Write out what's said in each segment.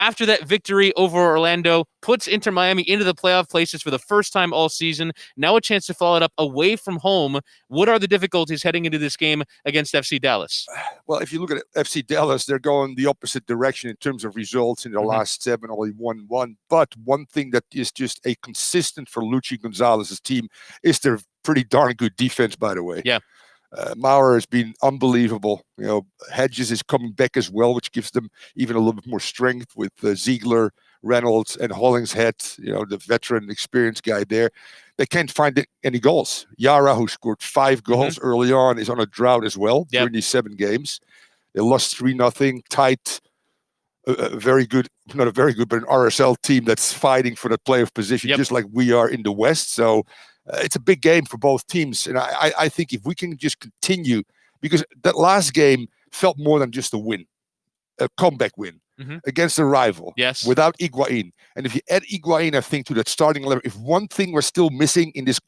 after that victory over Orlando, puts Inter Miami into the playoff places for the first time all season. Now a chance to follow it up away from home. What are the difficulties heading into this game against FC Dallas? Well, if you look at FC Dallas, they're going the opposite direction in terms of results. In the last 7, only 1-1. But one thing that is just a consistent for Luchi Gonzalez's team is their pretty darn good defense, by the way. Yeah. Maurer has been unbelievable. Hedges is coming back as well, which gives them even a little bit more strength with Ziegler, Reynolds, and Hollingshead, the veteran, experienced guy there. They can't find any goals. Yara, who scored 5 goals early on, is on a drought as well during these 7 games. They lost 3-0, tight. Very good, not a very good, but an RSL team that's fighting for that playoff position, just like we are in the West. So it's a big game for both teams. And I think if we can just continue, because that last game felt more than just a win, a comeback win against a rival without Higuain. And if you add Higuain, I think, to that starting 11, if one thing was still missing in this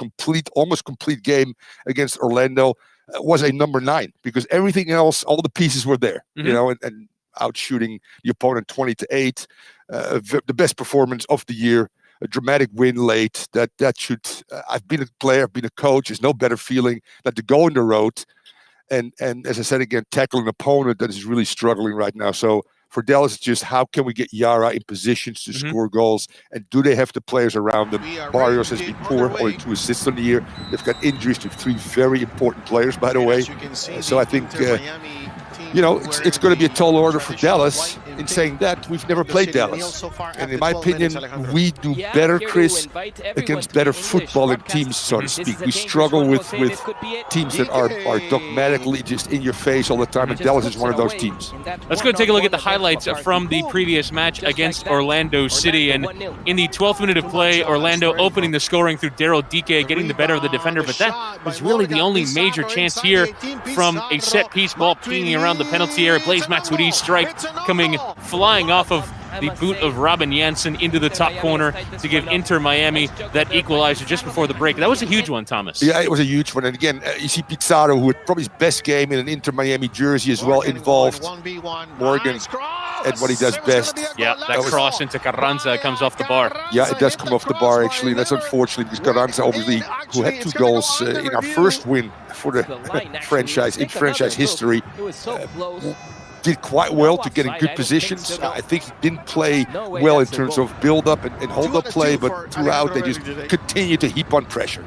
almost complete game against Orlando, was a number 9, because everything else, all the pieces were there, and outshooting the opponent 20-8, the best performance of the year. A dramatic win late. That should. I've been a player. I've been a coach. There's no better feeling than to go on the road, and as I said again, tackle an opponent that is really struggling right now. So for Dallas, it's just how can we get Yara in positions to score goals, and do they have the players around them? Barrios has been poor, only 2 assists on the year. They've got injuries to 3 very important players, by the way. So I think. It's going to be a tall order for Dallas. In saying that, we've never played Dallas. And in my opinion, we do better, Chris, against better footballing teams, so to speak. We struggle with teams that are dogmatically just in your face all the time, and Dallas is one of those teams. Let's go take a look at the highlights from the previous match against Orlando City. And in the 12th minute of play, Orlando opening the scoring through Daryl Dike, getting the better of the defender. But that was really the only major chance here from a set-piece ball pinging around the penalty area. Blaise Matuidi's strike coming flying off of the boot of Robin Janssen into the top corner to give Inter Miami that equalizer just before the break. That was a huge one, Thomas. Yeah, it was a huge one. And again, you see Pizarro, who had probably his best game in an Inter Miami jersey as well, involved. Morgan and what he does best. Yeah, that cross into Carranza comes off the bar. Yeah, it does come off the bar, actually. And that's unfortunate because Carranza, obviously, who had 2 goals in our first win for the franchise, in franchise history, did quite well to get in good positions. I think he didn't play well in terms of build-up and hold-up play, but throughout they just continue to heap on pressure.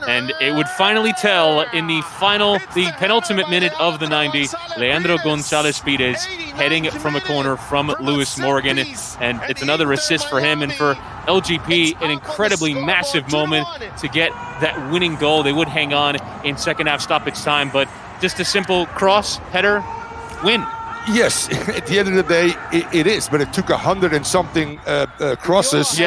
And it would finally tell in the penultimate minute of the 90, Leandro Gonzalez Pires heading from a corner from Lewis Morgan. And it's another assist for him, and for LGP, an incredibly massive moment to get that winning goal. They would hang on in second half stoppage time, but just a simple cross, header, win. Yes, at the end of the day, it is. But it took 100 and something crosses,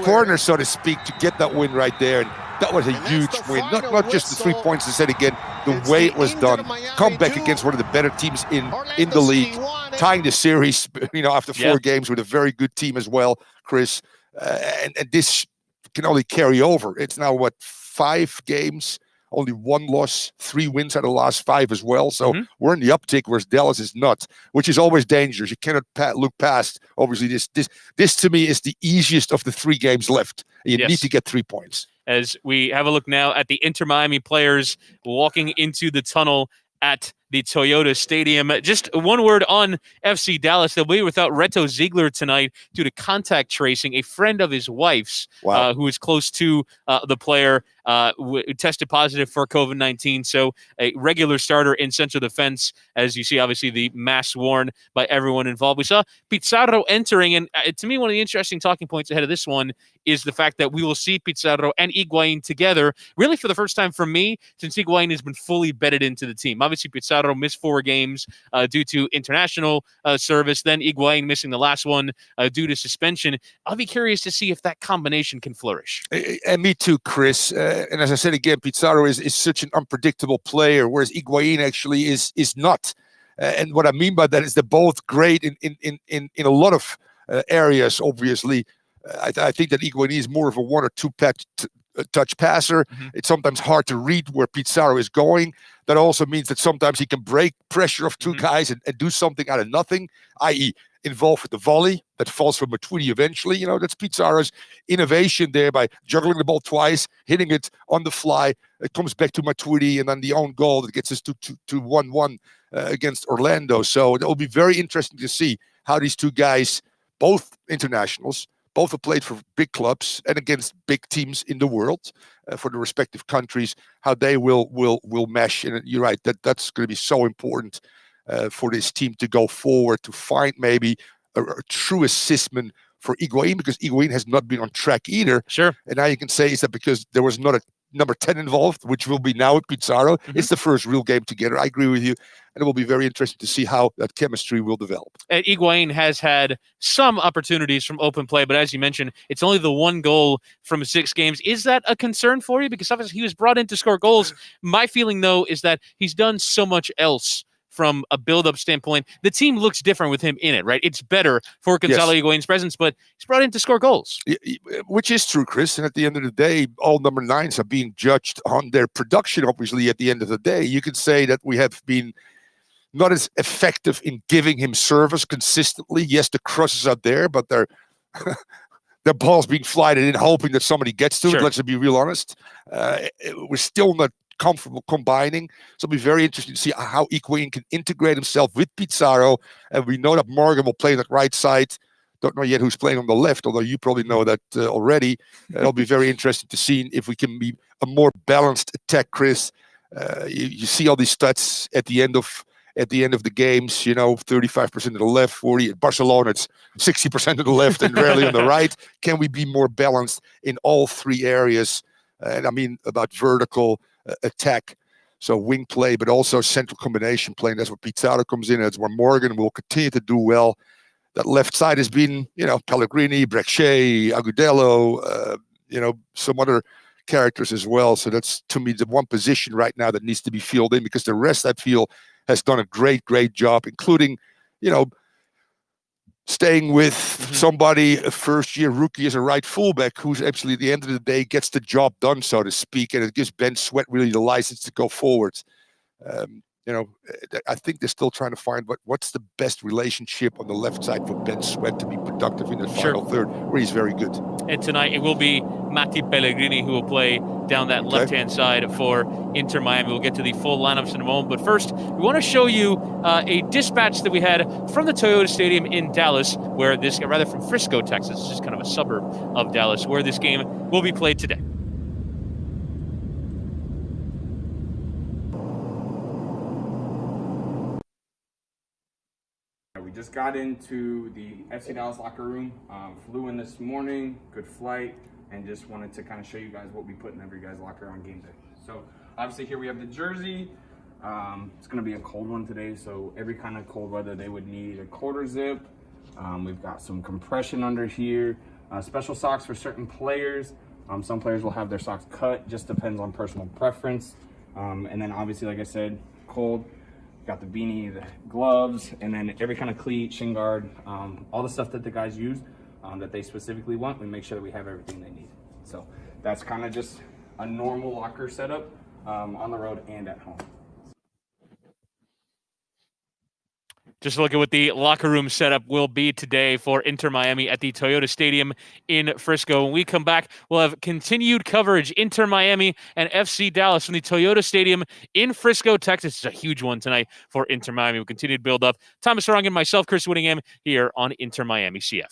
corners, so to speak, to get that win right there. And that was a huge win. Not just the 3 points, I said again, the way it was done. Come back against one of the better teams in the league, tying the series, after 4 games with a very good team as well, Chris. And this can only carry over. It's now, 5 games? Only 1 loss, 3 wins out of the last 5 as well. So we're in the uptick, whereas Dallas is not, which is always dangerous. You cannot look past. Obviously, this to me is the easiest of the 3 games left. You need to get 3 points. As we have a look now at the Inter Miami players walking into the tunnel at the Toyota Stadium. Just one word on FC Dallas. They'll be without Reto Ziegler tonight due to contact tracing. A friend of his wife's, who is close to the player, tested positive for COVID-19. So a regular starter in central defense, as you see, obviously, the mask worn by everyone involved. We saw Pizarro entering, and to me, one of the interesting talking points ahead of this one is the fact that we will see Pizarro and Higuain together, really for the first time for me, since Higuain has been fully bedded into the team. Obviously, Pizarro missed 4 games due to international service, then Higuain missing the last one due to suspension. I'll be curious to see if that combination can flourish. And me too, Chris. And as I said again, Pizarro is such an unpredictable player, whereas Higuain actually is not. And what I mean by that is they're both great in a lot of areas, obviously. I think that Higuain is more of a 1 or 2 touch passer. It's sometimes hard to read where Pizarro is going. That also means that sometimes he can break pressure of 2 guys and do something out of nothing, i.e. involved with the volley that falls from Matuidi eventually. You know, that's Pizarro's innovation there by juggling the ball twice, hitting it on the fly. It comes back to Matuidi, and then the own goal that gets us to 1-1 against Orlando. So it will be very interesting to see how these two guys, both internationals, both have played for big clubs and against big teams in the world for the respective countries, how they will mesh. And you're right, that's going to be so important for this team to go forward, to find maybe a true assessment for Higuain, because Higuain has not been on track either. Sure. And now you can say, is that because there was not a number 10 involved, which will be now at Pizarro? It's the first real game together. I agree with you. And it will be very interesting to see how that chemistry will develop. And Higuain has had some opportunities from open play, but as you mentioned, it's only the one goal from 6 games. Is that a concern for you? Because obviously he was brought in to score goals. My feeling, though, is that he's done so much else from a build-up standpoint. The team looks different with him in it, right? It's better for Gonzalo Higuain's presence, but he's brought in to score goals. Which is true, Chris. And at the end of the day, all number 9s are being judged on their production, obviously, at the end of the day. You could say that we have been not as effective in giving him service consistently. Yes, the crosses are there, but they're the ball's being flighted in, hoping that somebody gets to it. Let's be real honest. We're still not comfortable combining. So it'll be very interesting to see how Higuain can integrate himself with Pizarro. And we know that Morgan will play on the right side. Don't know yet who's playing on the left, although you probably know that already. It'll be very interesting to see if we can be a more balanced attack, Chris. You see all these stats at the end of the games, you know, 35% of the left, 40 at Barcelona, it's 60% of the left and rarely on the right. Can we be more balanced in all 3 areas? And I mean about vertical attack, so wing play, but also central combination play. And that's where Pizarro comes in. That's where Morgan will continue to do well. That left side has been, you know, Pellegrini, Breccia, Agudelo, you know, some other characters as well. So that's, to me, the one position right now that needs to be filled in, because the rest, I feel, has done a great job, including, you know, staying with somebody, a first-year rookie as a right fullback, who's actually, at the end of the day, gets the job done, so to speak, and it gives Ben Sweat really the license to go forward. You know, I think they're still trying to find what's the best relationship on the left side for Ben Sweat to be productive in the final third, where he's very good. And tonight it will be Matti Pellegrini who will play down that left-hand side for Inter Miami. We'll get to the full lineups in a moment, but first we want to show you a dispatch that we had from the Toyota Stadium in Dallas, where from Frisco, Texas, just kind of a suburb of Dallas, where this game will be played today. We just got into the FC Dallas locker room, flew in this morning, good flight, and just wanted to kind of show you guys what we put in every guy's locker on game day. So obviously here we have the jersey. It's going to be a cold one today, so every kind of cold weather they would need a quarter zip. We've got some compression under here, special socks for certain players. Some players will have their socks cut, just depends on personal preference. And then obviously, like I said, cold. Got the beanie, the gloves, and then every kind of cleat, shin guard, all the stuff that the guys use that they specifically want. We make sure that we have everything they need. So that's kind of just a normal locker setup on the road and at home. Just look at what the locker room setup will be today for Inter Miami at the Toyota Stadium in Frisco. When we come back, we'll have continued coverage, Inter Miami and FC Dallas from the Toyota Stadium in Frisco, Texas. It's a huge one tonight for Inter Miami. We'll continue to build up. Thomas Sarangan, myself, Chris Whittingham, here on Inter Miami CF.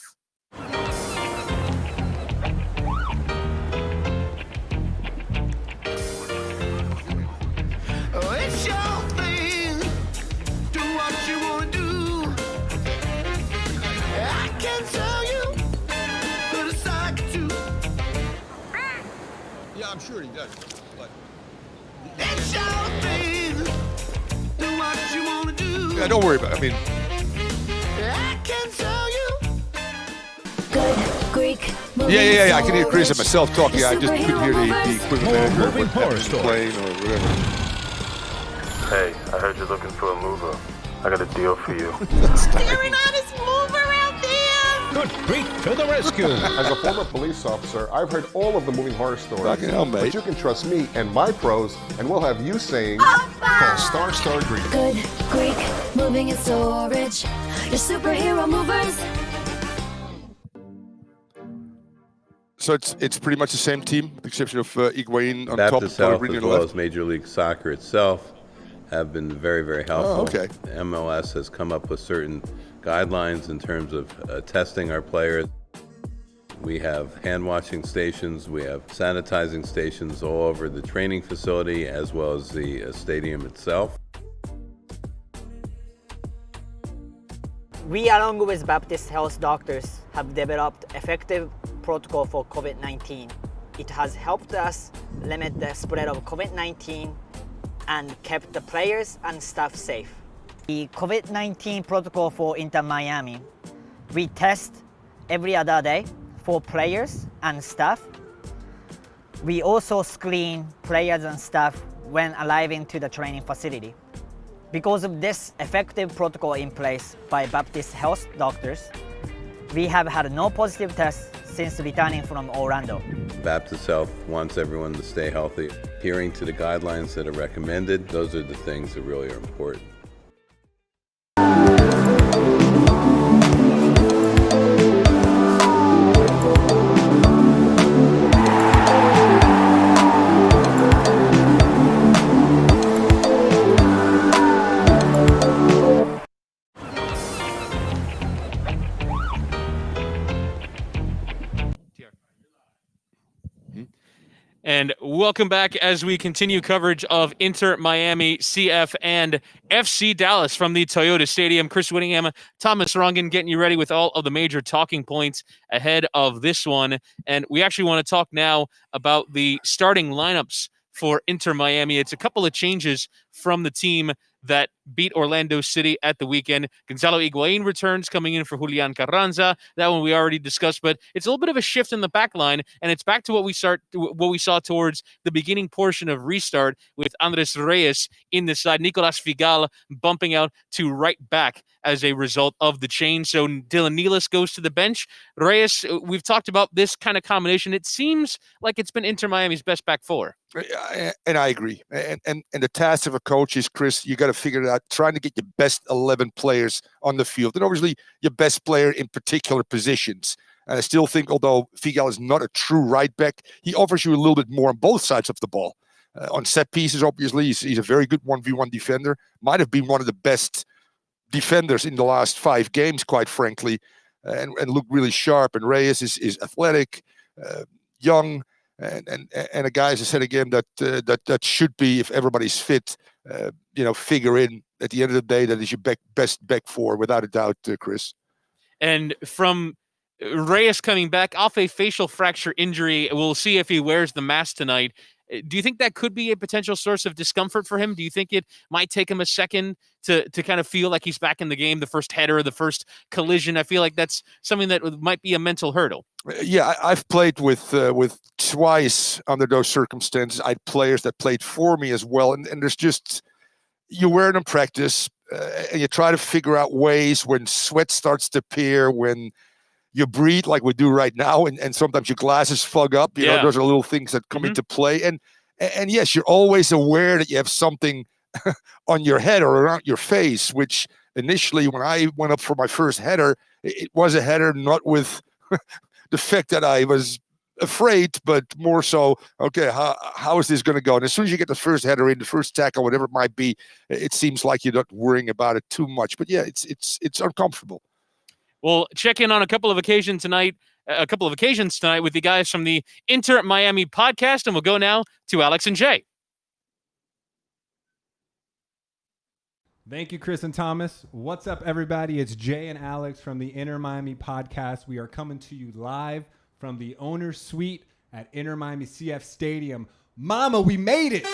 I'm sure he does, but yeah, don't worry about it. I mean, good Greek. Yeah. I can hear Chris and myself talking. I just couldn't hear the equipment manager playing or whatever. Hey, I heard you're looking for a mover. I got a deal for you. You're an honest mover out there. Good Greek to the rescue. As a former police officer, I've heard all of the moving horror stories. Fucking hell, mate. But you can trust me and my pros, and we'll have you saying, Call Star Greek. Good Greek, moving and storage. Your superhero movers. So it's pretty much the same team, with the exception of Higuain on Baptist top. Health, Pellegrini as on the well left. as Major League Soccer itself, have been very, very helpful. Oh, okay. The MLS has come up with certain guidelines in terms of testing our players. We have hand washing stations, we have sanitizing stations all over the training facility as well as the stadium itself. We, along with Baptist Health doctors, have developed effective protocol for COVID-19. It has helped us limit the spread of COVID-19 and kept the players and staff safe. The COVID-19 protocol for Inter Miami, we test every other day for players and staff. We also screen players and staff when arriving to the training facility. Because of this effective protocol in place by Baptist Health doctors, we have had no positive tests since returning from Orlando. Baptist Health wants everyone to stay healthy. Adhering to the guidelines that are recommended, those are the things that really are important. And welcome back as we continue coverage of Inter Miami, CF, and FC Dallas from the Toyota Stadium. Chris Whittingham, Thomas Rongan getting you ready with all of the major talking points ahead of this one. And we actually want to talk now about the starting lineups for Inter Miami. It's a couple of changes from the team that beat Orlando City at the weekend. Gonzalo Higuain returns, coming in for Julian Carranza. That one we already discussed, but it's a little bit of a shift in the back line, and it's back to what we saw towards the beginning portion of restart with Andres Reyes in the side, Nicolas Figal bumping out to right back as a result of the change. So Dylan Nealis goes to the bench. Reyes, we've talked about this kind of combination. It seems like it's been Inter Miami's best back four. And I agree. And the task of a coach is, Chris, you got to figure it out, trying to get your best 11 players on the field, and obviously your best player in particular positions. And I still think, although Figal is not a true right back, he offers you a little bit more on both sides of the ball. On set pieces, obviously, he's a very good 1v1 defender. Might have been one of the best defenders in the last 5 games, quite frankly, and looked really sharp. And Reyes is athletic, young, and a guy, as I said again, that should be, if everybody's fit, figure in at the end of the day that is your best back four, without a doubt, Chris. And from Reyes coming back off a facial fracture injury, we'll see if he wears the mask tonight. Do you think that could be a potential source of discomfort for him? Do you think it might take him a second to kind of feel like he's back in the game, the first header, the first collision? I feel like that's something that might be a mental hurdle. Yeah, I've played with twice under those circumstances. I had players that played for me as well. And there's just, you wear it in practice and you try to figure out ways when sweat starts to appear, when you breathe like we do right now, and sometimes your glasses fog up. You know, those are little things that come into play. And yes, you're always aware that you have something on your head or around your face, which initially when I went up for my first header, it was a header not with the fact that I was afraid, but more so, okay, how is this going to go? And as soon as you get the first header in, the first tackle, whatever it might be, it seems like you're not worrying about it too much. But yeah, it's uncomfortable. We'll check in on a couple of occasions tonight with the guys from the Inter Miami podcast, and we'll go now to Alex and Jay. Thank you, Chris and Thomas. What's up, everybody? It's Jay and Alex from the Inter Miami podcast. We are coming to you live from the owner's suite at Inter Miami CF Stadium. Mama, we made it!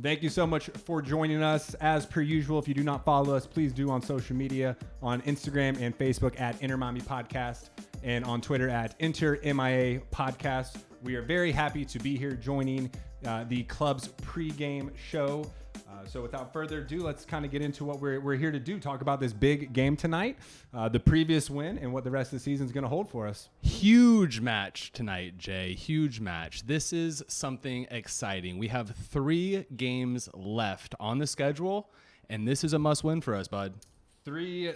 Thank you so much for joining us. As per usual, if you do not follow us, please do on social media, on Instagram and Facebook at Inter Miami Podcast, and on Twitter at Inter MIA Podcast. We are very happy to be here joining the club's pregame show. So without further ado, let's kind of get into what we're here to do. Talk about this big game tonight, the previous win, and what the rest of the season is going to hold for us. Huge match tonight, Jay. Huge match. This is something exciting. We have 3 games left on the schedule, and this is a must-win for us, bud. 3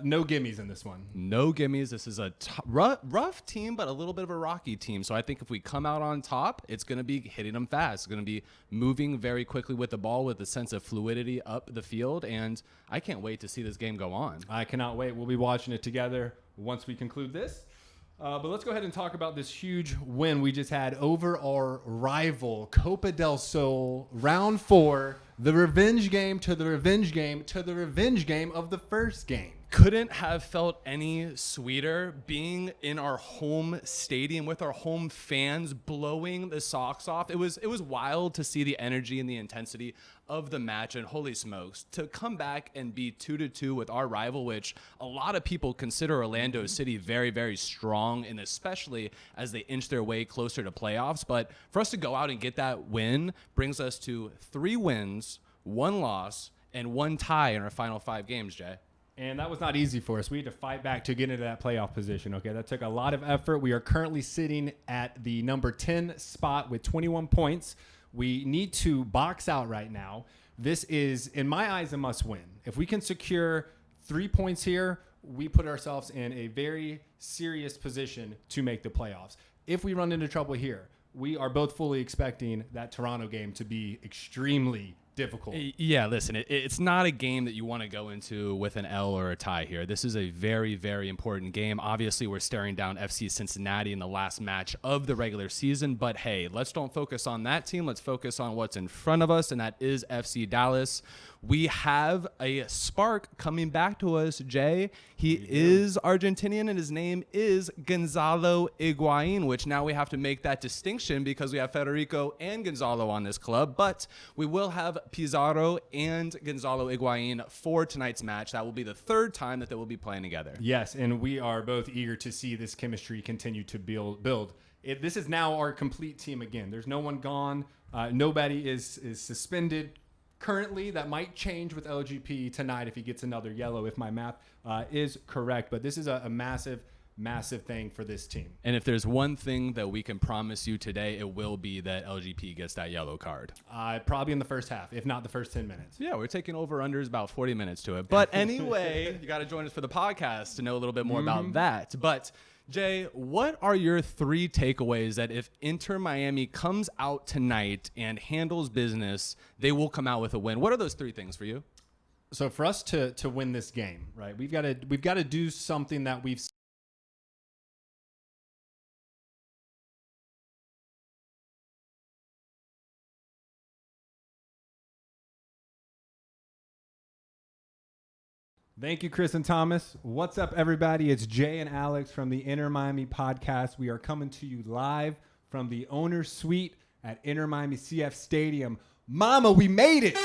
no gimmies in this one. No gimmies. This is a rough team, but a little bit of a rocky team. So I think if we come out on top, it's going to be hitting them fast. It's going to be moving very quickly with the ball with a sense of fluidity up the field. And I can't wait to see this game go on. I cannot wait. We'll be watching it together once we conclude this. But let's go ahead and talk about this huge win we just had over our rival, Copa del Sol, round 4, the revenge game to the revenge game to the revenge game of the first game. Couldn't have felt any sweeter being in our home stadium with our home fans blowing the socks off. It was wild to see the energy and the intensity of the match, and holy smokes, to come back and be 2-2 with our rival, which a lot of people consider Orlando City very, very strong, and especially as they inch their way closer to playoffs. But for us to go out and get that win brings us to 3 wins, 1 loss, and 1 tie in our final 5 games, Jay. And that was not easy for us. We had to fight back to get into that playoff position. Okay, that took a lot of effort. We are currently sitting at the number 10 spot with 21 points. We need to box out right now. This is, in my eyes, a must-win. If we can secure 3 points here, we put ourselves in a very serious position to make the playoffs. If we run into trouble here, we are both fully expecting that Toronto game to be extremely difficult. Yeah, listen, it's not a game that you want to go into with an L or a tie here. This is a very, very important game. Obviously, we're staring down FC Cincinnati in the last match of the regular season, but hey, let's don't focus on that team. Let's focus on what's in front of us, and that is FC Dallas. We have a spark coming back to us, Jay. He is Argentinian, and his name is Gonzalo Higuain, which now we have to make that distinction because we have Federico and Gonzalo on this club, but we will have Pizarro and Gonzalo Higuain for tonight's match. That will be the 3rd time that they will be playing together. Yes, and we are both eager to see this chemistry continue to build. This is now our complete team again. There's no one gone. Nobody is suspended currently. That might change with LGP tonight if he gets another yellow, if my math is correct. But this is a massive thing for this team. And if there's one thing that we can promise you today, it will be that LGP gets that yellow card. Probably in the first half, if not the first 10 minutes. Yeah, we're taking over-unders about 40 minutes to it. But anyway, you got to join us for the podcast to know a little bit more about that. But Jay, what are your 3 takeaways that if Inter Miami comes out tonight and handles business, they will come out with a win? What are those 3 things for you? So for us to win this game, right, we've got to do something that we've Thank you, Chris and Thomas. What's up, everybody? It's Jay and Alex from the Inter Miami podcast. We are coming to you live from the owner's suite at Inter Miami CF Stadium. Mama, we made it!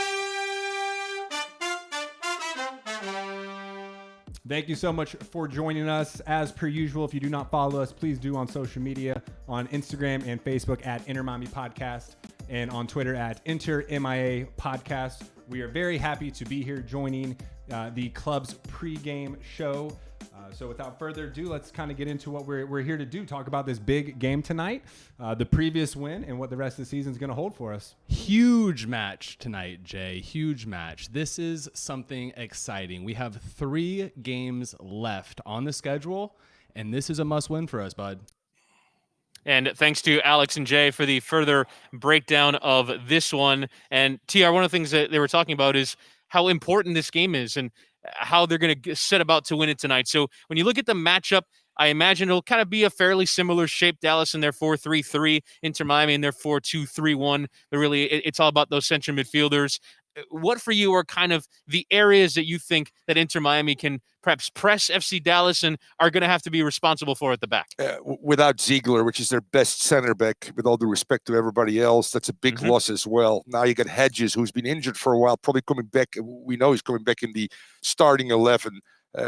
Thank you so much for joining us. As per usual, if you do not follow us, please do on social media, on Instagram and Facebook at Inter Miami Podcast, and on Twitter at Inter MIA Podcast. We are very happy to be here joining the club's pregame show. So without further ado, let's kind of get into what we're here to do. Talk about this big game tonight, the previous win, and what the rest of the season is going to hold for us. Huge match tonight, Jay. Huge match. This is something exciting. We have 3 games left on the schedule, and this is a must-win for us, bud. And thanks to Alex and Jay for the further breakdown of this one. And TR, one of the things that they were talking about is how important this game is and how they're going to set about to win it tonight. So when you look at the matchup, I imagine it'll kind of be a fairly similar shape. Dallas in their 4-3-3, Inter Miami in their 4-2-3-1. But really, it's all about those central midfielders. What for you are kind of the areas that you think that Inter Miami can perhaps press FC Dallas and are going to have to be responsible for at the back? Without Ziegler, which is their best center back, with all due respect to everybody else, that's a big loss as well. Now you got Hedges, who's been injured for a while, probably coming back. We know he's coming back in the starting 11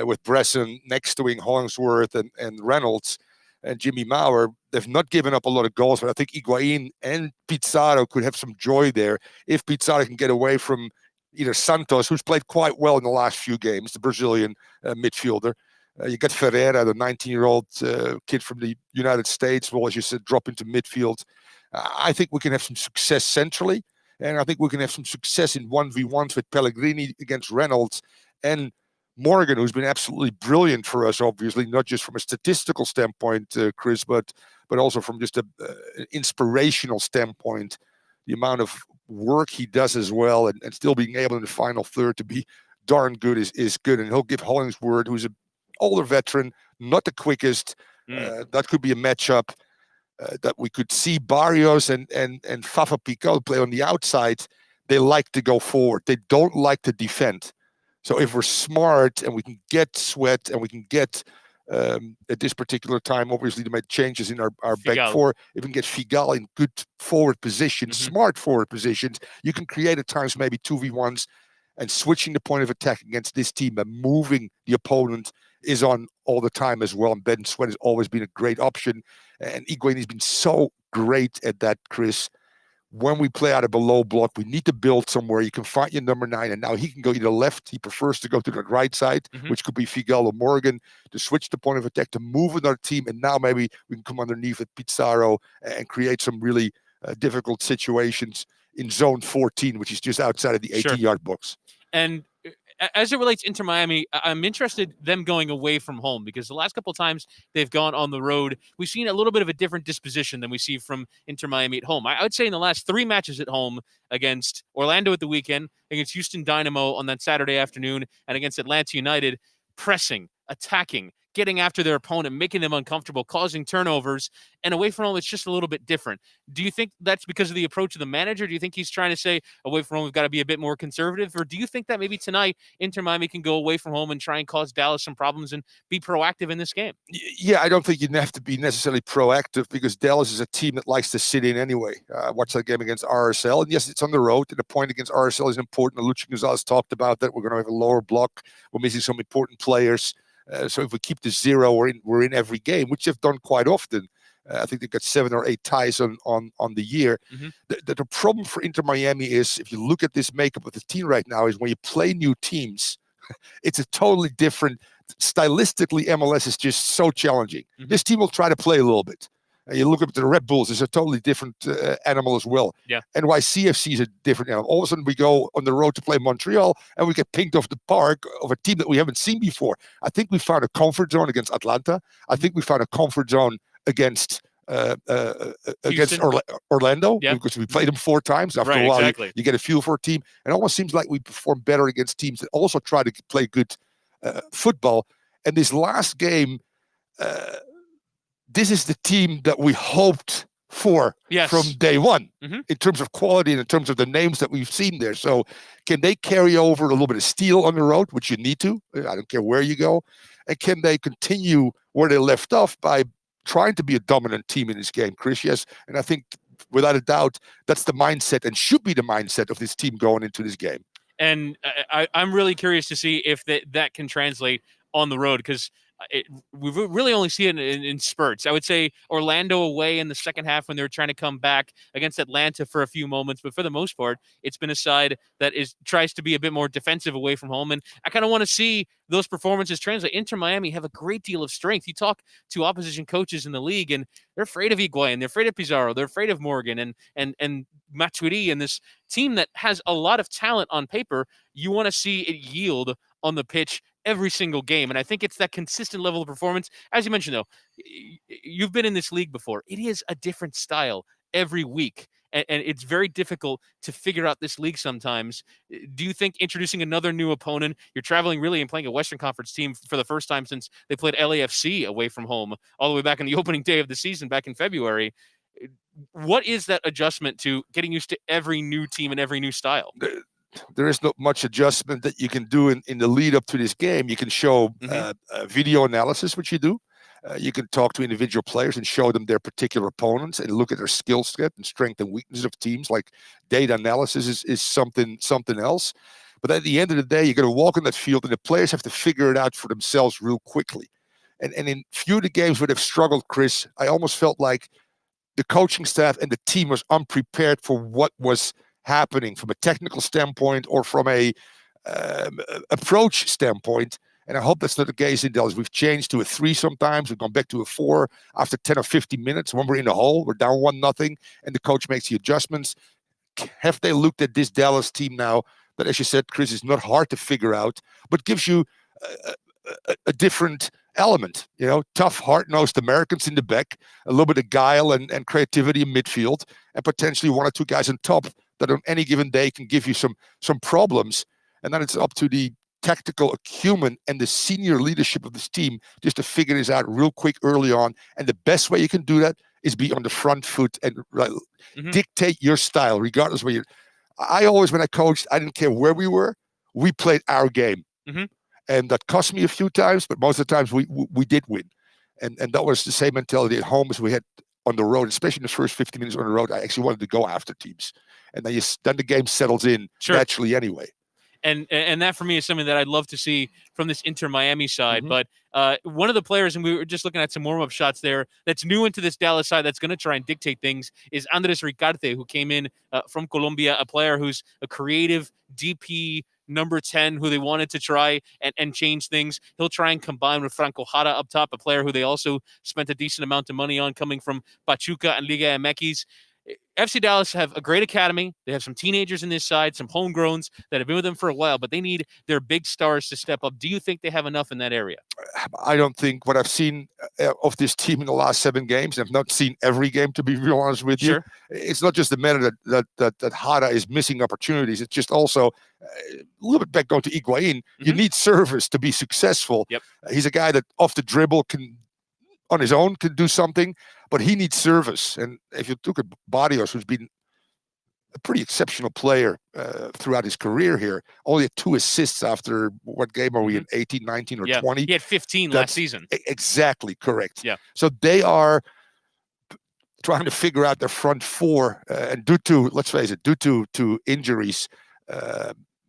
with Bresson next to him, Hollingsworth and Reynolds and Jimmy Maurer. They've not given up a lot of goals, but I think Higuain and Pizarro could have some joy there if Pizarro can get away from either Santos, who's played quite well in the last few games, the Brazilian midfielder. You got Ferreira, the 19-year-old kid from the United States, will, as you said, drop into midfield. I think we can have some success centrally, and I think we can have some success in 1v1s with Pellegrini against Reynolds and Morgan, who's been absolutely brilliant for us, obviously, not just from a statistical standpoint, Chris, but also from just an inspirational standpoint. The amount of work he does as well, and still being able in the final third to be darn good is good. And he'll give Hollingsworth, who's an older veteran, not the quickest. That could be a matchup that we could see. Barrios and Fafa Picault play on the outside. They like to go forward. They don't like to defend. So if we're smart and we can get Sweat and we can get at this particular time, obviously, they made changes in our back four. If we can get Figal in good forward positions, smart forward positions, you can create at times maybe 2v1s, and switching the point of attack against this team and moving the opponent is on all the time as well. And Ben Sweat has always been a great option. And Higuain has been so great at that, Chris. When we play out of a low block, we need to build somewhere. You can find your number 9, and now he can go either left. He prefers to go to the right side, which could be Figal or Morgan, to switch the point of attack, to move with our team. And now maybe we can come underneath with Pizarro and create some really difficult situations in zone 14, which is just outside of the 18-yard box. And as it relates to Inter Miami, I'm interested them going away from home, because the last couple of times they've gone on the road, we've seen a little bit of a different disposition than we see from Inter Miami at home. I would say in the last 3 matches at home, against Orlando at the weekend, against Houston Dynamo on that Saturday afternoon, and against Atlanta United, pressing, attacking, getting after their opponent, making them uncomfortable, causing turnovers. And away from home, it's just a little bit different. Do you think that's because of the approach of the manager? Do you think he's trying to say, away from home, we've got to be a bit more conservative? Or do you think that maybe tonight Inter Miami can go away from home and try and cause Dallas some problems and be proactive in this game? Yeah, I don't think you have to be necessarily proactive, because Dallas is a team that likes to sit in anyway. Watch that game against RSL. And yes, it's on the road, and the point against RSL is important. Lucha Gonzalez talked about that. We're going to have a lower block. We're missing some important players. So if we keep the 0, we're in every game, which they've done quite often. I think they've got 7 or 8 ties on the year. The problem for Inter Miami is, if you look at this makeup of the team right now, is when you play new teams, it's a totally different. Stylistically, MLS is just so challenging. This team will try to play a little bit. You look at the Red Bulls, it's a totally different animal as well. Yeah. NYCFC is a different animal. All of a sudden, we go on the road to play Montreal, and we get pinked off the park of a team that we haven't seen before. I think we found a comfort zone against Atlanta. I think we found a comfort zone against Orlando, because we played them 4 times. After a while, you get a feel for a team. And it almost seems like we perform better against teams that also try to play good football. And this last game, this is the team that we hoped for from day one, in terms of quality and in terms of the names that we've seen there. So can they carry over a little bit of steel on the road, which you need to? I don't care where you go. And can they continue where they left off by trying to be a dominant team in this game, Chris? Yes. And I think, without a doubt, that's the mindset, and should be the mindset of this team going into this game. And I'm really curious to see if that can translate on the road, because we really only see it in spurts. I would say Orlando away in the second half when they were trying to come back, against Atlanta for a few moments, but for the most part, it's been a side that tries to be a bit more defensive away from home. And I kind of want to see those performances translate. Inter Miami have a great deal of strength. You talk to opposition coaches in the league, and they're afraid of Higuain, they're afraid of Pizarro, they're afraid of Morgan and Matchday, and this team that has a lot of talent on paper. You want to see it yield on the pitch every single game. And I think it's that consistent level of performance. As you mentioned, though, you've been in this league before. It is a different style every week. And it's very difficult to figure out this league sometimes. Do you think introducing another new opponent, you're traveling really and playing a Western Conference team for the first time since they played LAFC away from home, all the way back in the opening day of the season back in February. What is that adjustment to getting used to every new team and every new style? There is not much adjustment that you can do in the lead up to this game. You can show video analysis, which you do. You can talk to individual players and show them their particular opponents and look at their skill set and strength and weaknesses of teams. Like data analysis is something else. But at the end of the day, you got to walk on that field, and the players have to figure it out for themselves real quickly. And in few of the games where they've struggled, Chris, I almost felt like the coaching staff and the team was unprepared for what was happening from a technical standpoint or from a approach standpoint. And I hope that's not the case in Dallas. We've changed to a 3 sometimes. We've gone back to a 4 after 10 or 15 minutes. When we're in the hole, we're down 1-0, and the coach makes the adjustments. Have they looked at this Dallas team now that, as you said, Chris, is not hard to figure out, but gives you a different element? Tough, hard-nosed Americans in the back, a little bit of guile and creativity in midfield, and potentially 1 or 2 guys on top that on any given day can give you some problems. And then it's up to the tactical acumen and the senior leadership of this team just to figure this out real quick early on. And the best way you can do that is be on the front foot and dictate your style, regardless where you're. I always, when I coached, I didn't care where we were. We played our game. And that cost me a few times, but most of the times we did win. And that was the same mentality at home as we had on the road, especially in the first 50 minutes on the road. I actually wanted to go after teams. And then the game settles in naturally anyway. And that for me is something that I'd love to see from this Inter Miami side. But one of the players, and we were just looking at some warm-up shots there, that's new into this Dallas side that's going to try and dictate things is Andres Ricarte, who came in from Colombia, a player who's a creative DP number 10 who they wanted to try and change things. He'll try and combine with Franco Jara up top, a player who they also spent a decent amount of money on coming from Pachuca and Liga MX. FC Dallas have a great academy. They have some teenagers in this side, some homegrowns that have been with them for a while, but they need their big stars to step up. Do you think they have enough in that area? I don't think what I've seen of this team in the last 7 games, I've not seen every game, to be real honest with you. It's not just the matter that Hara is missing opportunities. It's just also a little bit back going to Higuain. You need service to be successful. He's a guy that off the dribble on his own can do something, but he needs service. And if you look at Barrios, who's been a pretty exceptional player throughout his career here, only had 2 assists after, what game are we in, 18, 19, or 20? He had 15 last season. Exactly, correct. So they are trying to figure out their front 4, and let's face it, due to injuries,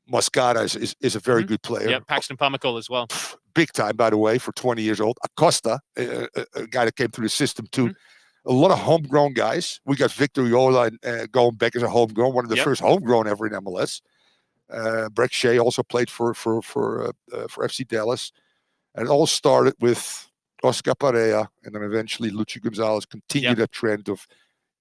Moscada is a very good player. Yeah, Paxton Pamacol as well. Big time, by the way, for 20 years old. Acosta, a guy that came through the system too. A lot of homegrown guys. We got Victor Yola going back as a homegrown, one of the first homegrown ever in MLS. Breck Shea also played for FC Dallas. And it all started with Oscar Pereira, and then eventually Luchi Gonzalez continued that trend of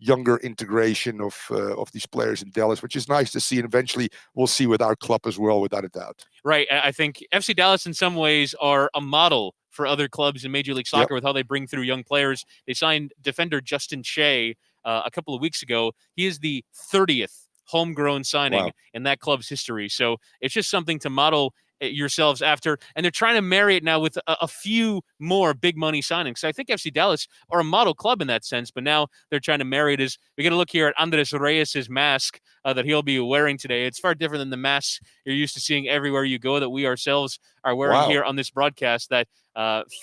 younger integration of these players in Dallas, which is nice to see. And eventually we'll see with our club as well, without a doubt. Right. I think FC Dallas in some ways are a model for other clubs in Major League Soccer with how they bring through young players. They signed defender Justin Shea a couple of weeks ago. He is the 30th homegrown signing in that club's history. So it's just something to model yourselves after, and they're trying to marry it now with a few more big money signings. So I think FC Dallas are a model club in that sense, but now they're trying to marry it. As we get a look here at Andres Reyes' mask that he'll be wearing today. It's far different than the masks you're used to seeing everywhere you go that we ourselves are wearing here on this broadcast. That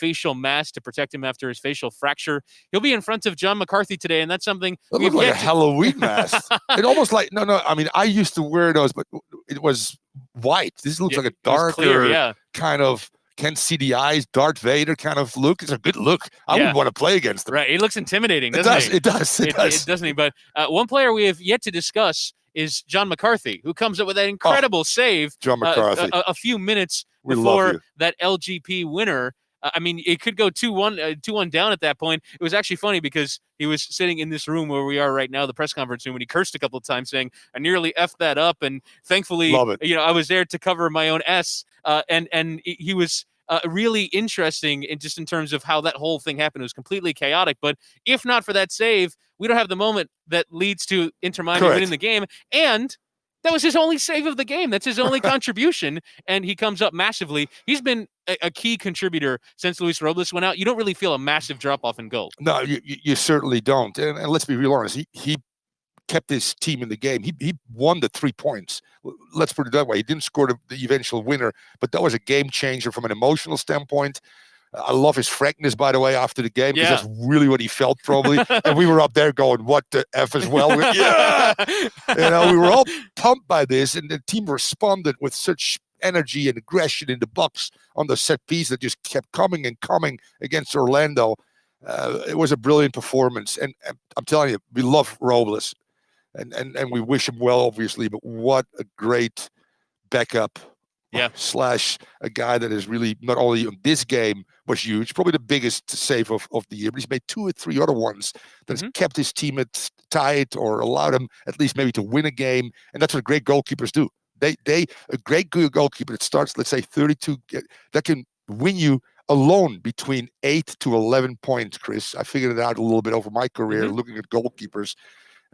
facial mask to protect him after his facial fracture. He'll be in front of John McCarthy today, and that's something it looked like a Halloween mask. It almost like no. I mean, I used to wear those, but it was white. This looks like a darker kind of can't see the eyes, Darth Vader kind of look. It's a good look. I would want to play against him. Right, he looks intimidating, doesn't he? It does, doesn't he? But one player we have yet to discuss is John McCarthy, who comes up with that incredible save. John McCarthy, a few minutes before that LGP winner. I mean, it could go 2-1 down at that point. It was actually funny because he was sitting in this room where we are right now, the press conference room, and he cursed a couple of times saying, I nearly effed that up. And thankfully, I was there to cover my own S. And he was really interesting in terms of how that whole thing happened. It was completely chaotic. But if not for that save, we don't have the moment that leads to Inter Miami winning the game. And that was his only save of the game. That's his only contribution, and he comes up massively. He's been a key contributor since Luis Robles went out. You don't really feel a massive drop-off in goal. No, you certainly don't. And let's be real honest. He kept his team in the game. He won the 3 points. Let's put it that way. He didn't score the eventual winner, but that was a game changer from an emotional standpoint. I love his frankness, by the way, after the game, because that's really what he felt, probably. And we were up there going, what the F as well? We were all pumped by this, and the team responded with such energy and aggression in the box on the set piece that just kept coming and coming against Orlando. It was a brilliant performance, and I'm telling you, we love Robles. and we wish him well, obviously. But what a great backup. Yeah. / a guy that is really not only on this game was huge, probably the biggest save of the year, but he's made 2 or 3 other ones that has kept his teammates tight or allowed him at least maybe to win a game. And that's what great goalkeepers do. A great goalkeeper that starts, let's say 32, that can win you alone between 8 to 11 points, Chris. I figured it out a little bit over my career looking at goalkeepers.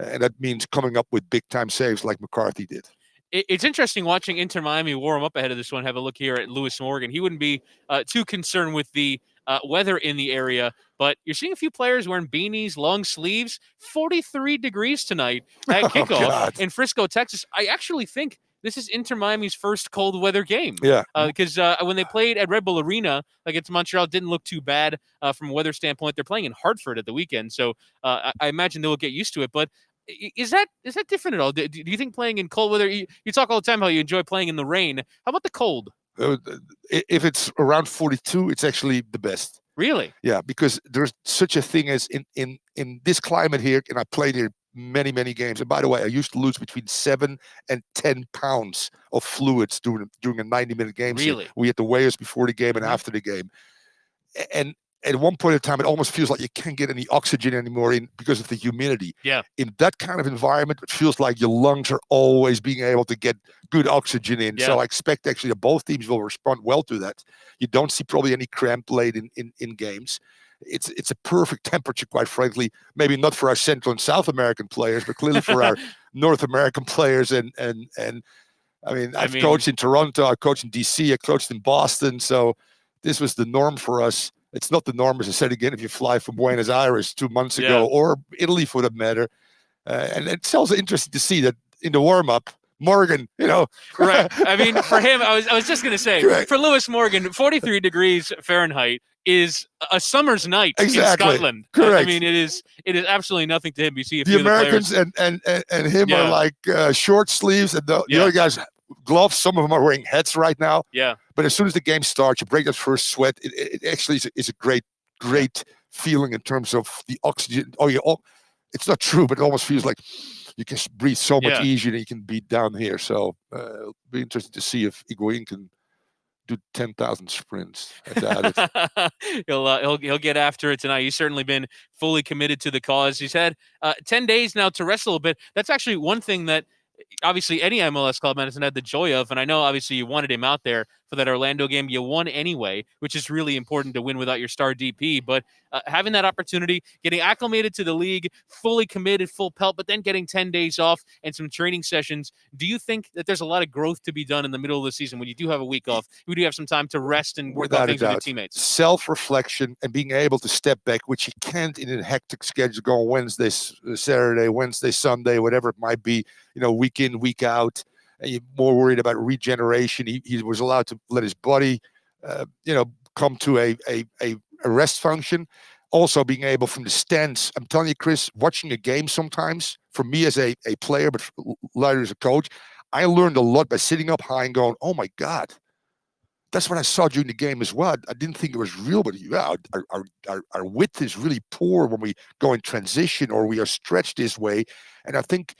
And that means coming up with big time saves like McCarthy did. It's interesting watching Inter Miami warm up ahead of this one. Have a look here at Lewis Morgan. He wouldn't be too concerned with the weather in the area, but you're seeing a few players wearing beanies, long sleeves. 43 degrees tonight at kickoff in Frisco, Texas. I actually think this is Inter Miami's first cold weather game. Yeah. Because when they played at Red Bull Arena, like it's Montreal, didn't look too bad from a weather standpoint. They're playing in Hartford at the weekend, so I imagine they'll get used to it. But is that different at all? Do you think playing in cold weather? You talk all the time how you enjoy playing in the rain. How about the cold? If it's around 42, it's actually the best. Really? Yeah, because there's such a thing as in this climate here, and I played here many games. And by the way, I used to lose between 7 and 10 pounds of fluids during a 90-minute game. Really? So we had to weigh us before the game and after the game. And at one point in time, it almost feels like you can't get any oxygen anymore because of the humidity. Yeah. In that kind of environment, it feels like your lungs are always being able to get good oxygen in. Yeah. So I expect actually that both teams will respond well to that. You don't see probably any cramp late in games. It's a perfect temperature, quite frankly. Maybe not for our Central and South American players, but clearly for our North American players. And I mean, I've coached in Toronto, I coached in DC, I coached in Boston. So this was the norm for us. It's not the norm, as I said again, if you fly from Buenos Aires 2 months ago or Italy for that matter. And it's also interesting to see that in the warm-up, Morgan, Right. I mean, for him, I was just going to say, Correct. For Lewis Morgan, 43 degrees Fahrenheit is a summer's night in Scotland. Correct. I mean, it is absolutely nothing to him. You see a the few Americans of the and him are like short sleeves, and the other guys gloves. Some of them are wearing hats right now. Yeah. But as soon as the game starts, you break that first sweat. It actually is a great feeling in terms of the oxygen. It's not true, but it almost feels like you can breathe so much easier than you can be down here. So it'll be interesting to see if Higuain can do 10,000 sprints. I doubt it. He'll get after it tonight. He's certainly been fully committed to the cause. He's had 10 days now to rest a little bit. That's actually one thing that obviously any MLS club hasn't had the joy of, and I know obviously you wanted him out there for that Orlando game. You won anyway, which is really important to win without your star DP, but having that opportunity, getting acclimated to the league, fully committed, full pelt, but then getting 10 days off and some training sessions, do you think that there's a lot of growth to be done in the middle of the season when you do have a week off? We do have some time to rest and work on things with your teammates. Self-reflection and being able to step back, which you can't in a hectic schedule going Wednesday, Saturday, Wednesday, Sunday, whatever it might be, week in, week out. And you're more worried about regeneration. He was allowed to let his body, come to a rest function. Also being able from the stands, I'm telling you, Chris, watching a game sometimes, for me as a player, but later as a coach, I learned a lot by sitting up high and going, oh my God, that's what I saw during the game as well. I didn't think it was real, but our width is really poor when we go in transition or we are stretched this way. And I think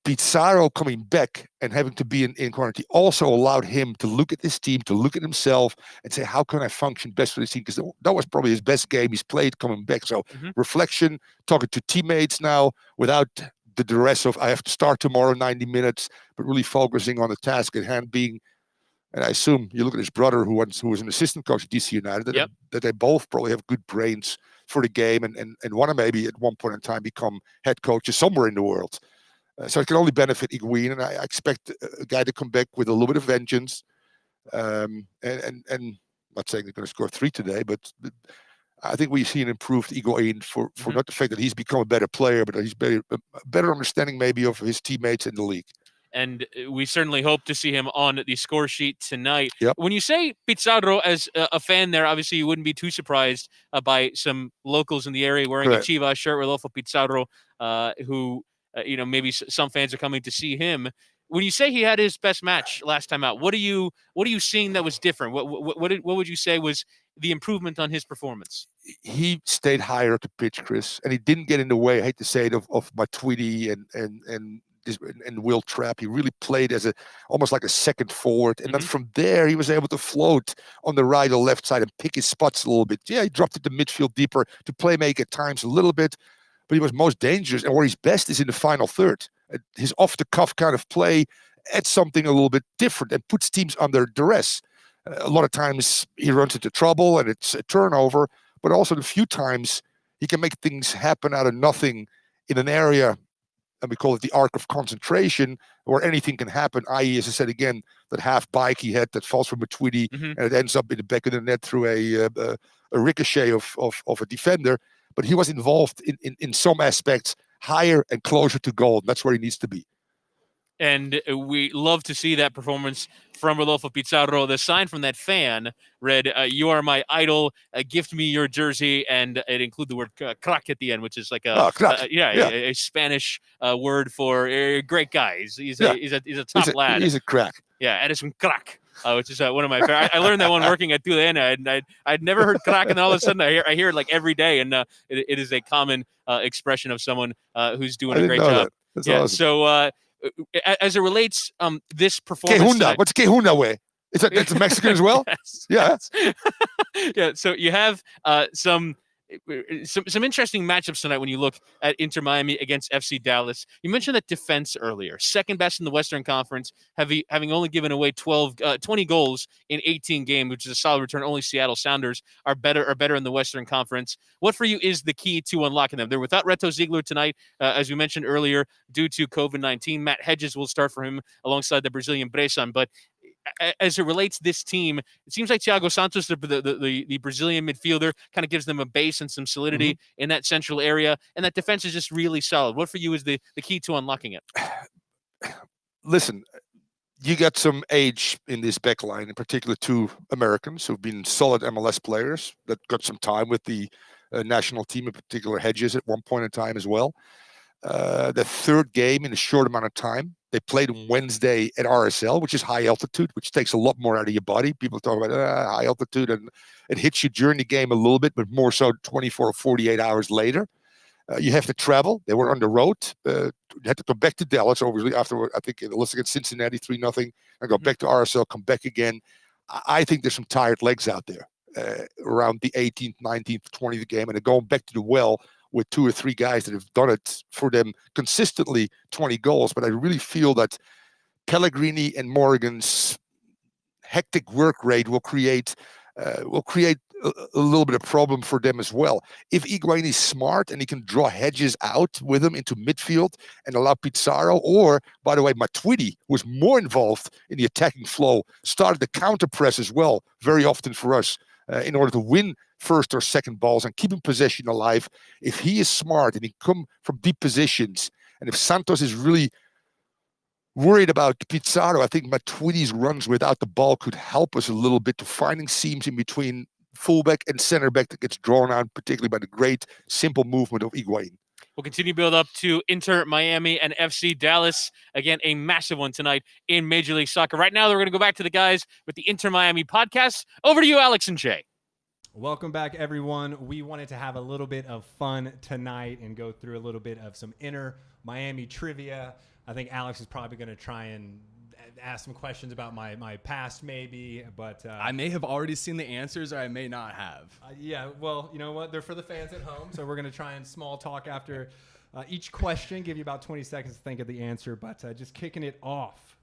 Pizarro coming back and having to be in quarantine also allowed him to look at this team, to look at himself and say, how can I function best for this team? Because that was probably his best game he's played coming back. So reflection, talking to teammates now without the duress of I have to start tomorrow 90 minutes, but really focusing on the task at hand being, and I assume you look at his brother who was an assistant coach at DC United, that they both probably have good brains for the game and want to maybe at one point in time become head coaches somewhere in the world. So it can only benefit Higuain, and I expect a guy to come back with a little bit of vengeance. And not saying he's going to score 3 today, but I think we see an improved Higuain for not the fact that he's become a better player, but he's a better understanding maybe of his teammates in the league. And we certainly hope to see him on the score sheet tonight. Yep. When you say Pizarro as a fan there, obviously you wouldn't be too surprised by some locals in the area wearing a Chivas shirt, Rodolfo Pizarro, who maybe some fans are coming to see him. when you say he had his best match last time out, what are you seeing that was different? What would you say was the improvement on his performance? He stayed higher at the pitch, Chris, and he didn't get in the way. I hate to say it of Matwidi and Will Trapp. He really played as almost like a second forward, and then from there he was able to float on the right or left side and pick his spots a little bit. Yeah, he dropped it to midfield deeper to play make at times a little bit, but he was most dangerous and where he's best is in the final third. His off-the-cuff kind of play adds something a little bit different and puts teams under duress. A lot of times he runs into trouble and it's a turnover, but also the few times he can make things happen out of nothing in an area, and we call it the arc of concentration, where anything can happen, i.e., as I said again, that half bike he had that falls from a Tweedy and it ends up in the back of the net through a ricochet of a defender. But he was involved in some aspects higher and closer to goal. And that's where he needs to be. And we love to see that performance from Rodolfo Pizarro. The sign from that fan read, "You are my idol. Gift me your jersey," and it included the word "crack" at the end, which is like a Spanish word for great guy. He's a top lad. He's a crack. Yeah, Edison Crack. Which is one of my favorite. I learned that one working at Tulane, and I'd never heard crack, and then all of a sudden I hear it like every day, and it is a common expression of someone who's doing a great job. That's awesome. So as it relates, this performance. Quejunda. What's Quejunda way? It's a Mexican as well. Yes. Yeah. So you have some interesting matchups tonight when you look at Inter Miami against FC Dallas. You mentioned that defense earlier, second best in the Western Conference, having only given away 20 goals in 18 games, which is a solid return. Only Seattle Sounders are better in the Western Conference. What for you is the key to unlocking them? They're without Reto Ziegler tonight, as we mentioned earlier, due to COVID-19. Matt Hedges will start for him alongside the Brazilian Bressan, but as it relates to this team, it seems like Thiago Santos, the Brazilian midfielder, kind of gives them a base and some solidity in that central area, and that defense is just really solid. What for you is the key to unlocking it? Listen, you got some age in this back line, in particular two Americans who've been solid MLS players that got some time with the national team, in particular Hedges at one point in time as well. The third game in a short amount of time. They played on Wednesday at RSL, which is high altitude, which takes a lot more out of your body. People talk about high altitude, and it hits you during the game a little bit, but more so 24 or 48 hours later. You have to travel. They were on the road. Had to come back to Dallas, obviously, after, I think, it was against Cincinnati 3-0, and go back to RSL, come back again. I think there's some tired legs out there around the 18th, 19th, 20th game, and they're going back to the well with two or three guys that have done it for them consistently, 20 goals. But I really feel that Pellegrini and Morgan's hectic work rate will create a little bit of problem for them as well. If Higuain is smart and he can draw Hedges out with him into midfield and allow Pizarro, or, by the way, Matuidi was more involved in the attacking flow, started the counter press as well, very often for us, in order to win first or second balls and keeping possession alive. If he is smart and he come from deep positions, and if Santos is really worried about Pizarro, I think Matuidi's runs without the ball could help us a little bit to finding seams in between fullback and center back that gets drawn out, particularly by the great simple movement of Higuain. We'll continue build up to Inter Miami and FC Dallas. Again, a massive one tonight in Major League Soccer. Right now, we're going to go back to the guys with the Inter Miami podcast. Over to you, Alex and Jay. Welcome back, everyone. We wanted to have a little bit of fun tonight and go through a little bit of some Inter Miami trivia. I think Alex is probably going to try and ask some questions about my past, maybe, but I may have already seen the answers, or I may not have. Yeah, well, you know what? They're for the fans at home, so we're going to try and small talk after each question, give you about 20 seconds to think of the answer, but just kicking it off.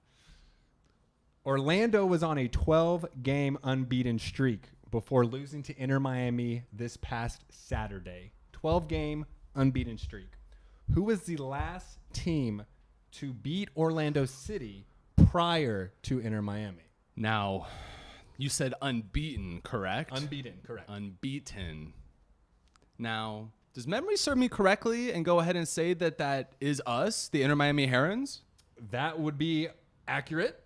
Orlando was on a 12-game unbeaten streak before losing to Inter Miami this past Saturday. 12-game unbeaten streak. Who was the last team to beat Orlando City prior to Inter Miami? Now, you said unbeaten, correct? Unbeaten, correct. Unbeaten. Now, does memory serve me correctly and go ahead and say that is us, the Inter Miami Herons? That would be accurate.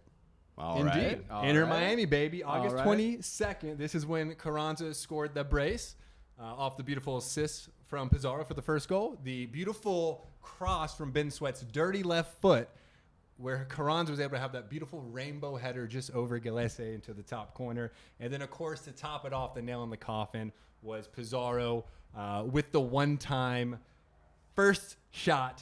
Indeed. Inter Miami, baby. August 22nd. This is when Carranza scored the brace off the beautiful assist from Pizarro for the first goal. The beautiful cross from Ben Sweat's dirty left foot where Carranza was able to have that beautiful rainbow header just over Gillespie into the top corner. And then, of course, to top it off, the nail in the coffin was Pizarro with the one-time first shot,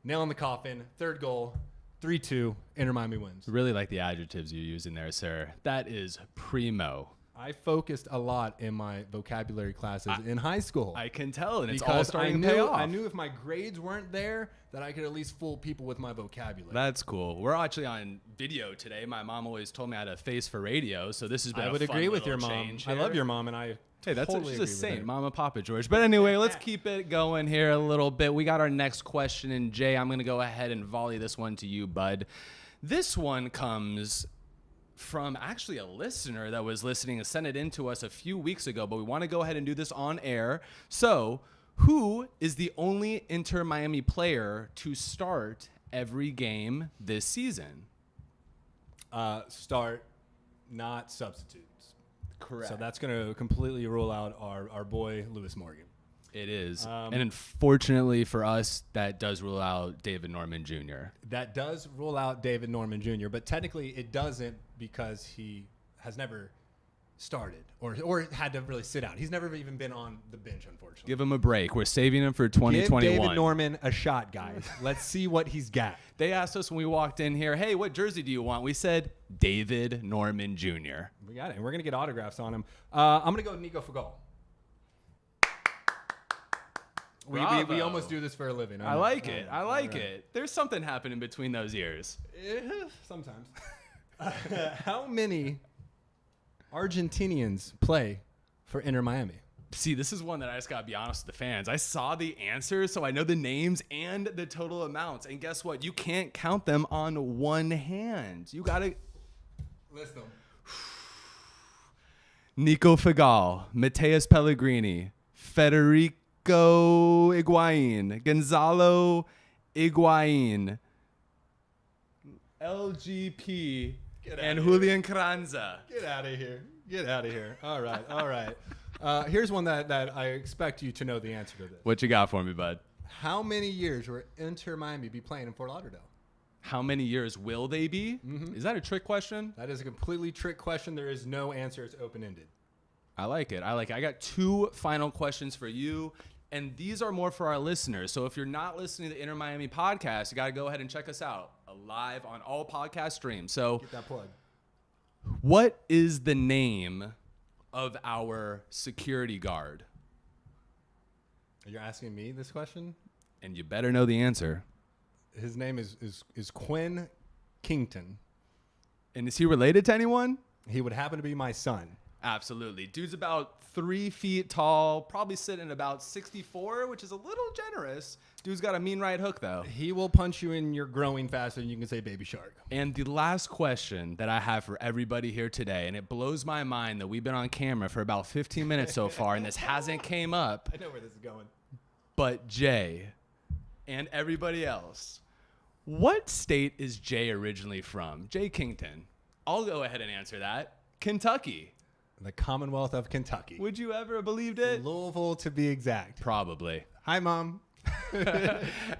nail in the coffin, third goal, 3-2, Inter Miami wins. Really like the adjectives you're using there, sir. That is primo. I focused a lot in my vocabulary classes in high school. I can tell, and it's all because starting to pay off. I knew if my grades weren't there, that I could at least fool people with my vocabulary. That's cool. We're actually on video today. My mom always told me I had a face for radio, so this has been I a would fun agree with little your mom. change I here. love your mom, and I Hey, that's totally she's agree a with saint, her. Mama Papa George. But anyway, let's keep it going here a little bit. We got our next question, and Jay, I'm going to go ahead and volley this one to you, bud. This one comes from actually a listener that was listening and sent it in to us a few weeks ago, but we want to go ahead and do this on air. So, who is the only Inter Miami player to start every game this season? Start, not substitutes. Correct. So that's going to completely rule out our boy Lewis Morgan. It is. And unfortunately for us, that does rule out David Norman Jr. That does rule out David Norman Jr., but technically it doesn't because he has never started or had to really sit out. He's never even been on the bench, unfortunately. Give him a break. We're saving him for 2021. Give David Norman a shot, guys. Let's see what he's got. They asked us when we walked in here, hey, what jersey do you want? We said David Norman Jr. We got it, and we're going to get autographs on him. I'm going to go with Nico Fagal. We almost do this for a living. I like it. I like it. There's something happening between those ears. Sometimes. How many Argentinians play for Inter Miami? See, this is one that I just got to be honest with the fans. I saw the answers, so I know the names and the total amounts. And guess what? You can't count them on one hand. You got to list them. Nico Fagal, Mateus Pellegrini, Federico Higuain, Gonzalo Higuain, LGP, and Julian Carranza. Get out of here. Get out of here. All right. All right. Here's one that I expect you to know the answer to this. What you got for me, bud? How many years will Inter Miami be playing in Fort Lauderdale? How many years will they be? Is that a trick question? That is a completely trick question. There is no answer. It's open-ended. I like it. I got two final questions for you, and these are more for our listeners. So if you're not listening to the Inter Miami podcast, you got to go ahead and check us out live on all podcast streams. So get that plug. What is the name of our security guard? You're asking me this question? And you better know the answer. His name is Quinn Kington. And is he related to anyone? He would happen to be my son. Absolutely. Dude's about 3 feet tall, probably sitting about 64, which is a little generous. Dude's got a mean right hook, though. He will punch you in your growing faster than you can say baby shark. And the last question that I have for everybody here today, and it blows my mind that we've been on camera for about 15 minutes so far, and this hasn't came up. I know where this is going. But Jay and everybody else, what state is Jay originally from? Jay Kington. I'll go ahead and answer that. Kentucky. The Commonwealth of Kentucky. Would you ever have believed it? Louisville, to be exact. Probably. Hi, Mom.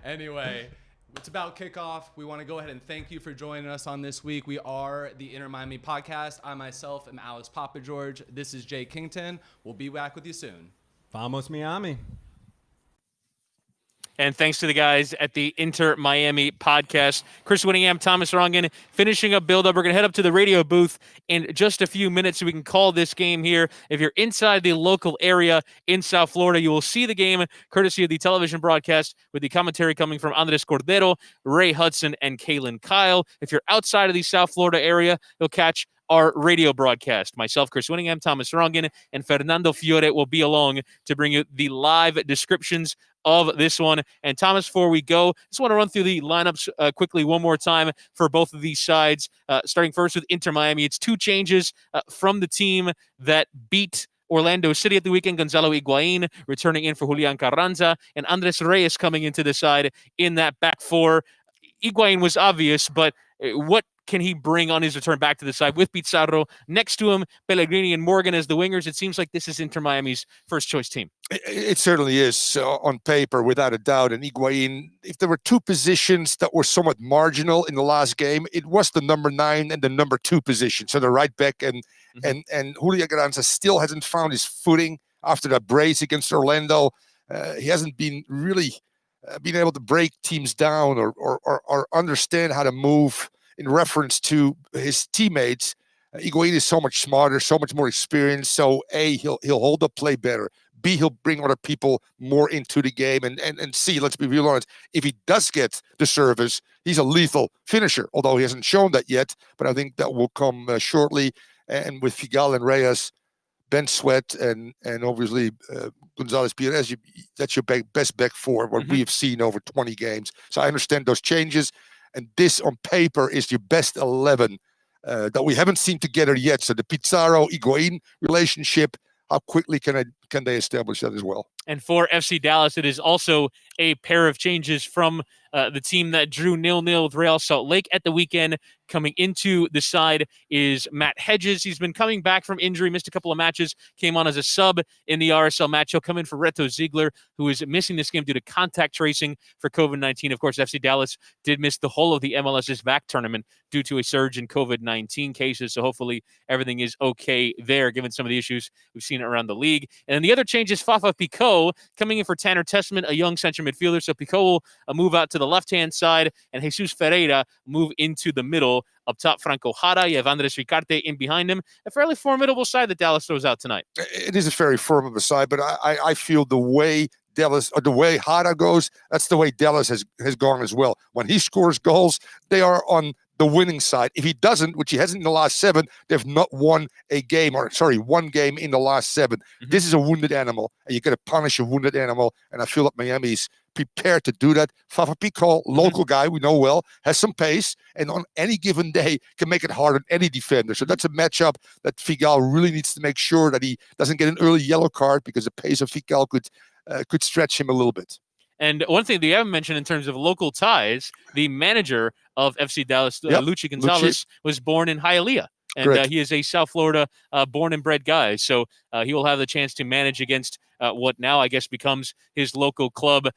Anyway, it's about kickoff. We want to go ahead and thank you for joining us on this week. We are the Inter Miami podcast. I myself am Alex Papa George. This is Jay Kington. We'll be back with you soon. Vamos Miami. And thanks to the guys at the Inter Miami podcast. Chris Winningham, Thomas Rongen, finishing up Buildup. We're going to head up to the radio booth in just a few minutes so we can call this game here. If you're inside the local area in South Florida, you will see the game courtesy of the television broadcast with the commentary coming from Andres Cordero, Ray Hudson, and Kalen Kyle. If you're outside of the South Florida area, you'll catch our radio broadcast. Myself, Chris Winningham, Thomas Rongen, and Fernando Fiore will be along to bring you the live descriptions of this one. And Thomas, before we go, just want to run through the lineups quickly one more time for both of these sides. Starting first with Inter Miami. It's two changes from the team that beat Orlando City at the weekend. Gonzalo Higuain returning in for Julian Carranza, and Andres Reyes coming into the side in that back four. Higuain was obvious, but what can he bring on his return back to the side with Pizarro next to him, Pellegrini and Morgan as the wingers? It seems like this is Inter Miami's first choice team. It certainly is on paper, without a doubt. And Higuain, if there were two positions that were somewhat marginal in the last game, it was the number 9 and the number 2 position. So the right back and Julian Garanza still hasn't found his footing after that brace against Orlando. He hasn't been really been able to break teams down or understand how to move in reference to his teammates. Higuain is so much smarter, so much more experienced. So A, he'll hold up play better. B, he'll bring other people more into the game. And C, let's be real honest, if he does get the service, he's a lethal finisher, although he hasn't shown that yet. But I think that will come shortly. And with Figal and Reyes, Ben Sweat, and obviously Gonzalez Pires, that's your best back four, what we have seen over 20 games. So I understand those changes. And this on paper is your best 11 that we haven't seen together yet. So the Pizarro-Higuain relationship, how quickly can they establish that as well? And for FC Dallas, it is also a pair of changes from the team that drew 0-0 with Real Salt Lake at the weekend. Coming into the side is Matt Hedges. He's been coming back from injury, missed a couple of matches, came on as a sub in the RSL match. He'll come in for Reto Ziegler, who is missing this game due to contact tracing for COVID-19. Of course, FC Dallas did miss the whole of the MLS's VAC tournament due to a surge in COVID-19 cases. So hopefully everything is okay there, given some of the issues we've seen around the league. And then the other change is Fafa Picot coming in for Tanner Testament, a young central midfielder. So Picot will move out to the left-hand side, and Jesus Ferreira move into the middle. Up top, Franco Jara, you have Andres Ricarte in behind him. A fairly formidable side that Dallas throws out tonight. It is a very formidable side, but I feel the way Dallas, or the way Jara goes, that's the way Dallas has gone as well. When he scores goals, they are on the winning side. If he doesn't, which he hasn't in the last 7, they've not won a game, one game in the last 7. This is a wounded animal, and you got to punish a wounded animal, and I feel that Miami's prepared to do that. Fafa Picot, local guy we know well, has some pace, and on any given day can make it hard on any defender. So that's a matchup that Figal really needs to make sure that he doesn't get an early yellow card, because the pace of Figal could stretch him a little bit. And one thing that you haven't mentioned in terms of local ties, the manager of FC Dallas, Luchi Gonzalez, was born in Hialeah. And he is a South Florida born and bred guy. So he will have the chance to manage against what now I guess becomes his local club.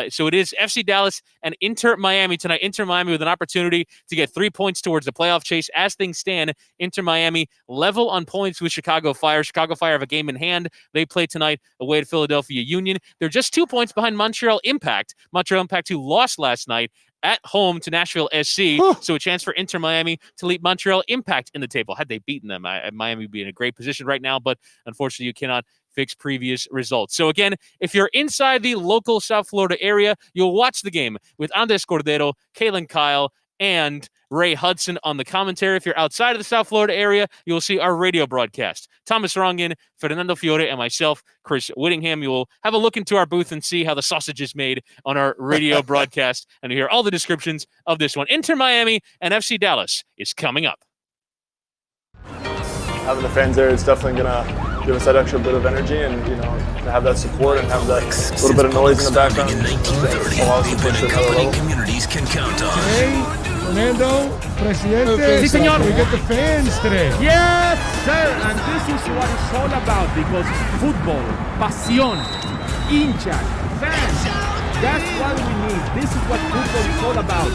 So it is FC Dallas and Inter Miami tonight. Inter Miami with an opportunity to get 3 points towards the playoff chase. As things stand, Inter Miami level on points with Chicago Fire. Chicago Fire have a game in hand. They play tonight away at Philadelphia Union. They're just 2 points behind Montreal Impact. Montreal Impact, who lost last night at home to Nashville SC. So a chance for Inter Miami to lead Montreal Impact in the table. Had they beaten them, Miami would be in a great position right now, but unfortunately you cannot fix previous results. So again, if you're inside the local South Florida area, you'll watch the game with Andres Cordero, Kalen Kyle, and Ray Hudson on the commentary. If you're outside of the South Florida area, you'll see our radio broadcast. Thomas Rongin, Fernando Fiore, and myself, Chris Whittingham. You will have a look into our booth and see how the sausage is made on our radio broadcast, and you hear all the descriptions of this one. Inter Miami and FC Dallas is coming up. Having the fans there is definitely going to give us that extra bit of energy, and to have that support and have that little bit of noise in the background. Communities can count on. Hey, Fernando, Presidente. Sí, señor. We get the fans today. Yes, sir. And this is what it's all about, because football, pasión, hinchas, fans. That's what we need. This is what football is all about.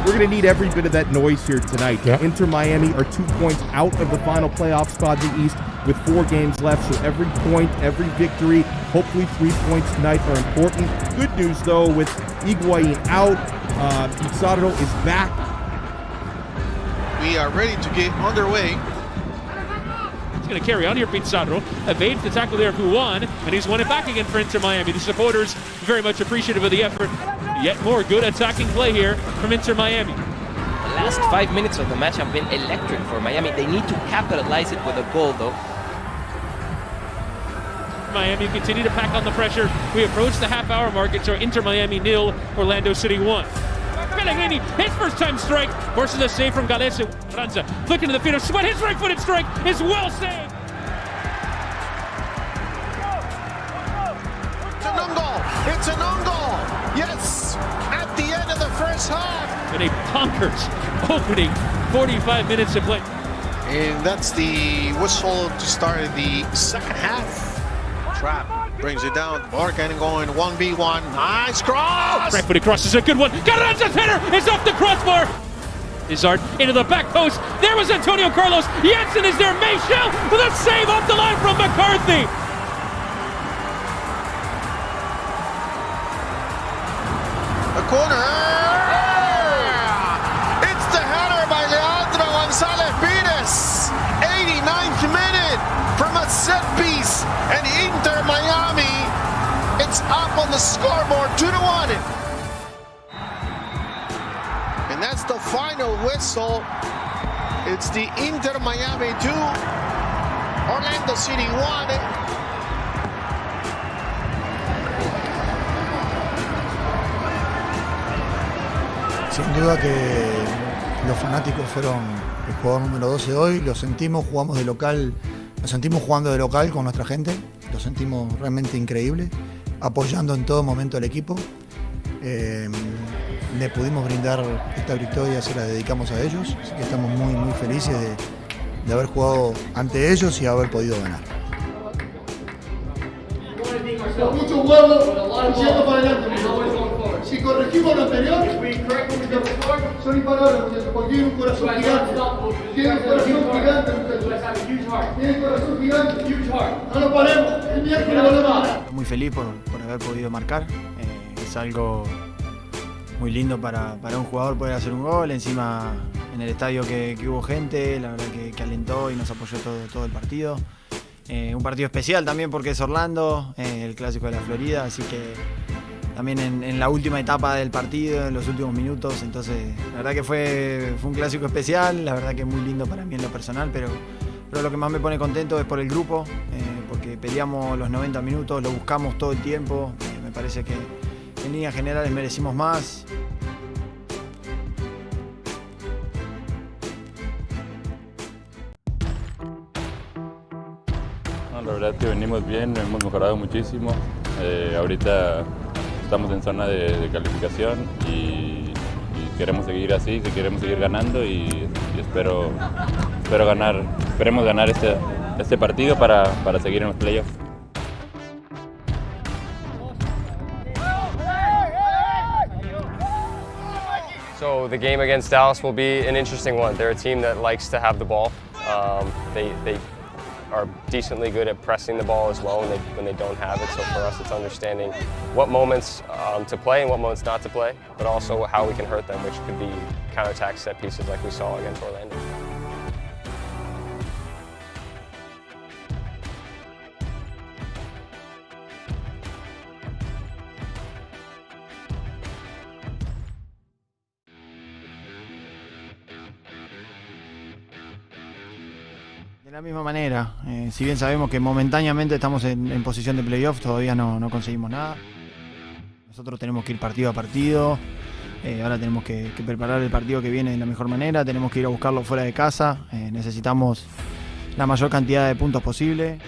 We're going to need every bit of that noise here tonight. Yeah. Inter Miami are 2 points out of the final playoff spot in the East with 4 games left. So every point, every victory, hopefully 3 points tonight are important. Good news, though, with Higuain out, Pizarro is back. We are ready to get underway. He's going to carry on here. Pizarro evades the tackle there of Higuain, and he's won it back again for Inter Miami. The supporters very much appreciative of the effort. Yet more good attacking play here from Inter Miami. The last 5 minutes of the match have been electric for Miami. They need to capitalize it with a goal, though. Miami continue to pack on the pressure. We approach the half-hour mark. It's our Inter Miami 0, Orlando City 1. Pellegrini, his first-time strike versus a save from Gales Ranza. Flicking to the feet of Sweat. His right-footed strike is well saved. It's an own goal. Yes, at the end of the first half. In a bonkers opening 45 minutes to play. And that's the whistle to start the second half. Trap brings it down. Morgan going 1v1. Nice cross. Right footed cross is a good one. Carranza's header is off the crossbar. Pizarro into the back post. There was Antonio Carlos. Jensen is there. Michel with a save off the line from McCarthy. A corner. It's the header by Leandro Gonzalez Pires. 89th minute from a set piece. And Inter Miami, it's up on the scoreboard 2-1. And that's the final whistle. It's the Inter Miami 2, Orlando City 1. Sin duda que los fanáticos fueron el jugador número 12 hoy, lo sentimos, jugamos de local, nos sentimos jugando de local con nuestra gente, lo sentimos realmente increíble, apoyando en todo momento al equipo. Le pudimos brindar esta victoria, se la dedicamos a ellos, así que estamos muy felices de haber jugado ante ellos y haber podido ganar. Mucho huevo, yendo para adelante. Si corregimos lo anterior, son imparables, muchachos, porque tienen un corazón gigante. Tienen un corazón gigante, muchachos. Tienen un corazón gigante. No lo paremos, el miércoles volvemos a ganar. Muy feliz por haber podido marcar. Es algo muy lindo para un jugador poder hacer un gol. Encima en el estadio que hubo gente, la verdad que alentó y nos apoyó todo el partido. Un partido especial también porque es Orlando, el clásico de la Florida, así que también en la última etapa del partido, en los últimos minutos, entonces la verdad que fue un clásico especial, la verdad que muy lindo para mí en lo personal, pero lo que más me pone contento es por el grupo, porque peleamos los 90 minutos, lo buscamos todo el tiempo, me parece que en líneas generales merecimos más. La verdad es que venimos bien, hemos mejorado muchísimo. Ahorita estamos en zona de calificación y queremos seguir así, queremos seguir ganando y esperemos ganar este partido para seguir en los playoffs. So the game against Dallas will be an interesting one. They're a team that likes to have the ball. They are decently good at pressing the ball as well when they don't have it. So for us, it's understanding what moments to play and what moments not to play, but also how we can hurt them, which could be counterattack set pieces like we saw against Orlando. De la misma manera, si bien sabemos que momentáneamente estamos en posición de playoff, todavía no conseguimos nada. Nosotros tenemos que ir partido a partido, ahora tenemos que preparar el partido que viene de la mejor manera, tenemos que ir a buscarlo fuera de casa, necesitamos la mayor cantidad de puntos posible.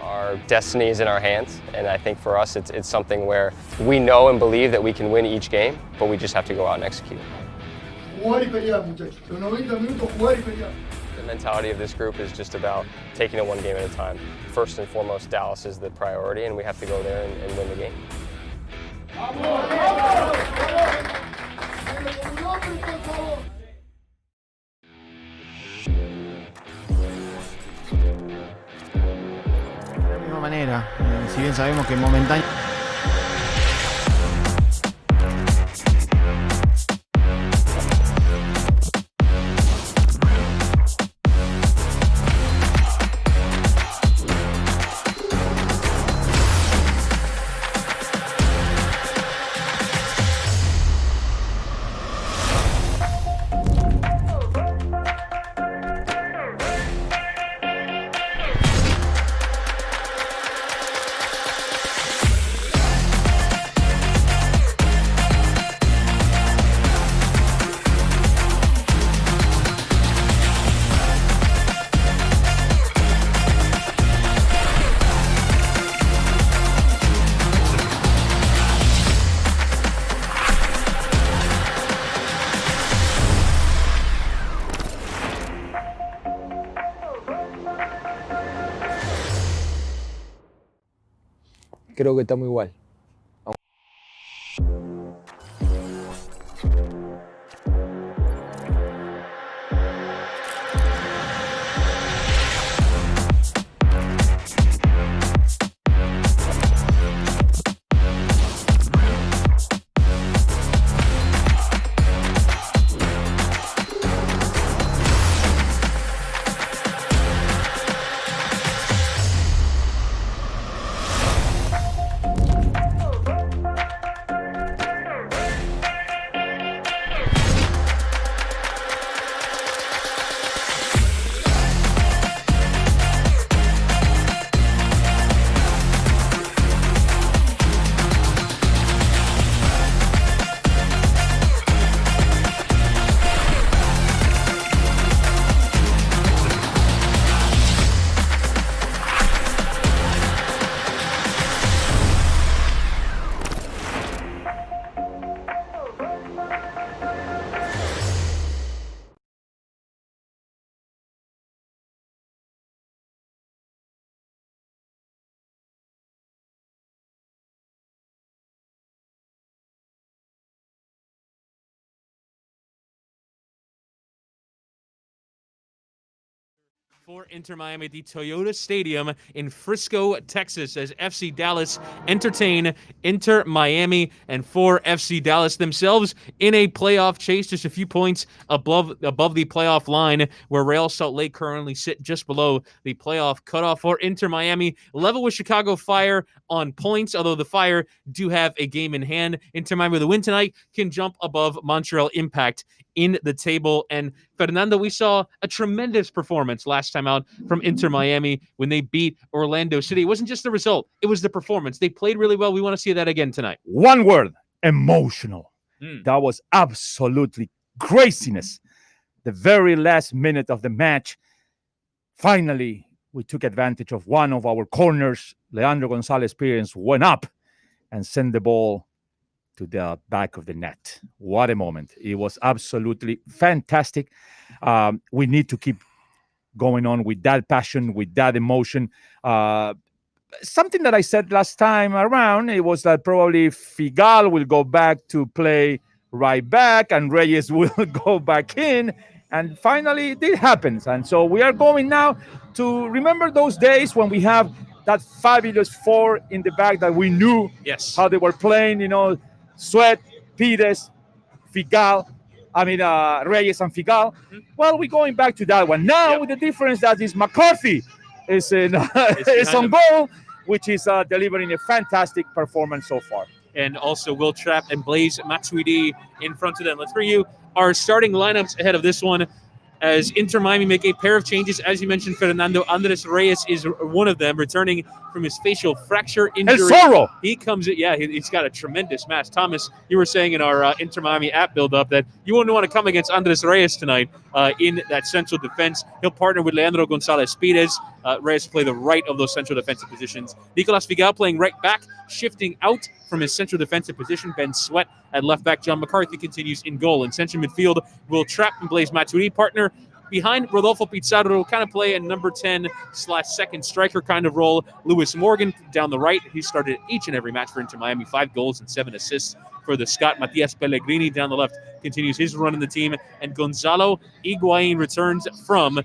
Our destiny is in our hands, and I think for us it's something where we know and believe that we can win each game, but we just have to go out and execute. Jugar y pelear, muchachos. Los 90 minutos jugar y pelear. The mentality of this group is just about taking it one game at a time. First and foremost, Dallas is the priority, and we have to go there and win the game. De la misma manera, si bien sabemos que momentáneamente creo que estamos igual. For Inter Miami, the Toyota Stadium in Frisco, Texas, as FC Dallas entertain Inter Miami, and for FC Dallas themselves in a playoff chase, just a few points above the playoff line, where Real Salt Lake currently sit just below the playoff cutoff. For Inter Miami, level with Chicago Fire on points, although the Fire do have a game in hand. Inter Miami with a win tonight can jump above Montreal Impact in the table. And Fernando, we saw a tremendous performance last time out from Inter Miami when they beat Orlando City. It wasn't just the result, it was the performance. They played really well. We want to see that again tonight. One word: emotional. That was absolutely craziness. The very last minute of the match, finally, we took advantage of one of our corners. Leandro Gonzalez Pires went up and sent the ball to the back of the net. What a moment. It was absolutely fantastic. We need to keep going on with that passion, with that emotion. Something that I said last time around, it was that probably Figal will go back to play right back and Reyes will go back in. And finally, it happens. And so we are going now to remember those days when we have that fabulous four in the back that we knew how they were playing, Sweat, Pires, Figal, Reyes and Figal. Well, we're going back to that one. Now with the difference that is McCarthy is on goal, which is delivering a fantastic performance so far. And also Will Trapp and Blaise Matuidi in front of them. Let's bring you our starting lineups ahead of this one, as Inter Miami make a pair of changes. As you mentioned, Fernando, Andres Reyes is one of them, returning from his facial fracture injury. El Zorro. He comes in, he's got a tremendous match. Thomas, you were saying in our Inter Miami app build-up that you wouldn't want to come against Andres Reyes tonight in that central defense. He'll partner with Leandro Gonzalez Pires. Reyes play the right of those central defensive positions. Nicolas Figal playing right back, shifting out from his central defensive position. Ben Sweat at left back. John McCarthy continues in goal. In central midfield, Will Trapp and Blaise Matuidi partner. Behind Rodolfo Pizarro, kind of play a number 10/second striker kind of role. Lewis Morgan down the right. He started each and every match for Inter Miami, 5 goals and 7 assists for the Scot. Matias Pellegrini down the left continues his run in the team. And Gonzalo Higuain returns from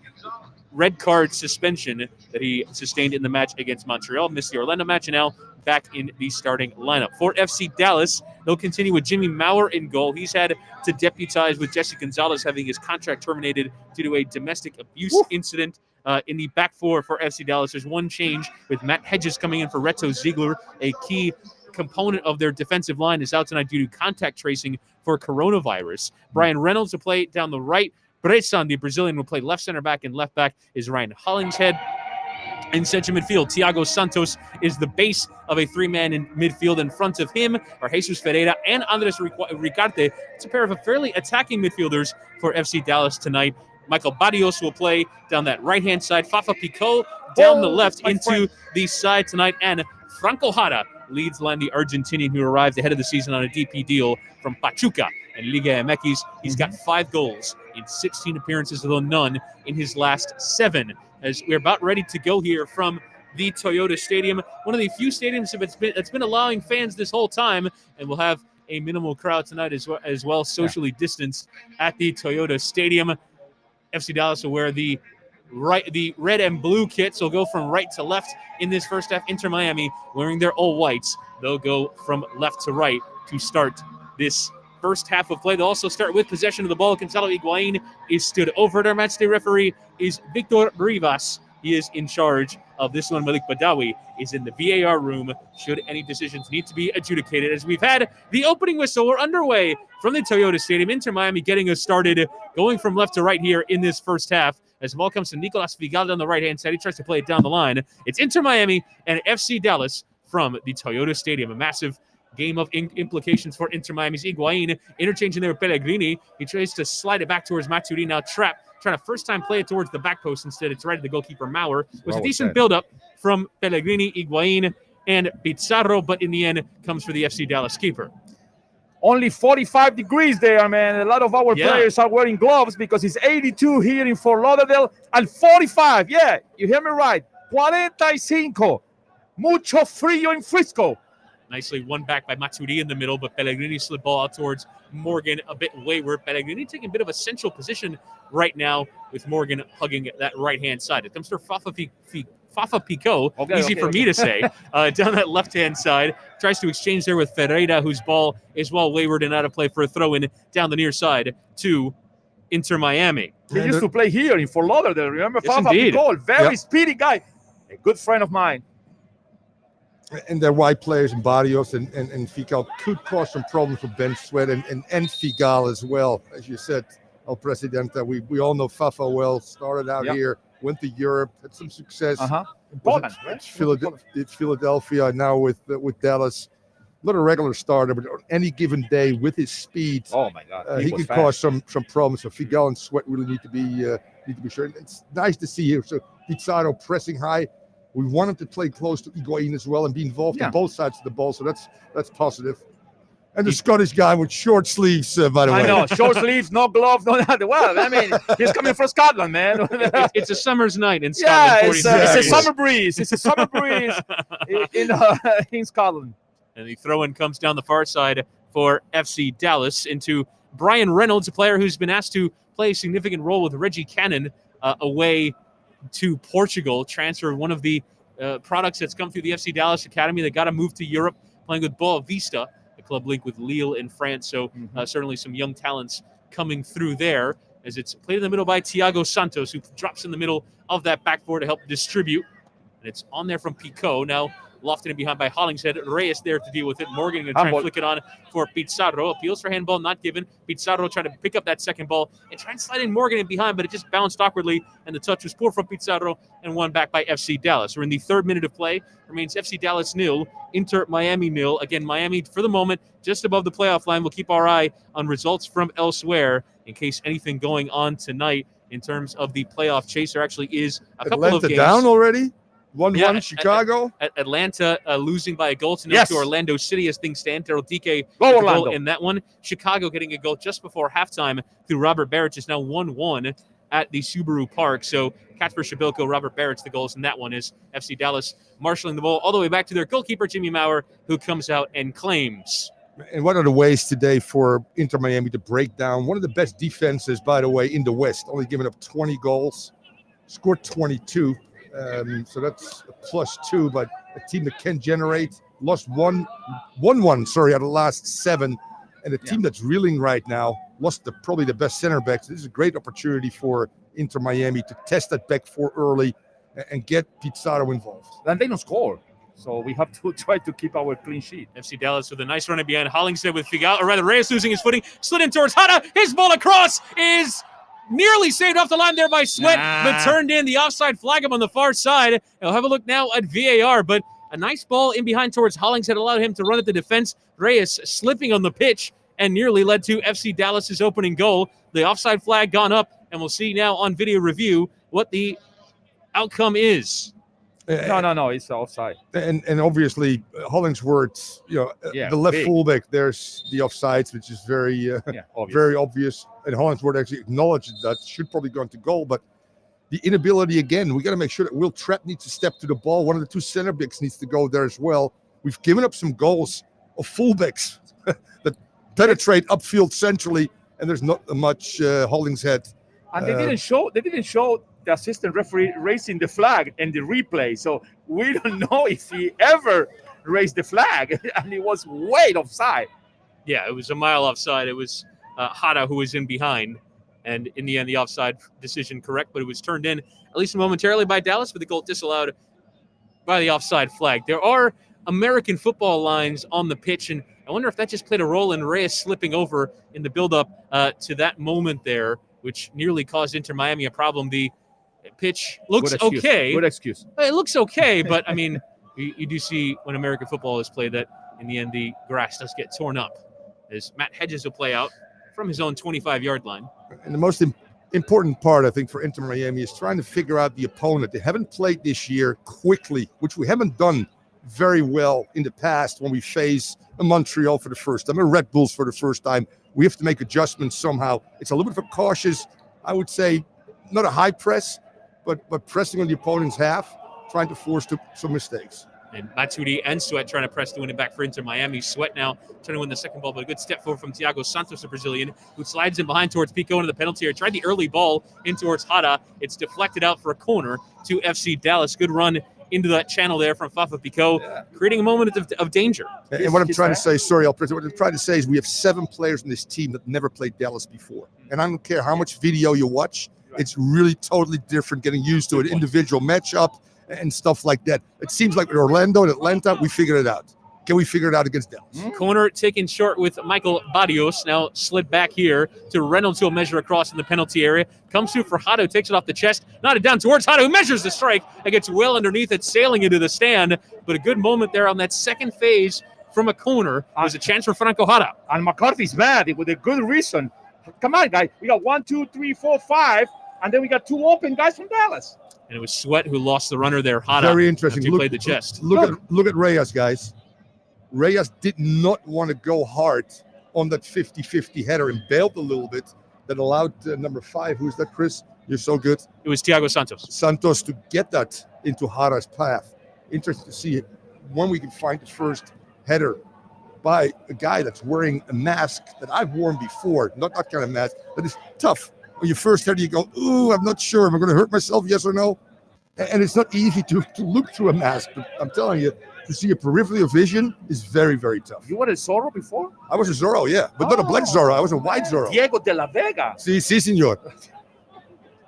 red card suspension that he sustained in the match against Montreal. Missed the Orlando match and now back in the starting lineup. For FC Dallas, they'll continue with Jimmy Maurer in goal. He's had to deputize with Jesse Gonzalez having his contract terminated due to a domestic abuse incident. In the back four for FC Dallas, there's one change with Matt Hedges coming in for Reto Ziegler. A key component of their defensive line is out tonight due to contact tracing for coronavirus. Brian Reynolds will play down the right. Bressan, the Brazilian, will play left center back, and left back is Ryan Hollingshead. In central midfield, Thiago Santos is the base of a 3-man in midfield. In front of him are Jesus Ferreira and Andres Ricarte. It's a pair of fairly attacking midfielders for FC Dallas tonight. Michael Barrios will play down that right-hand side. Fafa Picot down the left into the side tonight. And Franco Jara leads the Argentinian who arrived ahead of the season on a DP deal from Pachuca and Liga MX. He's got 5 goals in 16 appearances, although none in his last 7. As we're about ready to go here from the Toyota Stadium, one of the few stadiums that's been allowing fans this whole time, and we'll have a minimal crowd tonight as well, socially distanced at the Toyota Stadium. FC Dallas will wear the red and blue kits. Will go from right to left in this first half. Inter Miami wearing their all whites. They'll go from left to right to start this first half of play. They'll also start with possession of the ball. Gonzalo Higuain is stood over. Their matchday referee is Victor Rivas. He is in charge of this one. Malik Badawi is in the VAR room should any decisions need to be adjudicated. As we've had the opening whistle, we're underway from the Toyota Stadium. Inter Miami getting us started, going from left to right here in this first half. As the ball comes to Nicolas Figal on the right-hand side, he tries to play it down the line. It's Inter Miami and FC Dallas from the Toyota Stadium. A massive game of implications for Inter Miami's Higuain interchanging there with Pellegrini. He tries to slide it back towards Matuidi, now trapped, trying to first time play it towards the back post. Instead, it's right at the goalkeeper Maurer. It was a decent build-up from Pellegrini, Higuain, and Pizarro, but in the end comes for the FC Dallas keeper. Only 45 degrees there, man. A lot of our players are wearing gloves because it's 82 here in Fort Lauderdale and 45. Yeah, you hear me right. 45. Mucho frío in Frisco. Nicely won back by Matuidi in the middle, but Pellegrini slid ball out towards Morgan, a bit wayward. Pellegrini taking a bit of a central position right now with Morgan hugging that right-hand side. It comes to Fafa Pico, easy for me to say, down that left-hand side. Tries to exchange there with Ferreira, whose ball is well wayward and out of play for a throw-in down the near side to Inter Miami. He used to play here in Fort Lauderdale. Remember Yes, Fafa indeed. Pico? Very speedy guy. A good friend of mine. And their wide players in Barrios and Figal could cause some problems for Ben Sweat and Figal as well. As you said, El Presidente, we all know Fafa well, started out here, went to Europe, had some success. Poland, right? Philadelphia, now with Dallas. Not a regular starter, but on any given day with his speed, oh my God, he can cause some problems. So Figal and Sweat really need to be sure. And it's nice to see here. So Pizarro pressing high. We want him to play close to Higuain as well and be involved on both sides of the ball. So that's positive. And the Scottish guy with short sleeves, by the way. I know, short sleeves, no gloves, no nothing. Well, I mean, he's coming from Scotland, man. It's a summer's night in Scotland. Yeah, it's a summer breeze. It's a summer breeze in Scotland. And the throw-in comes down the far side for FC Dallas into Brian Reynolds, a player who's been asked to play a significant role with Reggie Cannon away to Portugal. Transfer one of the products that's come through the FC Dallas Academy. They got to move to Europe, playing with Boa Vista, a club linked with Lille in France. So certainly some young talents coming through there, as it's played in the middle by Thiago Santos, who drops in the middle of that back four to help distribute. And it's on there from Pico. Now lofted in behind by Hollingshead. Reyes there to deal with it. Morgan going to try and flick it on for Pizarro. Appeals for handball, not given. Pizarro trying to pick up that second ball and try and slide in Morgan in behind, but it just bounced awkwardly, and the touch was poor from Pizarro and won back by FC Dallas. We're in the third minute of play. Remains FC Dallas 0, Inter Miami 0. Again, Miami, for the moment, just above the playoff line. We'll keep our eye on results from elsewhere in case anything going on tonight in terms of the playoff chase. There actually is a couple of games. down already? 1-1 Chicago. Atlanta losing by a goal to to Orlando City as things stand. Daryl Dike goal in that one. Chicago getting a goal just before halftime through Robert Barrett. Is now 1-1 at the Subaru Park. So Kacper Shabilko, Robert Barrett's the goals in that one, is FC Dallas marshalling the ball all the way back to their goalkeeper, Jimmy Maurer, who comes out and claims. And one of the ways today for Inter Miami to break down one of the best defenses, by the way, in the West, only giving up 20 goals, scored 22. So that's a +2, but a team that can generate, lost 1-1 out of the last 7, and a team that's reeling right now, lost probably the best center backs. This is a great opportunity for Inter Miami to test that back four early and get Pizarro involved. And they don't score, so we have to try to keep our clean sheet. FC Dallas with a nice run in behind Hollingshead with Figal, or rather Reyes losing his footing, slid in towards Hada. His ball across is nearly saved off the line there by Sweat, but turned in. The offside flag up on the far side. I'll have a look now at VAR, but a nice ball in behind towards Hollingshead allowed him to run at the defense. Reyes slipping on the pitch and nearly led to FC Dallas's opening goal. The offside flag gone up, and we'll see now on video review what the outcome is. No, it's offside. And obviously Hollingsworth, the left fullback, there's the offsides, which is very obvious. And Hollingsworth actually acknowledged that, should probably go into goal, but the inability again. We got to make sure that Will Trapp needs to step to the ball. One of the two center backs needs to go there as well. We've given up some goals of fullbacks that penetrate upfield centrally, and there's not much Hollingshead. And they didn't show the assistant referee raising the flag in the replay. So we don't know if he ever raised the flag, and it was way offside. Yeah, it was a mile offside. It was Hada who was in behind. And in the end, the offside decision correct, but it was turned in, at least momentarily, by Dallas, with the goal disallowed by the offside flag. There are American football lines on the pitch, and I wonder if that just played a role in Reyes slipping over in the build-up to that moment there, which nearly caused Inter Miami a problem. The pitch looks okay. Good excuse. It looks okay, but, I mean, you do see when American football is played that, in the end, the grass does get torn up, as Matt Hedges will play out from his own 25-yard line. And the most important part, I think, for Inter Miami is trying to figure out the opponent. They haven't played this year quickly, which we haven't done very well in the past when we face a Montreal for the first time, a Red Bulls for the first time. We have to make adjustments somehow. It's a little bit of a cautious, I would say, not a high press, but pressing on the opponent's half, trying to force some mistakes. And Matuidi and Sweat trying to press to win it back for Inter Miami. Sweat now trying to win the second ball, but a good step forward from Thiago Santos, the Brazilian, who slides in behind towards Pico into the penalty area. Tried the early ball in towards Hada. It's deflected out for a corner to FC Dallas. Good run into that channel there from Fafa Pico, creating a moment of danger. And what I'm trying to say, sorry, what I'm trying to say is we have 7 players in this team that never played Dallas before. And I don't care how much video you watch, it's really totally different getting used to an individual matchup and stuff like that. It seems like with Orlando and Atlanta, we figured it out. Can we figure it out against Dallas? Corner taken short with Michael Barrios. Now slid back here to Reynolds, who will measure across in the penalty area. Comes through for Hado, takes it off the chest, nodded down towards Hado, who measures the strike. It gets well underneath it, sailing into the stand. But a good moment there on that second phase from a corner. Was a chance for Franco Hada. And McCarthy's mad with a good reason. Come on, guys. We got 1, 2, 3, 4, 5, and then we got 2 open guys from Dallas. And it was Sweat who lost the runner there. Hada. Very interesting. He played the chest. Look at Reyes, guys. Reyes did not want to go hard on that 50-50 header and bailed a little bit. That allowed number 5, who's that, Chris? You're so good. It was Thiago Santos. Santos to get that into Hada's path. Interesting to see when we can find the first header by a guy that's wearing a mask that I've worn before. Not that kind of mask, but it's tough. When you first header, you go, ooh, I'm not sure. Am I going to hurt myself, yes or no? And it's not easy to look through a mask. But I'm telling you, to see a peripheral vision is very, very tough. You were a Zorro before? I was a Zorro, yeah. But not a black Zorro. I was a white Zorro. Diego de la Vega. Sí, senor.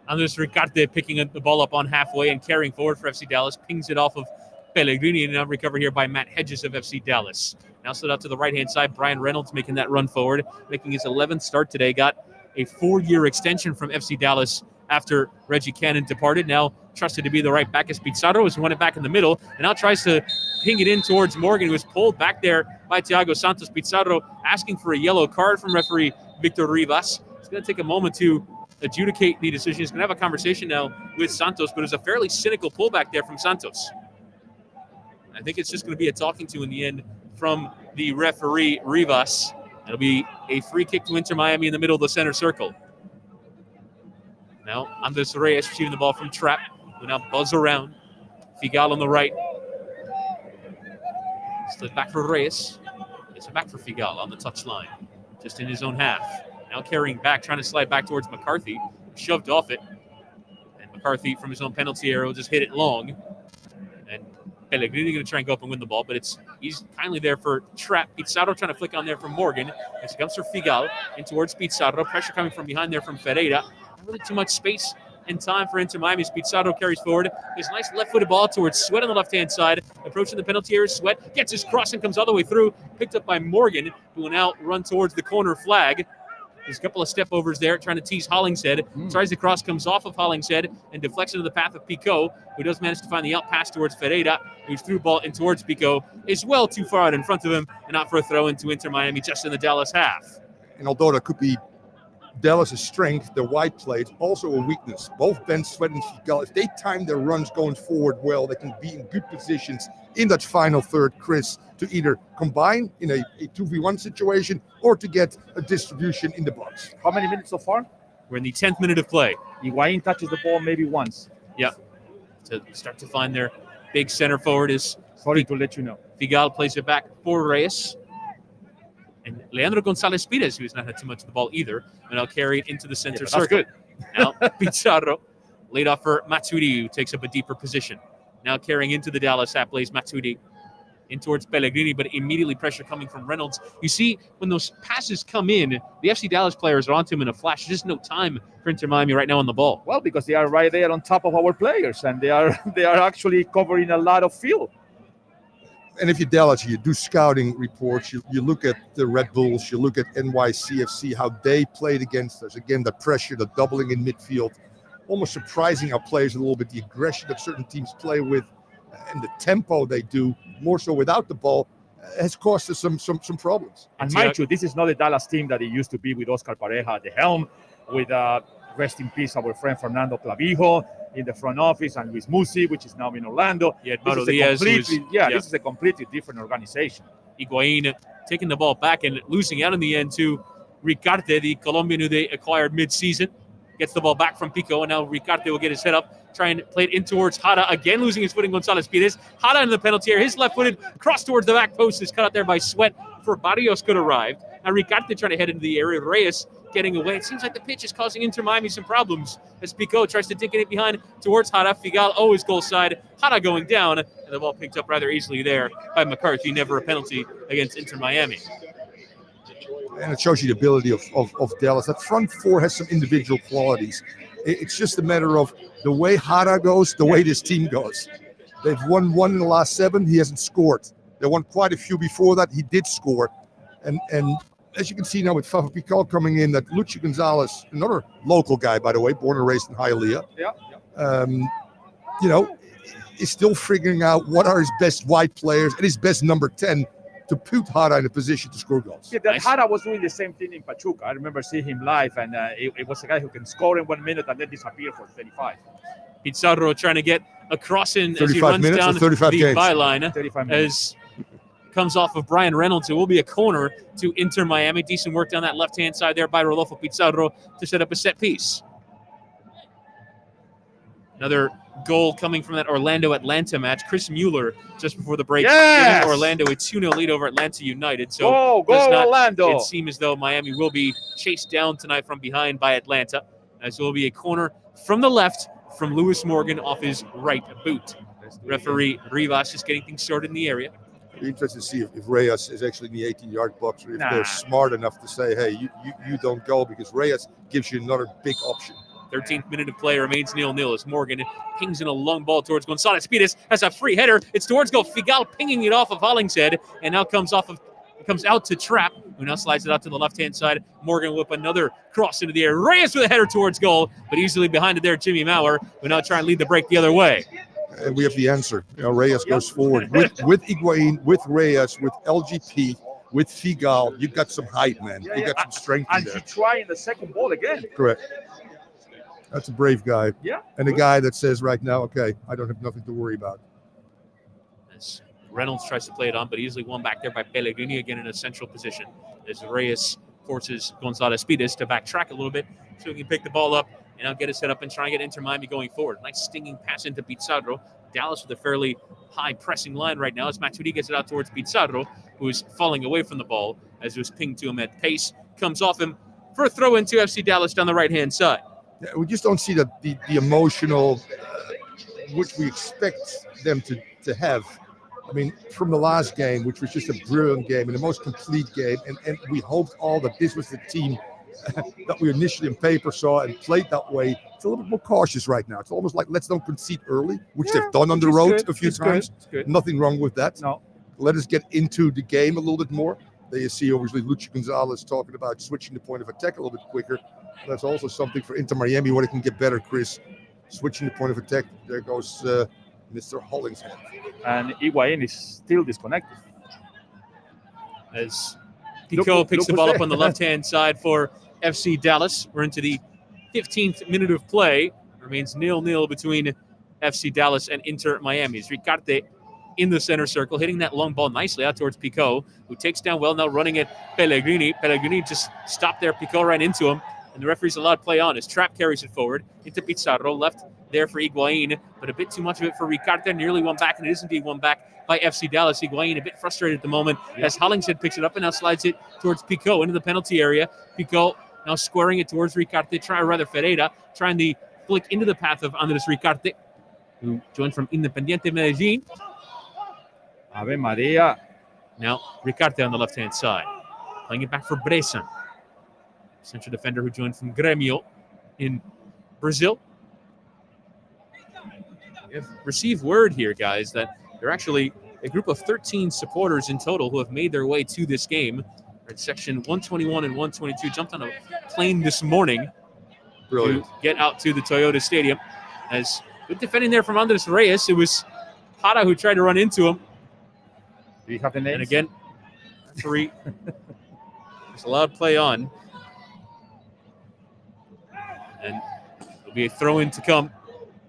Andres Ricarte picking the ball up on halfway and carrying forward for FC Dallas. Pings it off of Pellegrini, and now recovered here by Matt Hedges of FC Dallas. Now slid out to the right-hand side. Brian Reynolds making that run forward, making his 11th start today. Got a 4-year extension from FC Dallas after Reggie Cannon departed. Now trusted to be the right back as Pizarro has won it back in the middle, and now tries to ping it in towards Morgan, who was pulled back there by Thiago Santos. Pizarro asking for a yellow card from referee Victor Rivas. It's going to take a moment to adjudicate the decision. He's going to have a conversation now with Santos, but it was a fairly cynical pullback there from Santos. I think it's just going to be a talking to in the end from the referee Rivas. It'll be a free kick to Inter Miami in the middle of the center circle. Now Andres Reyes shooting the ball from Trapp, who now buzz around. Figal on the right. Slid back for Reyes. It's back for Figal on the touchline, just in his own half. Now carrying back, trying to slide back towards McCarthy. Shoved off it. And McCarthy from his own penalty area will just hit it long. And Pellegrini going to try and go up and win the ball, but he's kindly there for Trapp. Pizarro trying to flick on there from Morgan. As it comes for Figal in towards Pizarro. Pressure coming from behind there from Ferreira. Not really too much space and time for Inter Miami as Pizarro carries forward. His nice left-footed ball towards Sweat on the left-hand side. Approaching the penalty area, Sweat gets his cross and comes all the way through. Picked up by Morgan, who will now run towards the corner flag. There's a couple of step overs there, trying to tease Hollingshead. Tries the cross, comes off of Hollingshead, and deflects into the path of Pico, who does manage to find the out pass towards Ferreira, who's through ball in towards Pico. Is well too far out in front of him, and not for a throw into Inter Miami just in the Dallas half. And although that could be Dallas' strength, their wide play, it's also a weakness. Both Ben Sweat and Figal, if they time their runs going forward well, they can be in good positions in that final third, Chris, to either combine in a 2v1 situation or to get a distribution in the box. How many minutes so far? We're in the 10th minute of play. Higuain touches the ball maybe once. Yep. To start to find their big center forward is... Sorry to let you know. Figal plays it back for Reyes. And Leandro Gonzalez Pires, who's not had too much of the ball either, and now carry it into the center circle. Good. Now Pizarro, laid off for Matuidi, who takes up a deeper position. Now carrying into the Dallas half plays Matuidi in towards Pellegrini, but immediately pressure coming from Reynolds. You see, when those passes come in, the FC Dallas players are onto him in a flash. There's just no time for Inter Miami right now on the ball. Well, because they are right there on top of our players, and they are actually covering a lot of field. And if you're Dallas, you do scouting reports, you look at the Red Bulls, you look at NYCFC, how they played against us. Again, the pressure, the doubling in midfield, almost surprising our players a little bit, the aggression that certain teams play with, and the tempo they do, more so without the ball, has caused us some problems. And mind you, this is not the Dallas team that it used to be with Oscar Pareja at the helm, with rest in peace our friend Fernando Clavijo in the front office, and Luis Musi, which is now in Orlando. Yeah, this is a completely different organization. Higuain taking the ball back and losing out in the end to Ricarte, the Colombian who they acquired mid-season. Gets the ball back from Pico, and now Ricarte will get his head up, try and play it in towards Jara, again losing his footing. Gonzalez Pires. Jara in the penalty area, his left-footed cross towards the back post is cut out there by Sweat before Barrios could arrive. Now Ricarte trying to head into the area. Reyes getting away. It seems like the pitch is causing Inter Miami some problems as Pico tries to dink it behind towards Jara. Figal always goal side. Jara going down, and the ball picked up rather easily there by McCarthy. Never a penalty against Inter Miami. And it shows you the ability of Dallas. That front four has some individual qualities. It's just a matter of the way Jara goes, the way this team goes. They've won one in the last 7. He hasn't scored. They won quite a few before that. He did score. And as you can see now with Fafa Pical coming in, that Luchi Gonzalez, another local guy, by the way, born and raised in Hialeah, is still figuring out what are his best wide players and his best number 10 to put Jara in a position to score goals. Yeah, that Jara was doing the same thing in Pachuca. I remember seeing him live, and it was a guy who can score in 1 minute and then disappear for 35. Pizarro trying to get a cross in as he runs down the byline as comes off of Brian Reynolds. It will be a corner to Inter Miami. Decent work down that left-hand side there by Rodolfo Pizarro to set up a set piece. Another goal coming from that Orlando-Atlanta match. Chris Mueller just before the break giving Orlando a 2-0 lead over Atlanta United. So go Orlando! It seems as though Miami will be chased down tonight from behind by Atlanta, as it will be a corner from the left from Lewis Morgan off his right boot. Referee Rivas just getting things sorted in the area. Be interested to see if Reyes is actually in the 18-yard box, or if they're smart enough to say, hey, you don't go, because Reyes gives you another big option. 13th minute of play remains 0-0 as Morgan pings in a long ball towards Gonzalez Pires. Has a free header. It's towards goal. Figal pinging it off of Hollingshead, and now comes out to Trapp, who now slides it out to the left-hand side. Morgan will whip another cross into the air. Reyes with a header towards goal, but easily behind it there, Jimmy Maurer, who now try and lead the break the other way. And we have the answer. Reyes goes forward with Higuain, with Reyes, with LGP, with Figal. You've got some height, man. You got some strength in there. And he trying the second ball again. Correct. That's a brave guy. Yeah. And a guy that says right now, okay, I don't have nothing to worry about. As Reynolds tries to play it on, but easily won back there by Pellegrini again in a central position. As Reyes forces Gonzalez Pires to backtrack a little bit so he can pick the ball up and now get it set up and try and get Inter Miami going forward. Nice stinging pass into Pizarro. Dallas with a fairly high pressing line right now as Matuidi gets it out towards Pizarro, who is falling away from the ball as it was pinged to him at pace. Comes off him for a throw into FC Dallas down the right-hand side. Yeah, we just don't see the emotional, which we expect them to have. I mean, from the last game, which was just a brilliant game and the most complete game, and we hoped all that this was the team that we initially on paper saw and played that way. It's a little bit more cautious right now. It's almost like let's don't concede early, which they've done on the road a few times. Nothing wrong with that. No. Let us get into the game a little bit more. There you see, obviously, Luchi Gonzalez talking about switching the point of attack a little bit quicker. That's also something for Inter Miami where they can get better, Chris. Switching the point of attack. There goes Mr. Hollingshead. And Higuain is still disconnected. As Pico picks the ball up on the left-hand side for FC Dallas. We're into the 15th minute of play. Remains 0-0 between FC Dallas and Inter Miami. It's Ricarte in the center circle, hitting that long ball nicely out towards Pico, who takes down well, now running at Pellegrini. Pellegrini just stopped there. Pico ran into him. and the referee's allowed play on as Trapp carries it forward into Pizarro, left there for Higuain, but a bit too much of it for Ricardo. Nearly one back, and it is indeed one back by FC Dallas. Higuain a bit frustrated at the moment as Hollingshead picks it up and now slides it towards Pico into the penalty area. Pico now squaring it towards Ricardo, Ferreira, trying the flick into the path of Andres Ricardo, who joined from Independiente Medellin. Ave Maria. Now Ricardo on the left-hand side, playing it back for Bressan, central defender who joined from Grêmio in Brazil. We have received word here, guys, that there are actually a group of 13 supporters in total who have made their way to this game. At section 121 and 122, jumped on a plane this morning to get out to the Toyota Stadium. As good defending there from Andres Reyes. It was Jara who tried to run into him. Do you have the names? And again, referee just allowed play on. And there'll be a throw-in to come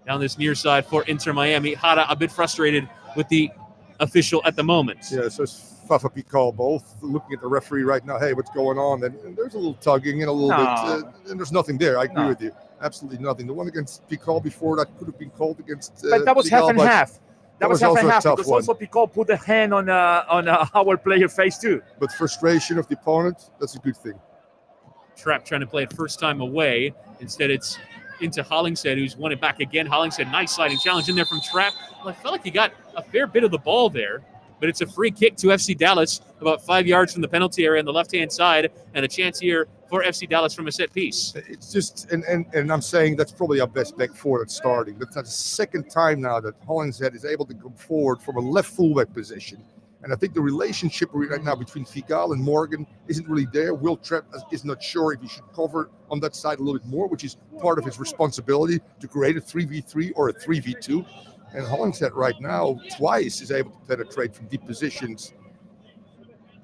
down this near side for Inter Miami. Jara a bit frustrated with the official at the moment. Yeah, so it's Fafa Pico both looking at the referee right now. Hey, what's going on? And there's a little tugging and a little bit, and there's nothing there. I agree with you. Absolutely nothing. The one against Pico before that could have been called against. But that was half and half. That was half and half because one. also Pico put a hand on our player face too. But frustration of the opponent, that's a good thing. Trapp trying to play it first time away. Instead, it's into Hollingshead, who's won it back again. Hollingshead, nice sliding challenge in there from Trapp. Well, I felt like he got a fair bit of the ball there, but it's a free kick to FC Dallas, about 5 yards from the penalty area on the left-hand side, and a chance here for FC Dallas from a set piece. It's just, and I'm saying that's probably our best back four that's starting. That's the second time now that Hollingshead is able to come forward from a left fullback position. And I think the relationship right now between Figal and Morgan isn't really there. Will Trapp is not sure if he should cover on that side a little bit more, which is part of his responsibility to create a 3v3 or a 3v2. And Hollingshead right now twice is able to penetrate from deep positions.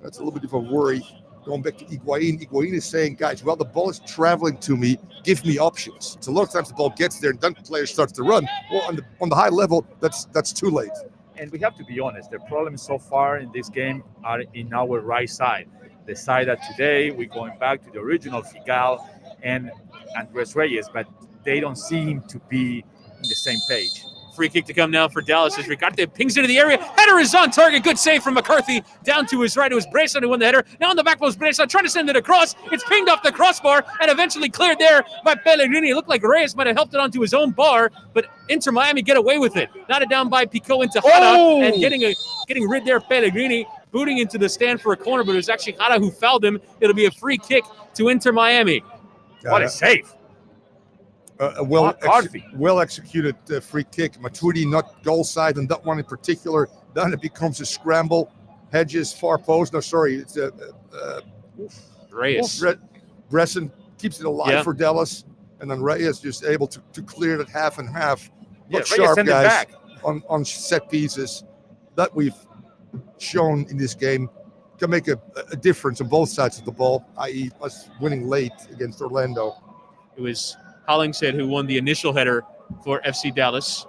That's a little bit of a worry. Going back to Higuain. Higuain is saying, guys, well, the ball is traveling to me. Give me options. So a lot of times the ball gets there and then the player starts to run. Well, on the high level, that's too late. And we have to be honest, the problems so far in this game are in our right side. The side that today we're going back to the original Figal and Andres Reyes, but they don't seem to be on the same page. Free kick to come now for Dallas as Ricardo pings into the area. Header is on target. Good save from McCarthy. Down to his right. It was Bressan who won the header. Now on the back post, Bressan trying to send it across. It's pinged off the crossbar and eventually cleared there by Pellegrini. It looked like Reyes might have helped it onto his own bar, but Inter Miami get away with it. Knotted down by Pico into Jara and getting rid there. Pellegrini booting into the stand for a corner, but it was actually Jara who fouled him. It'll be a free kick to Inter Miami. What a save. Well executed free kick. Matuidi not goal side on that one in particular. Then it becomes a scramble. Hedges far post. No, sorry, it's Reyes. Bressan keeps it alive for Dallas, and then Reyes just able to clear it half and half. Look sharp, guys, on set pieces that we've shown in this game can make a difference on both sides of the ball, i.e. us winning late against Orlando. It was Hollingshead who won the initial header for FC Dallas.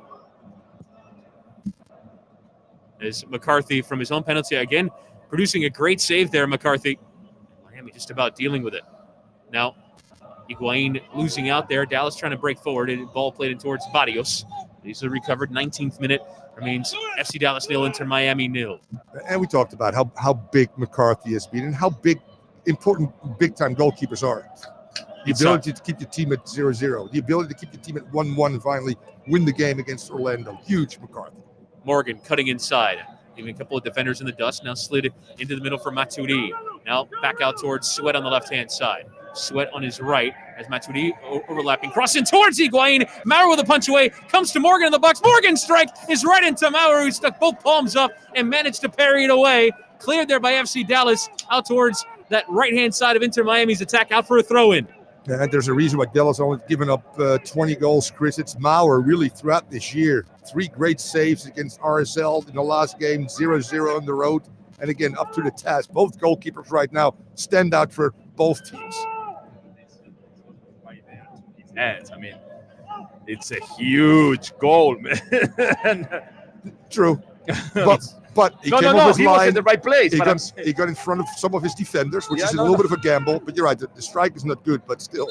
As McCarthy from his own penalty, again, producing a great save there, McCarthy. Miami just about dealing with it. Now, Higuain losing out there. Dallas trying to break forward. And ball played in towards Barrios. He's recovered. 19th minute. Remains FC Dallas 0, Inter Miami 0. And we talked about how big McCarthy has been and how important big-time goalkeepers are. The ability to keep your team at 0-0. The ability to keep your team at 1-1 and finally win the game against Orlando. Huge, McCarthy. Morgan cutting inside. Leaving a couple of defenders in the dust. Now slid into the middle for Matuidi. Now back out towards Sweat on the left-hand side. Sweat on his right as Matuidi overlapping. Crossing towards Higuain. Maurer with a punch away. Comes to Morgan in the box. Morgan's strike is right into Maurer, who stuck both palms up and managed to parry it away. Cleared there by FC Dallas out towards that right-hand side of Inter Miami's attack. Out for a throw-in. And there's a reason why Dallas only given up 20 goals, Chris. It's Maurer really throughout this year. 3 great saves against RSL in the last game, 0-0 on the road. And again, up to the task. Both goalkeepers right now stand out for both teams. I mean, it's a huge goal, man. True. But he No, came no, off no. his He was line. in the right place. He But got in front of some of his defenders, which Yeah, is a no, little no. bit of a gamble. But you're right, the strike is not good, but still.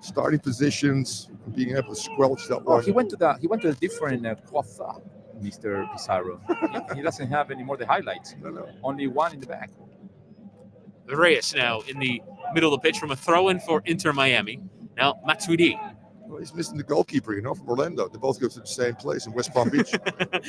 Starting positions, being able to squelch that Oh, one. he went to the different quarter, Mr. Pizarro. he doesn't have any more the highlights. No. Only one in the back. Reyes now in the middle of the pitch from a throw-in for Inter Miami. Now Matuidi. Well, he's missing the goalkeeper, from Orlando. They both go to the same place in West Palm Beach.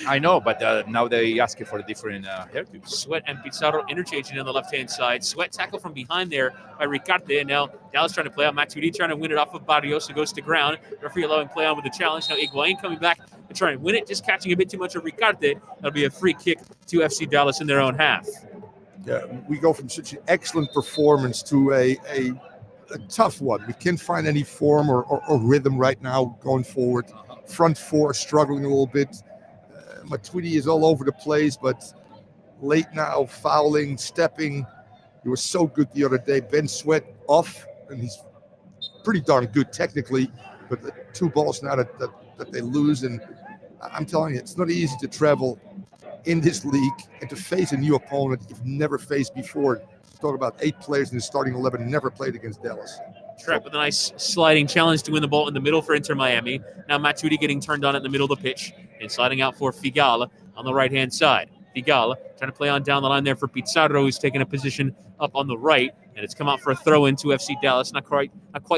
I know, but now they asking for a different hairdo. Sweat and Pizarro interchanging on the left-hand side. Sweat tackle from behind there by Ricarte. And now Dallas trying to play out. Matuidi trying to win it off of Barrios, who goes to ground. Referee allowing play on with the challenge. Now Higuain coming back to try and win it, just catching a bit too much of Ricarte. That'll be a free kick to FC Dallas in their own half. Yeah, we go from such an excellent performance to a tough one. We can't find any form or rhythm right now going forward. Front four struggling a little bit. Matuidi is all over the place, but late now, fouling, stepping. He was so good the other day. Ben Sweat off, and he's pretty darn good technically, but the 2 balls now that they lose, and I'm telling you, it's not easy to travel in this league and to face a new opponent you've never faced before. Talk about 8 players in the starting 11 never played against Dallas. Trap with a nice sliding challenge to win the ball in the middle for Inter Miami. Now Matuidi getting turned on in the middle of the pitch and sliding out for Figal on the right-hand side. Figal trying to play on down the line there for Pizarro, who's taking a position up on the right, and it's come out for a throw-in to FC Dallas. Not quite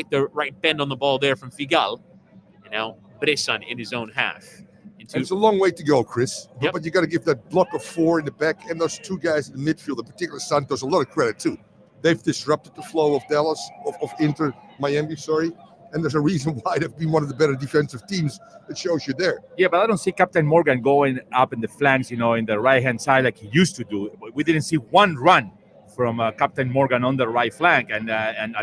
the right bend on the ball there from Figal. And now Bressan in his own half. And it's a long way to go, Chris. Yep. But you got to give that block of 4 in the back and those 2 guys in the midfield, in particular Santos, a lot of credit too. They've disrupted the flow of Dallas, of Inter Miami, sorry. And there's a reason why they've been one of the better defensive teams. That shows you there. Yeah, but I don't see Captain Morgan going up in the flanks, in the right-hand side like he used to do. We didn't see one run from Captain Morgan on the right flank, and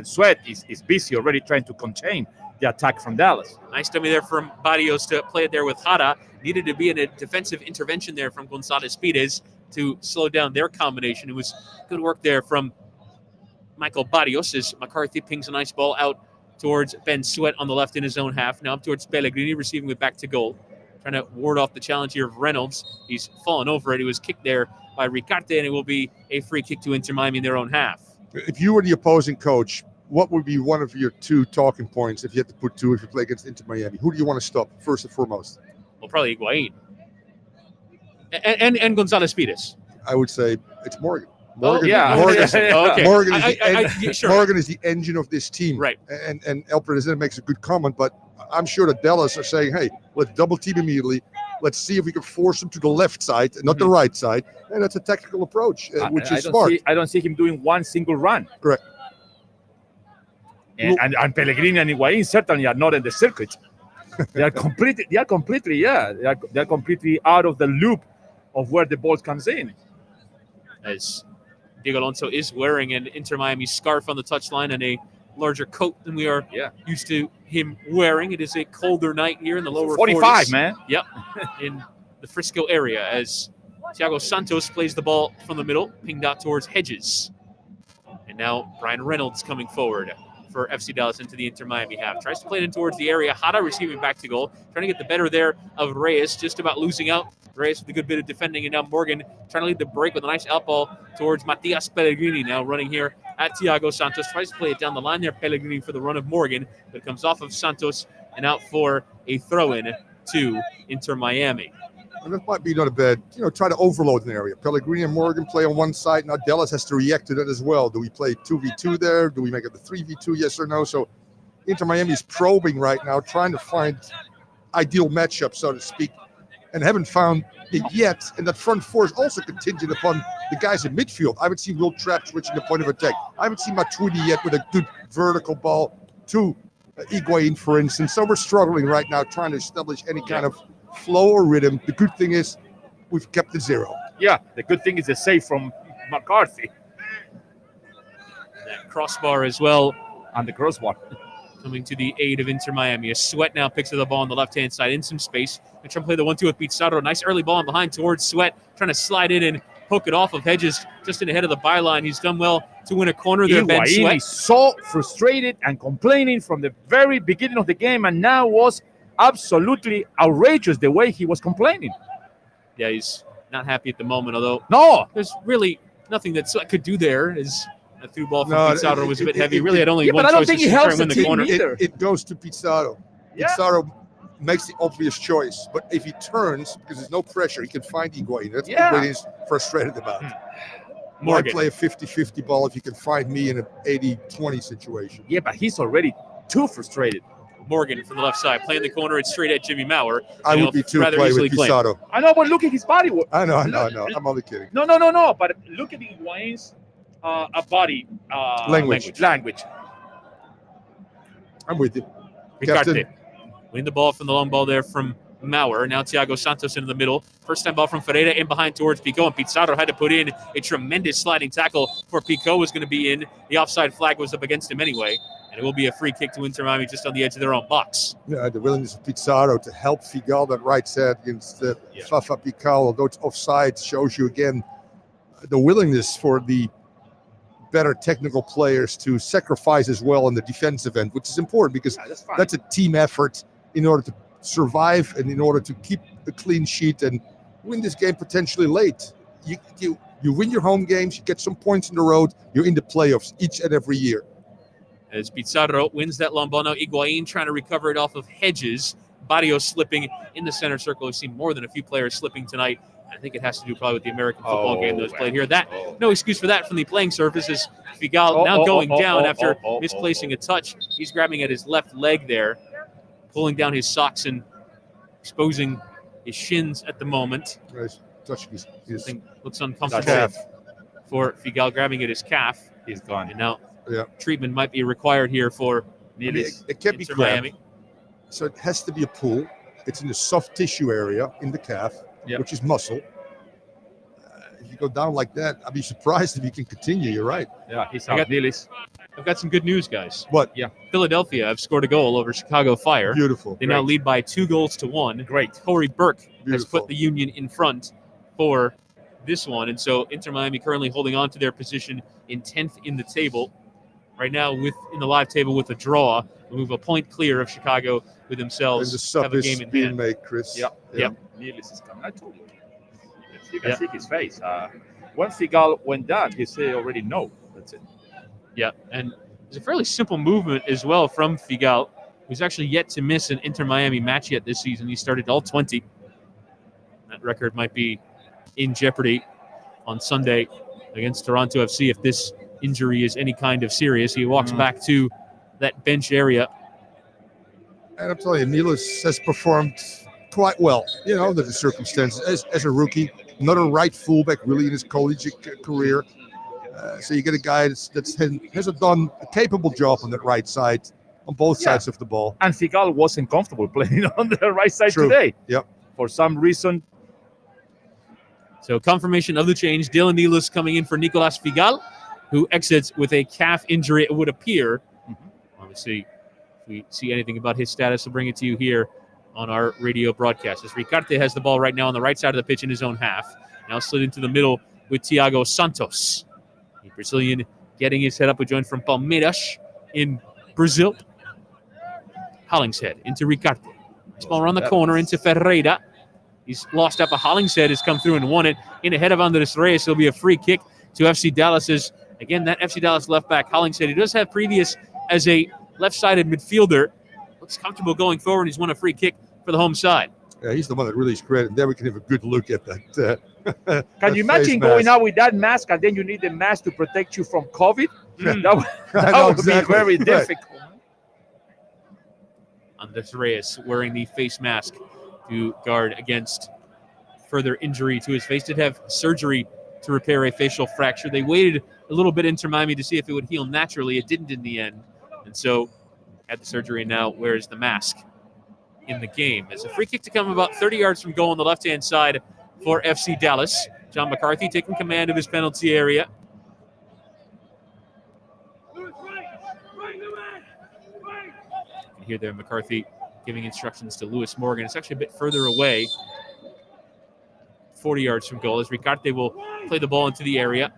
Sweat is busy already trying to contain the attack from Dallas. Nice dummy there from Barrios to play it there with Jara. Needed to be in a defensive intervention there from Gonzalez Pires to slow down their combination. It was good work there from Michael Barrios as McCarthy pings a nice ball out towards Ben Sweat on the left in his own half. Now up towards Pellegrini, receiving it back to goal. Trying to ward off the challenge here of Reynolds. He's fallen over it. He was kicked there by Ricarte, and it will be a free kick to Inter Miami in their own half. If you were the opposing coach, what would be one of your 2 talking points if you had to put 2 if you play against Inter Miami? Who do you want to stop first and foremost? Well, probably Higuain. And Gonzalez Pires. I would say it's Morgan. Morgan is the engine of this team. Right. And El Presidente makes a good comment, but I'm sure that Dallas are saying, hey, let's double team immediately. Let's see if we can force him to the left side, not the right side. And that's a tactical approach, which is smart. I don't see him doing one single run. Correct. And Pellegrini and Higuain certainly are not in the circuit. They are completely out of the loop of where the ball comes in. As Diego Alonso is wearing an Inter Miami scarf on the touchline and a larger coat than we are used to him wearing. It is a colder night here in the lower 45, 40s. Man. Yep, in the Frisco area as Thiago Santos plays the ball from the middle, pinged out towards Hedges. And now Brian Reynolds coming forward for FC Dallas into the Inter Miami half. Tries to play it in towards the area. Hada receiving back to goal. Trying to get the better there of Reyes, just about losing out. Reyes with a good bit of defending, and now Morgan trying to lead the break with a nice out ball towards Matias Pellegrini, now running here at Thiago Santos. Tries to play it down the line there, Pellegrini for the run of Morgan, but it comes off of Santos and out for a throw-in to Inter Miami. And that might be not a bad, try to overload an area. Pellegrini and Morgan play on one side. Now Dallas has to react to that as well. Do we play 2v2 there? Do we make it the 3v2, yes or no? So Inter Miami is probing right now, trying to find ideal matchup, so to speak, and haven't found it yet. And that front 4 is also contingent upon the guys in midfield. I haven't seen Will Trapp switching the point of attack. I haven't seen Matuidi yet with a good vertical ball to Higuain, for instance. So we're struggling right now trying to establish any kind of flow or rhythm. The good thing is we've kept it 0. Yeah, the good thing is the save from McCarthy. That crossbar as well. And the crossbar. Coming to the aid of Inter Miami. A Sweat now picks up the ball on the left-hand side in some space. And trying to play the 1-2 with Pizarro. Nice early ball in behind towards Sweat. Trying to slide in and poke it off of Hedges just in ahead of the byline. He's done well to win a corner there, Ben Sweat. He's so frustrated and complaining from the very beginning of the game, and now was absolutely outrageous the way he was complaining. Yeah, he's not happy at the moment, although No! there's really nothing that Sweat could do there. As a through ball from No, Pizarro was a bit heavy. Really had only one but I don't choice think to he try helps and win the the team corner. either. It goes to Pizarro. Yeah. Pizarro makes the obvious choice, but if he turns, because there's no pressure, he can find Higuain. That's Yeah. what Higuain is frustrated about. Why Morgan. play a 50-50 ball if you can find me in an 80-20 situation? Yeah, but he's already too frustrated. Morgan from the left side, playing the corner. It's straight at Jimmy Maurer. I and would he'll be too rather play easily with claim. Pizarro. I know, but look at his body. I know. I'm only kidding. No. But look at Higuain's body Language. I'm with you. Ricarte winning the ball from the long ball there from Maurer. Now Thiago Santos into the middle. First time ball from Ferreira in behind towards Pico, and Pizarro had to put in a tremendous sliding tackle for Pico was going to be in. The offside flag was up against him anyway, and it will be a free kick to Inter Miami just on the edge of their own box. Yeah, the willingness of Pizarro to help Figal that right side against Fafa Pical, although it's offside, shows you again the willingness for the better technical players to sacrifice as well in the defensive end, which is important because that's a team effort in order to survive and in order to keep a clean sheet and win this game potentially late. You win your home games, you get some points in the road, you're in the playoffs each and every year. As Pizarro wins that long ball, now Higuain trying to recover it off of Hedges. Barrios slipping in the center circle. We've seen more than a few players slipping tonight. I think it has to do probably with the American football game that was played here. No excuse for that from the playing surface as Figal now going down after misplacing a touch. He's grabbing at his left leg there, pulling down his socks and exposing his shins at the moment. Nice. Touch his looks uncomfortable for Figal, grabbing at his calf. He's gone. And now treatment might be required here for it can't be Miami. So it has to be a pull. It's in the soft tissue area in the calf, which is muscle. If you go down like that, I'd be surprised if you can continue. You're right. Yeah, he's out. I've got some good news, guys. What? Yeah. Philadelphia have scored a goal over Chicago Fire. Beautiful. They now lead by 2-1. Great. Corey Burke has Beautiful. put the Union in front for this one. And so Inter Miami currently holding on to their position in 10th in the table. Right now, in the live table with a draw, we move a point clear of Chicago with themselves. And the sub have a game is in being hand. made, Chris. Yep. Needless is coming. I told you. You can see his face. When Figal went down, he said already no. That's it. Yeah, and it's a fairly simple movement as well from Figal, who's actually yet to miss an Inter Miami match yet this season. He started all 20. That record might be in jeopardy on Sunday against Toronto FC if this injury is any kind of serious. He walks back to that bench area. And I'm telling you, Milas has performed quite well, under the circumstances as a rookie. Another right fullback really in his collegiate career. So you get a guy has done a capable job on that right side, on both sides of the ball. And Figal wasn't comfortable playing on the right side True. today. Yep. For some reason. So confirmation of the change. Dylan Nealis coming in for Nicolas Figal, who exits with a calf injury, it would appear. Obviously, if we see anything about his status, we'll bring it to you here on our radio broadcast. As Ricarte has the ball right now on the right side of the pitch in his own half. Now slid into the middle with Thiago Santos. The Brazilian getting his head up, a joint from Palmeiras in Brazil. Hollingshead into Ricarte. This ball around the corner into Ferreira. He's lost up. A Hollingshead has come through and won it. In ahead of Andres Reyes, it'll be a free kick to FC Dallas's. Again, that FC Dallas left back, Hollingshead. He does have previous as a left-sided midfielder. Looks comfortable going forward. He's won a free kick for the home side. Yeah, he's the one that really is great. And there we can have a good look at that. Can you imagine going out with that mask and then you need the mask to protect you from COVID? That would be very difficult. Andres Reyes wearing the face mask to guard against further injury to his face. Did have surgery to repair a facial fracture. They waited a little bit Inter Miami to see if it would heal naturally. It didn't in the end. And so had the surgery and now wears the mask in the game. As a free kick to come about 30 yards from goal on the left-hand side for FC Dallas. John McCarthy taking command of his penalty area. You can hear there McCarthy giving instructions to Lewis Morgan. It's actually a bit further away, 40 yards from goal, as Ricarte will play the ball into the area.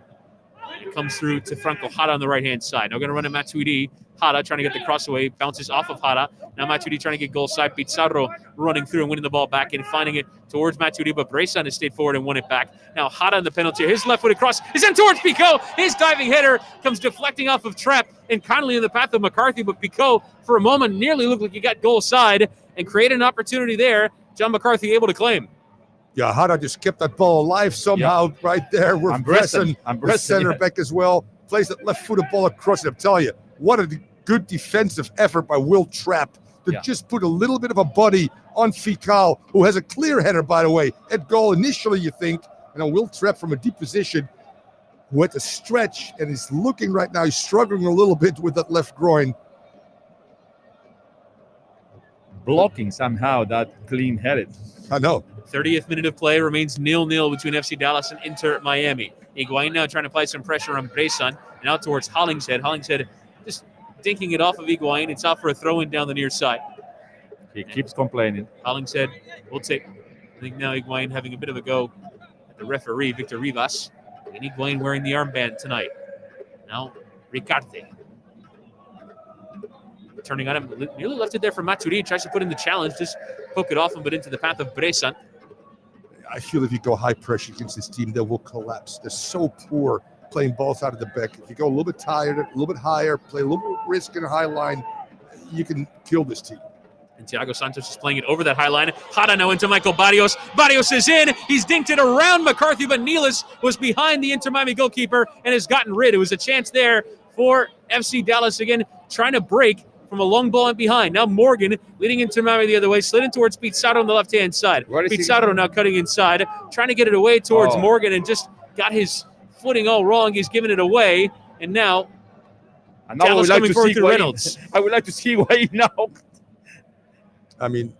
It comes through to Franco Jara on the right-hand side. Now going to run to Matuidi. Jara trying to get the cross away, bounces off of Jara. Now Matuidi trying to get goal side. Pizarro running through and winning the ball back and finding it towards Matuidi, but Bressan has stayed forward and won it back. Now Jara in the penalty. His left-footed cross is in towards Pico. His diving header comes deflecting off of Trapp and kindly in the path of McCarthy, but Pico for a moment nearly looked like he got goal side and created an opportunity there. John McCarthy able to claim. Yeah, Hara just kept that ball alive somehow right there. We're pressing the center back as well. Plays that left-footed ball across it. I'm telling you, what a good defensive effort by Will Trapp to just put a little bit of a buddy on Fikal, who has a clear header, by the way, at goal initially, you think. And then Will Trapp from a deep position who had to stretch, and he's looking right now. He's struggling a little bit with that left groin. Blocking somehow that clean-headed. I know. 30th minute of play remains 0-0 between FC Dallas and Inter Miami. Higuain now trying to apply some pressure on Bressan. And out towards Hollingshead. Hollingshead just dinking it off of Higuain. It's out for a throw-in down the near side. He keeps complaining. Hollingshead will take. I think now Higuain having a bit of a go at the referee, Victor Rivas. And Higuain wearing the armband tonight. Now Ricarte. Turning on him, nearly left it there for Matuidi. Tries to put in the challenge, just poke it off him, but into the path of Bressan. I feel if you go high pressure against this team, they will collapse. They're so poor playing balls out of the back. If you go a little bit tired, a little bit higher, play a little bit of risk in a high line, you can kill this team. And Thiago Santos is playing it over that high line. Jara now into Michael Barrios. Barrios is in. He's dinked it around McCarthy, but Nealis was behind the Inter Miami goalkeeper and has gotten rid. It was a chance there for FC Dallas again, trying to break from a long ball in behind. Now Morgan leading into Miami the other way, slid in towards Pizarro on the left-hand side. Pizarro now cutting inside, trying to get it away towards Morgan and just got his footing all wrong. He's giving it away, and now Dallas coming forward through Reynolds. I would like to see Higuain now. I mean,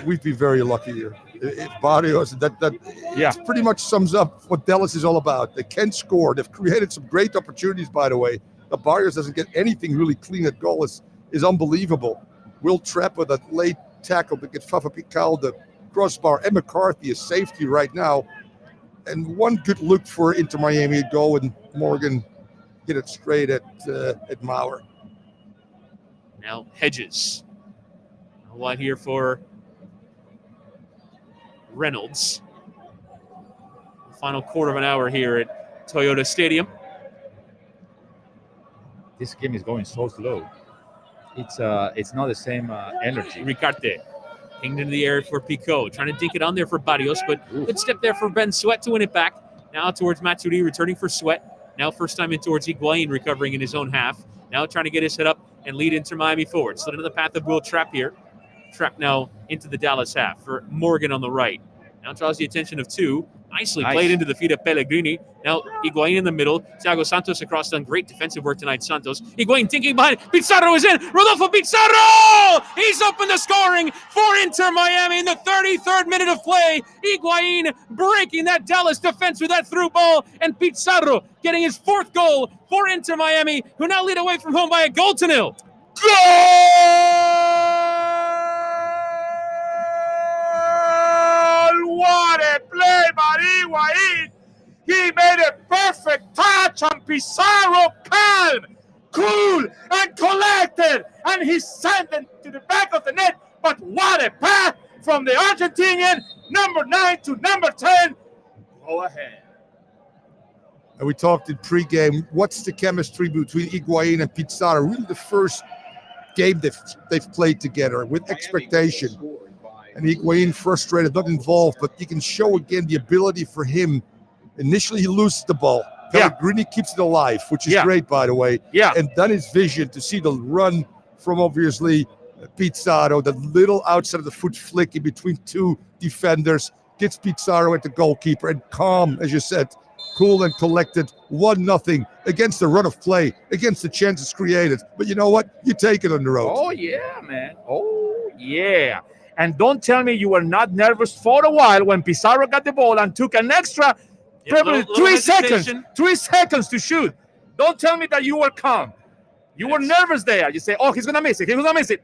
we'd be very lucky here. If Barrios, that pretty much sums up what Dallas is all about. They can score. They've created some great opportunities, by the way. But Barrios doesn't get anything really clean at goal. Is unbelievable. Will Trapp with a late tackle to get Fafa Pical the crossbar, and McCarthy is safety right now. And one good look for Inter Miami at goal, and Morgan hit it straight at Maurer. Now Hedges. A lot here for Reynolds. The final quarter of an hour here at Toyota Stadium. This game is going so slow. It's not the same energy. Ricarte pinged into the air for Pico, trying to dink it on there for Barrios, but good step there for Ben Sweat to win it back. Now towards Matuidi, returning for Sweat. Now first time in towards Higuain, recovering in his own half. Now trying to get his head up and lead Inter Miami forward. Slid into the path of Will Trapp here. Trapp now into the Dallas half for Morgan on the right. Now draws the attention of two. Nicely played into the feet of Pellegrini. Now Higuain in the middle. Thiago Santos across, done great defensive work tonight. Santos. Higuain thinking behind. Pizarro is in. Rodolfo Pizarro! He's opened the scoring for Inter Miami in the 33rd minute of play. Higuain breaking that Dallas defense with that through ball. And Pizarro getting his 4th goal for Inter Miami, who now lead away from home by a 1-0. Goal! What a play by Higuain! He made a perfect touch on Pizarro, calm, cool, and collected, and he sent it to the back of the net. But what a pass from the Argentinian, number 9 to number 10. Go ahead. And we talked in pregame, what's the chemistry between Higuain and Pizarro? Really the first game they've played together with expectation. And Higuain frustrated, not involved, but you can show again the ability for him. Initially, he loses the ball. Pellegrini keeps it alive, which is great, by the way. And then his vision to see the run from, obviously, Pizarro, the little outside of the foot flick in between two defenders, gets Pizarro at the goalkeeper, and calm, as you said, cool and collected, 1-0 against the run of play, against the chances created. But you know what? You take it on the road. Oh, yeah, man. Oh, yeah. And don't tell me you were not nervous for a while when Pizarro got the ball and took an extra, probably 3 seconds. 3 seconds to shoot. Don't tell me that you were calm. You were nervous there. You say, oh, he's going to miss it. He's going to miss it.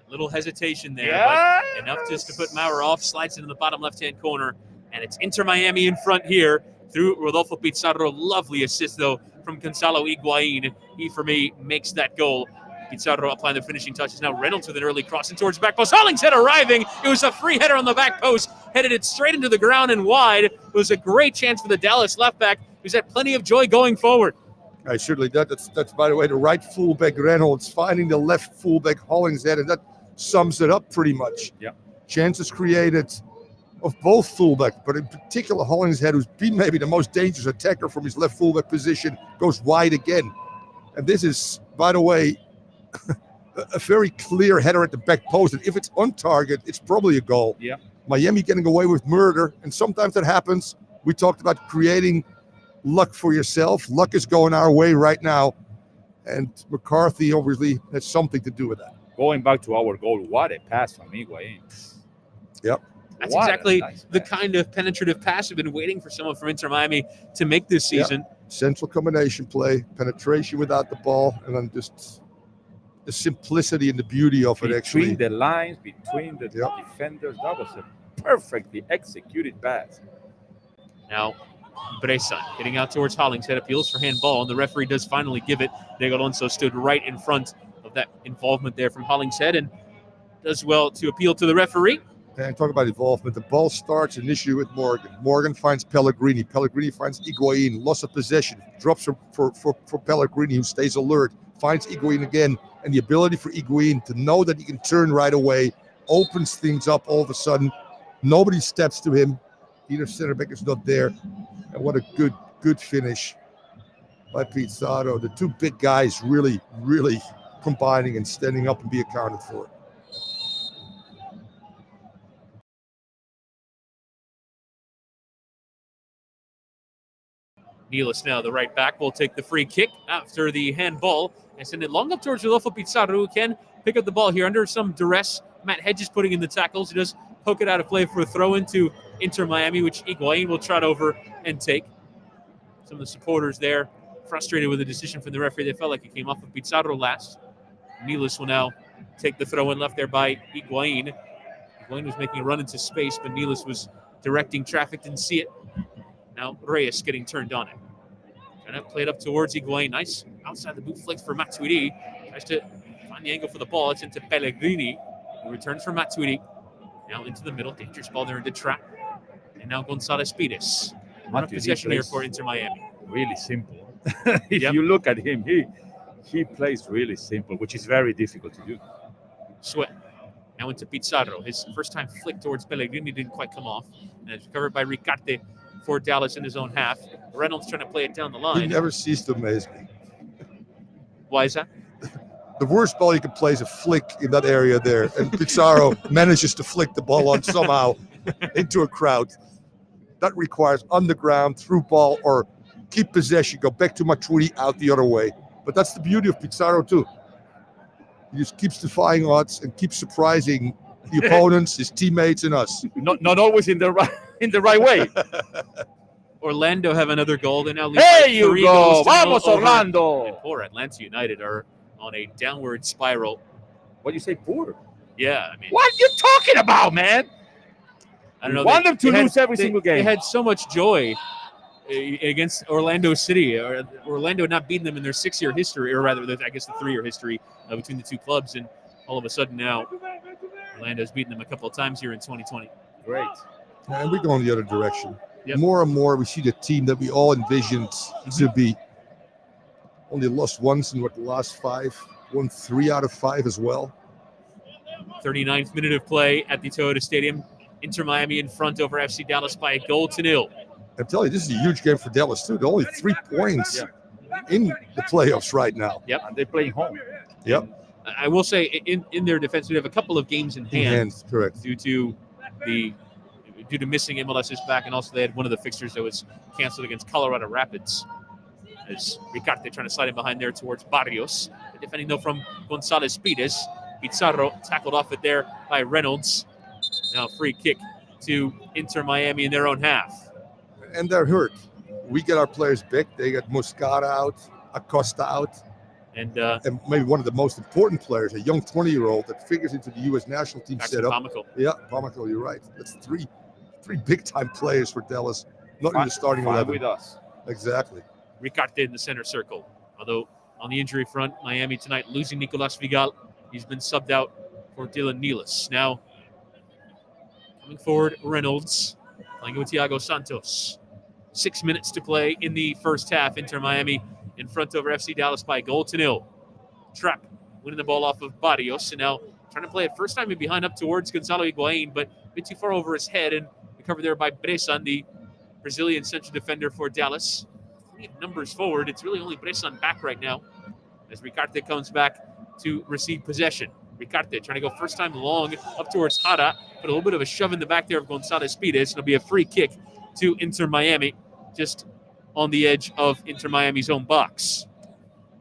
A little hesitation there, but enough just to put Maurer off. Slides into the bottom left-hand corner, and it's Inter Miami in front here through Rodolfo Pizarro. Lovely assist, though, from from Gonzalo Higuain. He, for me, makes that goal. Pizarro applying the finishing touches. Now Reynolds with an early cross in towards back post. Hollingshead arriving. It was a free header on the back post. Headed it straight into the ground and wide. It was a great chance for the Dallas left back, who's had plenty of joy going forward. I certainly did. That's by the way, the right fullback Reynolds finding the left fullback Hollingshead, and that sums it up pretty much. Yeah. Chances created of both fullbacks, but in particular Hollingshead, who's been maybe the most dangerous attacker from his left fullback position, goes wide again. And this is, by the way, a very clear header at the back post. And if it's on target, it's probably a goal. Yeah. Miami getting away with murder, and sometimes that happens. We talked about creating luck for yourself. Luck is going our way right now, and McCarthy obviously has something to do with that. Going back to our goal, what a pass from Higuain. Yep. That's What a exactly nice the kind of penetrative pass we've been waiting for someone from Inter Miami to make this season. Yep. Central combination play, penetration without the ball, and then just the simplicity and the beauty of it, actually. Between the lines, between the defenders, that was a perfectly executed pass. Now, Bressan getting out towards Hollingshead, appeals for handball, and the referee does finally give it. Diego Alonso stood right in front of that involvement there from Hollingshead and does well to appeal to the referee. And talk about involvement. The ball starts initially with Morgan. Morgan finds Pellegrini. Pellegrini finds Higuain. Loss of possession. Drops for Pellegrini, who stays alert. Finds Higuain again. And the ability for Higuain to know that he can turn right away opens things up all of a sudden. Nobody steps to him. Either center back is not there. And what a good finish by Pizarro. The two big guys really, really combining and standing up and be accounted for. Nealis now, the right back, will take the free kick after the handball and send it long up towards Rodolfo Pizarro, who can pick up the ball here under some duress. Matt Hedges putting in the tackles. He does poke it out of play for a throw into Inter Miami, which Higuain will trot over and take. Some of the supporters there frustrated with the decision from the referee. They felt like it came off of Pizarro last. Nealis will now take the throw in left there by Higuain. Higuain was making a run into space, but Nealis was directing traffic, didn't see it. Now Reyes getting turned on it. Trying to play it up towards Higuain. Nice outside the boot flick for Matuidi. Tries to find the angle for the ball. It's into Pellegrini, who returns for Matuidi. Now into the middle. Dangerous ball there into trap. And now Gonzalez Pires. Run of possession here for Inter Miami. Really simple. If you look at him, he plays really simple, which is very difficult to do. Sweat. Now into Pizarro. His first time flick towards Pellegrini didn't quite come off. And it's recovered by Ricarte for Dallas in his own half. Reynolds trying to play it down the line. He never ceased to amaze me. Why is that? The worst ball you can play is a flick in that area there. And Pizarro manages to flick the ball on somehow into a crowd. That requires underground, through ball, or keep possession, go back to Matuidi, out the other way. But that's the beauty of Pizarro too. He just keeps defying odds and keeps surprising the opponents, his teammates, and us. Not always in the right way. Orlando have another goal. They now lead Hey, by you 3 go. goals to Vamos, 0 over. Orlando. And poor Atlanta United are on a downward spiral. What do you say, poor? Yeah, I mean, What are you talking about, man? I don't know. We want them to lose every single game. They had so much joy against Orlando City. Orlando not beating them in their 6-year history, or rather, I guess the 3-year history between the two clubs. And all of a sudden now, Orlando's beaten them a couple of times here in 2020. Great. And we're going the other direction. Yep. More and more, we see the team that we all envisioned to be. Only lost once in the last 5, won 3 out of 5 as well. 39th minute of play at the Toyota Stadium. Inter Miami in front over FC Dallas by 1-0. I'm telling you, this is a huge game for Dallas too. They're only 3 points in the playoffs right now. Yep. And they're playing home. Yep. I will say, in their defense, they have a couple of games in hand. Correct. Due to missing MLS's back, and also they had one of the fixtures that was canceled against Colorado Rapids. As Ricarte trying to slide in behind there towards Barrios. They're defending though from Gonzalez Pires. Pizarro tackled off it there by Reynolds. Now free kick to Inter Miami in their own half. And they're hurt. We get our players back. They got Moscada out, Acosta out. And maybe one of the most important players, a young 20-year-old that figures into the U.S. national team setup. Pomykal. Yeah, Pomykal, you're right. That's three big-time players for Dallas. Not in the starting 11. With us. Exactly. Ricarte in the center circle. Although on the injury front, Miami tonight losing Nicolas Vigal. He's been subbed out for Dylan Nealis. Now coming forward, Reynolds playing with Thiago Santos. 6 minutes to play in the first half. Inter Miami in front over FC Dallas by 1-0. Trapp winning the ball off of Barrios, and now trying to play it first time in behind up towards Gonzalo Higuain, but a bit too far over his head, and recovered there by Bressan, the Brazilian central defender for Dallas. Numbers forward, it's really only Bressan back right now as Ricarte comes back to receive possession. Ricarte trying to go first time long up towards Jara, but a little bit of a shove in the back there of Gonzalez Pires. It'll be a free kick to Inter Miami, just on the edge of Inter Miami's own box.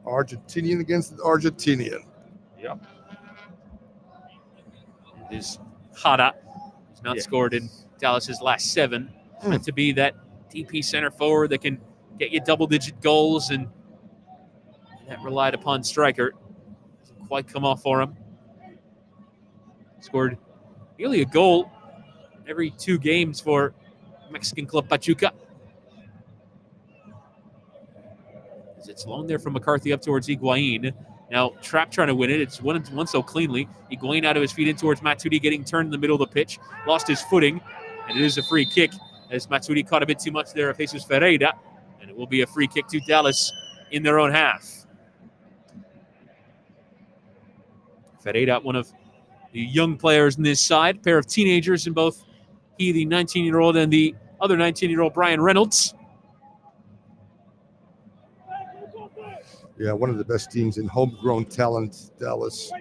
Argentinian against Argentinian. Yep. It is Jara, who's not scored in Dallas's last 7. Meant to be that DP center forward that can get you double-digit goals, and that relied upon striker. Doesn't quite come off for him. Scored nearly a goal every 2 games for Mexican club Pachuca. As it's long there from McCarthy up towards Higuain. Now Trapp trying to win it. It's one so cleanly. Higuain out of his feet in towards Matuidi, getting turned in the middle of the pitch. Lost his footing, and it is a free kick as Matuidi caught a bit too much there of Jesus Ferreira. And it will be a free kick to Dallas in their own half. Ferreira, one of the young players in this side, a pair of teenagers in both he, the 19-year-old, and the other 19-year-old, Brian Reynolds. Yeah, one of the best teams in homegrown talent, Dallas.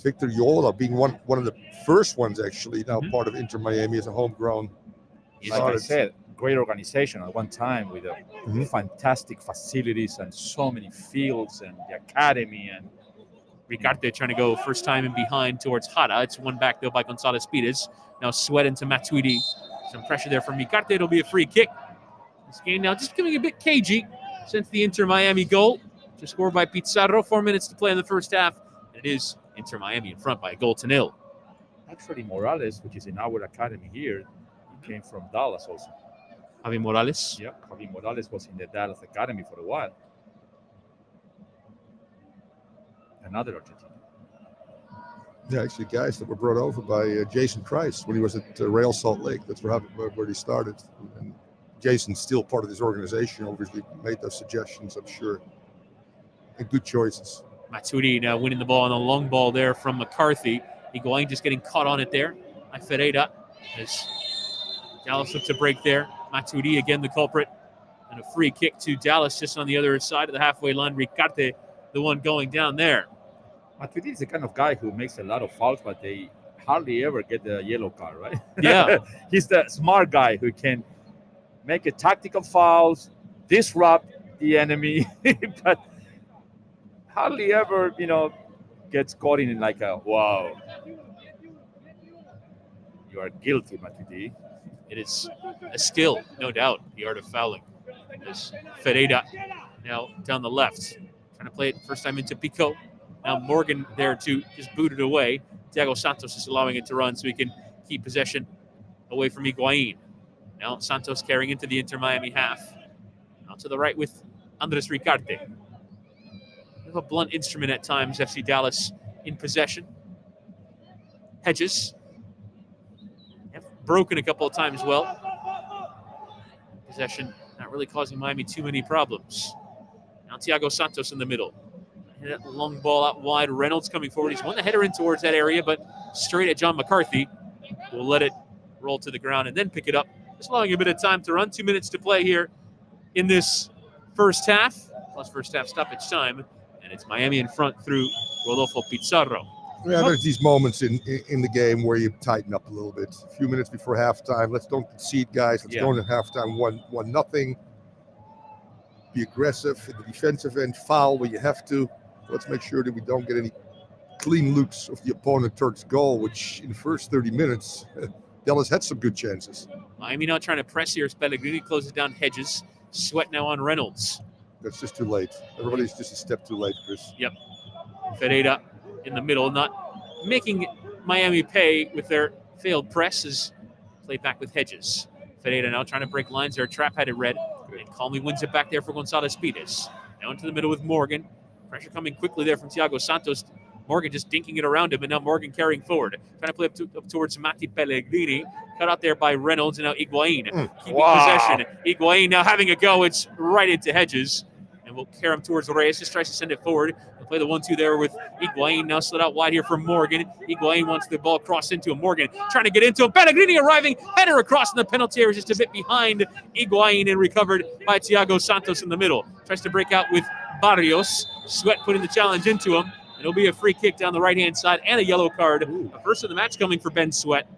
Victor Yola being one of the first ones, actually, now part of Inter Miami as a homegrown. Like I said, great organization at one time with fantastic facilities and so many fields and the academy. And Ricarte trying to go first time in behind towards Jara. It's one back, though, by Gonzalez Pires. Now Sweat into Matuidi. Some pressure there from Ricarte. It'll be a free kick. This game now just becoming a bit cagey since the Inter Miami goal. Just scored by Pizarro. 4 minutes to play in the first half. And it is Inter Miami in front by 1-0. Actually, Morales, which is in our academy here, he came from Dallas also. Javi Morales? Yeah, Javi Morales was in the Dallas academy for a while. Another Argentinian. Yeah, actually, guys that were brought over by Jason Price when he was at Real Salt Lake. That's where he started. And Jason's still part of this organization. Obviously, made those suggestions, I'm sure. And good choices. Matuidi now winning the ball on a long ball there from McCarthy. Higuain just getting caught on it there by Ferreira. As Dallas looks to break there. Matuidi again the culprit. And a free kick to Dallas just on the other side of the halfway line. Ricarte, the one going down there. Matuidi is the kind of guy who makes a lot of fouls, but they hardly ever get the yellow card, right? Yeah. He's the smart guy who can make a tactical fouls, disrupt the enemy, but hardly ever, gets caught in like a, wow, you are guilty, Matuidi. It is a skill, no doubt, the art of fouling. As Ferreira now down the left, trying to play it first time into Pico. Now Morgan there to just boot it away. Thiago Santos is allowing it to run so he can keep possession away from Higuain. Now Santos carrying into the Inter Miami half. Now to the right with Andres Ricarte. A blunt instrument at times, FC Dallas in possession. Hedges. Broken a couple of times well. Possession not really causing Miami too many problems. Now Thiago Santos in the middle. And that long ball out wide. Reynolds coming forward. He's won the header in towards that area, but straight at John McCarthy. Will let it roll to the ground and then pick it up. Just allowing a bit of time to run. 2 minutes to play here in this first half. Plus first half stoppage time. And it's Miami in front through Rodolfo Pizarro. Yeah, there's these moments in the game where you tighten up a little bit. A few minutes before halftime. Let's don't concede, guys. Let's go into halftime 1-0. Be aggressive in the defensive end. Foul when you have to. Let's make sure that we don't get any clean loops of the opponent towards goal, which in the first 30 minutes, Dallas had some good chances. Miami now trying to press here as Pellegrini closes down Hedges. Sweat now on Reynolds. That's just too late. Everybody's just a step too late, Chris. Yep. Ferreira in the middle, not making Miami pay with their failed press as played back with Hedges. Ferreira now trying to break lines there. Trapp had it red. And calmly wins it back there for Gonzalez Pires. Now into the middle with Morgan. Pressure coming quickly there from Thiago Santos. Morgan just dinking it around him, and now Morgan carrying forward. Trying to play up towards Matti Pellegrini. Cut out there by Reynolds, and now Higuain keeping possession. Higuain now having a go. It's right into Hedges. And we'll carry him towards Reyes. Just tries to send it forward. We'll play the 1-2 there with Higuain. Now slid out wide here for Morgan. Higuain wants the ball crossed into him. Morgan trying to get into him. Pellegrini arriving. Header across in the penalty area, just a bit behind Higuain, and recovered by Thiago Santos in the middle. Tries to break out with Barrios. Sweat putting the challenge into him. And it'll be a free kick down the right-hand side and a yellow card. A first of the match coming for Ben Sweat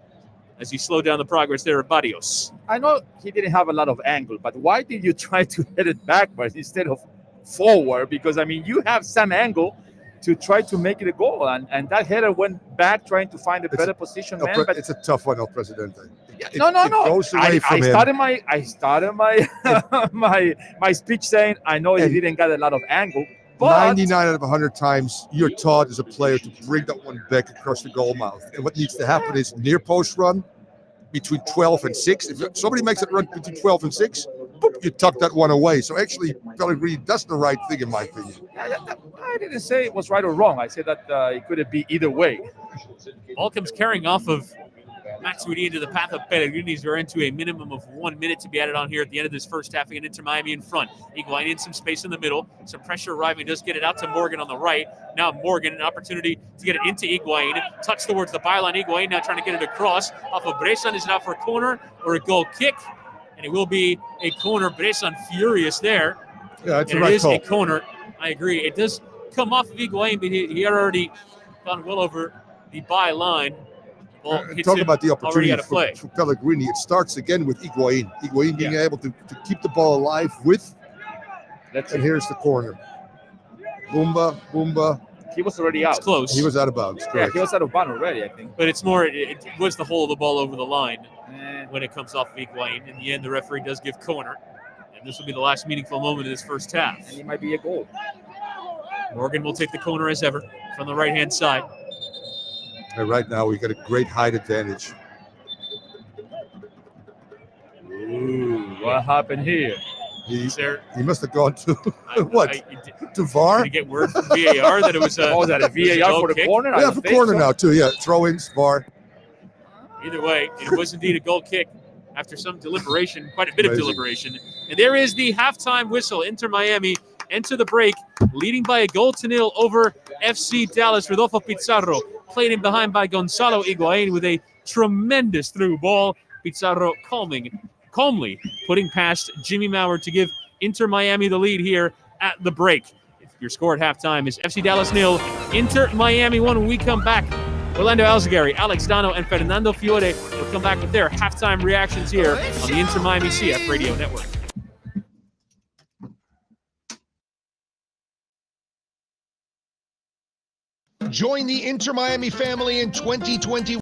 as he slowed down the progress there of Barrios. I know he didn't have a lot of angle, but why did you try to hit it backwards instead of forward? Because, I mean, you have some angle to try to make it a goal, and that header went back trying to find a better position, man. But it's a tough one, El Presidente. No. Goes away from him. I started my my speech saying I know he didn't get a lot of angle. But 99 out of 100 times, you're taught as a player to bring that one back across the goal mouth. And what needs to happen is near post run between 12 and 6. If somebody makes it run between 12 and 6, boop, you tuck that one away. So actually, Pellegrini does the right thing, in my opinion. I didn't say it was right or wrong. I said that it could be either way. Ball comes carrying off of Matchday into the path of Pellegrini's. We're into a minimum of 1 minute to be added on here at the end of this first half. Again, Inter Miami in front. Higuain in some space in the middle. Some pressure arriving. Does get it out to Morgan on the right. Now Morgan, an opportunity to get it into Higuain. Touch towards the byline. Higuain now trying to get it across. Off of Bressan. Is it out for a corner or a goal kick? And it will be a corner. Bressan furious there. Yeah, it's and a right it is call. a corner. I agree. It does come off of Higuain, but he had already gone well over the byline. Ball hits Talk him about the opportunity already out of play. for Pellegrini. It starts again with Higuain. Higuain being able to keep the ball alive with. And here's the corner. Boomba. He was already out. It's close. He was out of bounds. Yeah, Correct. he was out of bounds already, I think. But it's more, it was the hole of the ball over the line when it comes off of Higuain. In the end, the referee does give corner. And this will be the last meaningful moment of this first half. And it might be a goal. Morgan will take the corner as ever from the right-hand side. And right now, we got a great height advantage. Ooh, what happened here? He must have gone to to VAR. Did he get word from VAR that it was a? Oh, is that a VAR for the corner? Yeah, for corner now too. Yeah, throw-ins, VAR. Either way, it was indeed a goal kick after some deliberation, quite a bit of deliberation. And there is the halftime whistle. Inter Miami enter the break, leading by a 0-0 over FC Dallas. Rodolfo Pizarro played in behind by Gonzalo Higuain with a tremendous through ball. Pizarro calmly putting past Jimmy Maurer to give Inter Miami the lead here at the break. Your score at halftime is FC Dallas 0, Inter Miami 1. When we come back, Orlando Alzagari, Alex Dano, and Fernando Fiore will come back with their halftime reactions here on the Inter Miami CF Radio Network. Join the Inter Miami family in 2020.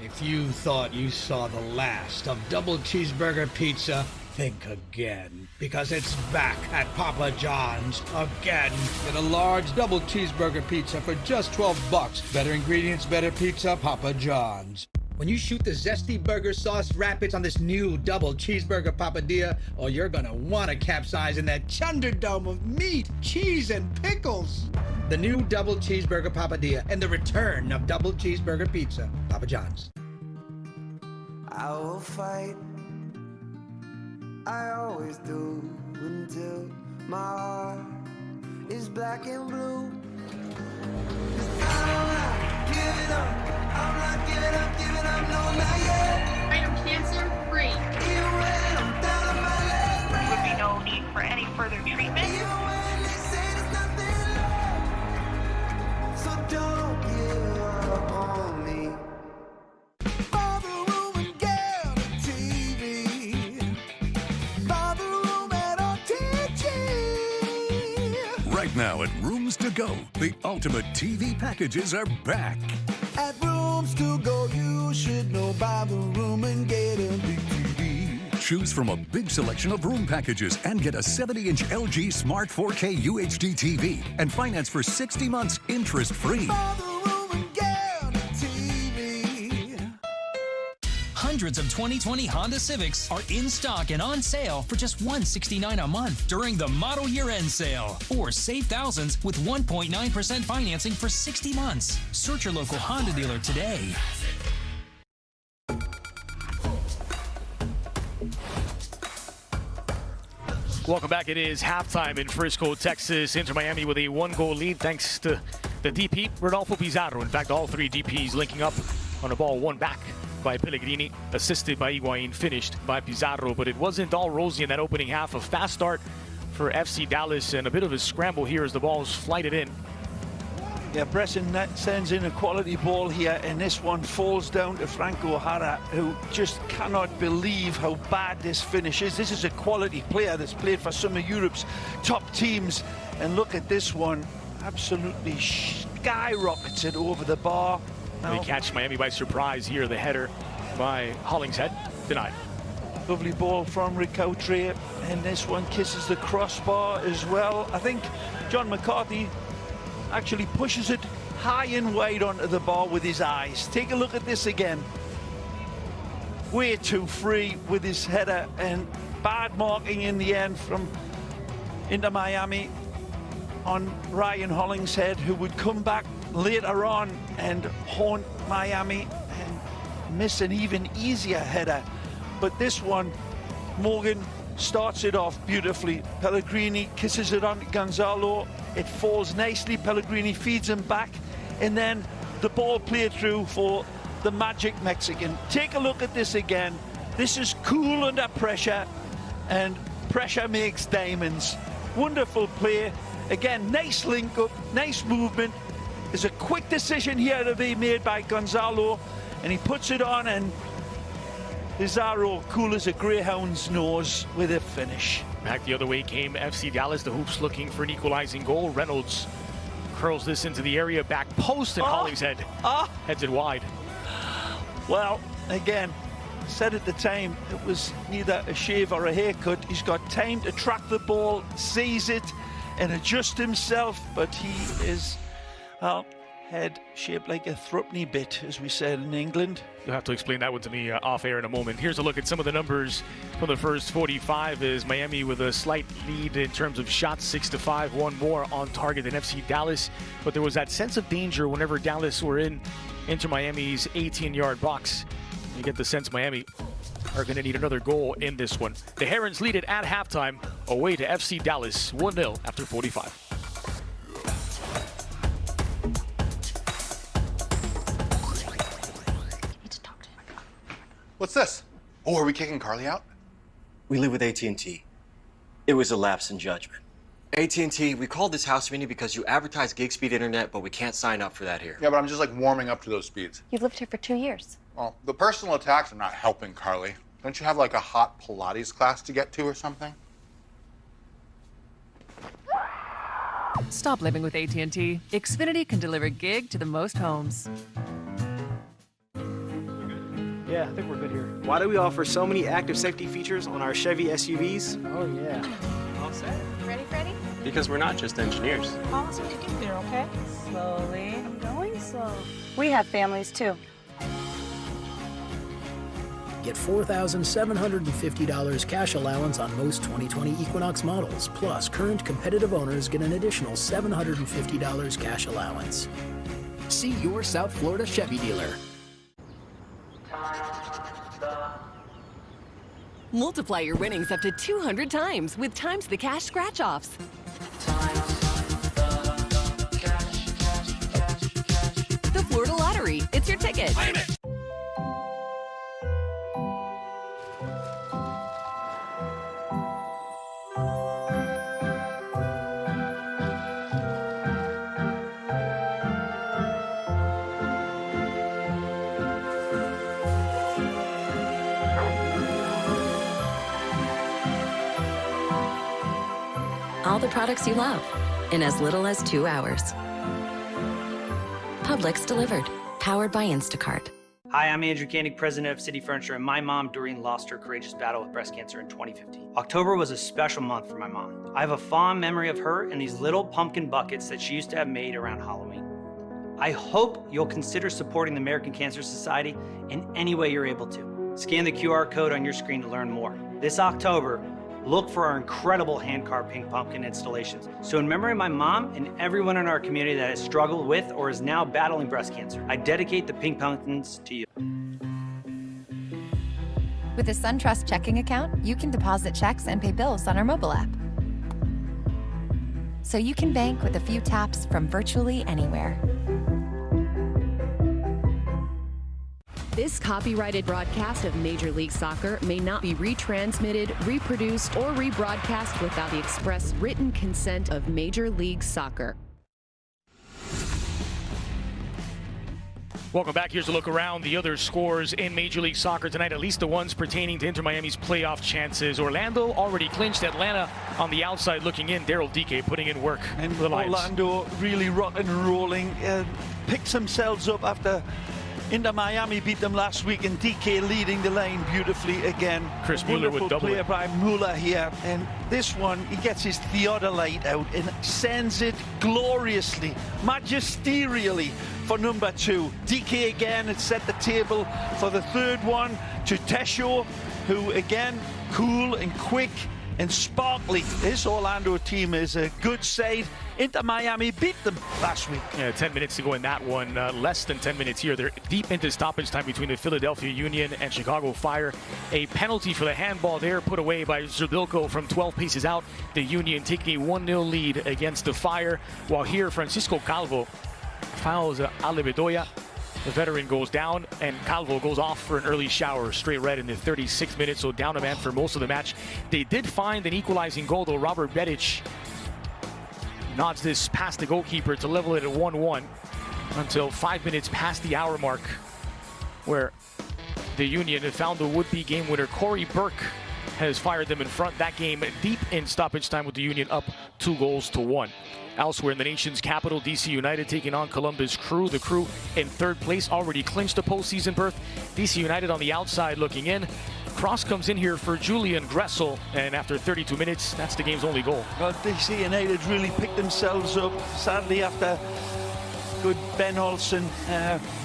If you thought you saw the last of double cheeseburger pizza, think again, because it's back at Papa John's again. Get a large double cheeseburger pizza for just $12. Better ingredients, better pizza, Papa John's. When you shoot the zesty burger sauce rapids on this new double cheeseburger papadilla, oh, you're gonna wanna capsize in that chunderdome of meat, cheese, and pickles. The new double cheeseburger papadilla and the return of double cheeseburger pizza, Papa John's. I will fight, I always do, until my heart is black and blue. 'Cause I'm not giving up, I'm not giving up, no matter. now at Rooms to Go. The ultimate TV packages are back. At Rooms to Go, you should know buy the room and get a big TV. Choose from a big selection of room packages and get a 70-inch LG Smart 4K UHD TV and finance for 60 months interest-free. Buy the room and get a TV. Hundreds of 2020 Honda Civics are in stock and on sale for just $169 a month during the model year-end sale. Or save thousands with 1.9% financing for 60 months. Search your local Honda dealer today. Welcome back. It is halftime in Frisco, Texas. Inter Miami with a 1-goal lead thanks to the DP, Rodolfo Pizarro. In fact, all three DPs linking up on a ball won back by Pellegrini, assisted by Higuain, finished by Pizarro. But it wasn't all rosy in that opening half. A fast start for FC Dallas and a bit of a scramble here as the ball's flighted in. Yeah, Bresson sends in a quality ball here, and this one falls down to Franco Jara, who just cannot believe how bad this finish is. This is a quality player that's played for some of Europe's top teams, and look at this one, absolutely skyrockets it over the bar. They catch Miami by surprise here. The header by Hollingshead, denied. Lovely ball from Ricautri, and this one kisses the crossbar as well. I think John McCarthy actually pushes it high and wide onto the bar with his eyes. Take a look at this again. Way too free with his header, and bad marking in the end from Inter Miami on Ryan Hollingshead, who would come back later on and haunt Miami and miss an even easier header. But this one, Morgan starts it off beautifully. Pellegrini kisses it on to Gonzalo. It falls nicely. Pellegrini feeds him back, and then the ball played through for the magic Mexican. Take a look at this again. This is cool under pressure, and pressure makes diamonds. Wonderful play. Again, nice link up, nice movement. There's a quick decision here to be made by Gonzalo, and he puts it on, and Pizarro, cool as a greyhound's nose with a finish. Back the other way came FC Dallas. The Hoops looking for an equalizing goal. Reynolds curls this into the area, back post, and Hollingshead heads it wide. Well, again, said at the time, it was neither a shave or a haircut. He's got time to track the ball, seize it, and adjust himself, but he is, well, head shaped like a threepenny bit, as we said in England. You'll have to explain that one to me off air in a moment. Here's a look at some of the numbers from the first 45. Is Miami with a slight lead in terms of shots, 6-5, one more on target than FC Dallas. But there was that sense of danger whenever Dallas were in Inter Miami's 18-yard box. You get the sense Miami are going to need another goal in this one. The Herons lead it at halftime, away to FC Dallas, 1-0 after 45. What's this? Oh, are we kicking Carly out? We live with AT&T. It was a lapse in judgment. AT&T, we called this house meeting because you advertise gig speed internet, but we can't sign up for that here. Yeah, but I'm just like warming up to those speeds. You've lived here for 2 years. Well, the personal attacks are not helping Carly. Don't you have like a hot Pilates class to get to or something? Stop living with AT&T. Xfinity can deliver gig to the most homes. Yeah, I think we're good here. Why do we offer so many active safety features on our Chevy SUVs? Oh, yeah. All set. Ready, Freddie? Because we're not just engineers. Promise me to get there, okay? Slowly. I'm going slow. We have families, too. Get $4,750 cash allowance on most 2020 Equinox models. Plus, current competitive owners get an additional $750 cash allowance. See your South Florida Chevy dealer. Multiply your winnings up to 200 times with Times the Cash scratch-offs. The Florida Lottery. It's your ticket. Claim it. All the products you love in as little as 2 hours. Publix delivered, powered by Instacart. Hi, I'm Andrew Koenig, president of City Furniture, and my mom, Doreen, lost her courageous battle with breast cancer in 2015. October was a special month for my mom. I have a fond memory of her and these little pumpkin buckets that she used to have made around Halloween. I hope you'll consider supporting the American Cancer Society in any way you're able to. Scan the QR code on your screen to learn more. This October, look for our incredible hand-carved pink pumpkin installations. So in memory of my mom and everyone in our community that has struggled with or is now battling breast cancer, I dedicate the pink pumpkins to you. With a SunTrust checking account, you can deposit checks and pay bills on our mobile app. So you can bank with a few taps from virtually anywhere. This copyrighted broadcast of Major League Soccer may not be retransmitted, reproduced, or rebroadcast without the express written consent of Major League Soccer. Welcome back. Here's a look around the other scores in Major League Soccer tonight, at least the ones pertaining to Inter Miami's playoff chances. Orlando already clinched. Atlanta on the outside looking in. Daryl Dike putting in work And for the Lions. Orlando really rocking and rolling. Picks themselves up after Inter Miami beat them last week, and DK leading the line beautifully again. Chris Mueller with double. Player by Mueller here, and this one he gets his theodolite out and sends it gloriously, magisterially for number 2. DK again had set the table for the third one to Tesho, who again cool and quick and sparkly. This Orlando team is a good side. Inter Miami beat them last week. Yeah, 10 minutes to go in that one. Less than 10 minutes here. They're deep into stoppage time between the Philadelphia Union and Chicago Fire. A penalty for the handball there put away by Zerbilko from 12 paces out. The Union taking a 1-0 lead against the Fire. While here, Francisco Calvo fouls Alebedoya. The veteran goes down, and Calvo goes off for an early shower, straight red in the 36th minute, so down a man for most of the match. They did find an equalizing goal, though. Robert Bedic nods this past the goalkeeper to level it at 1-1 until 5 minutes past the hour mark, where the Union had found the would-be game winner. Corey Burke has fired them in front. That game deep in stoppage time with the Union up 2-1. Elsewhere in the nation's capital, DC United taking on Columbus Crew. The Crew in third place, already clinched a postseason berth. DC United on the outside looking in. Cross comes in here for Julian Gressel, and after 32 minutes, that's the game's only goal. Well, DC United really picked themselves up, sadly, after good Ben Olsen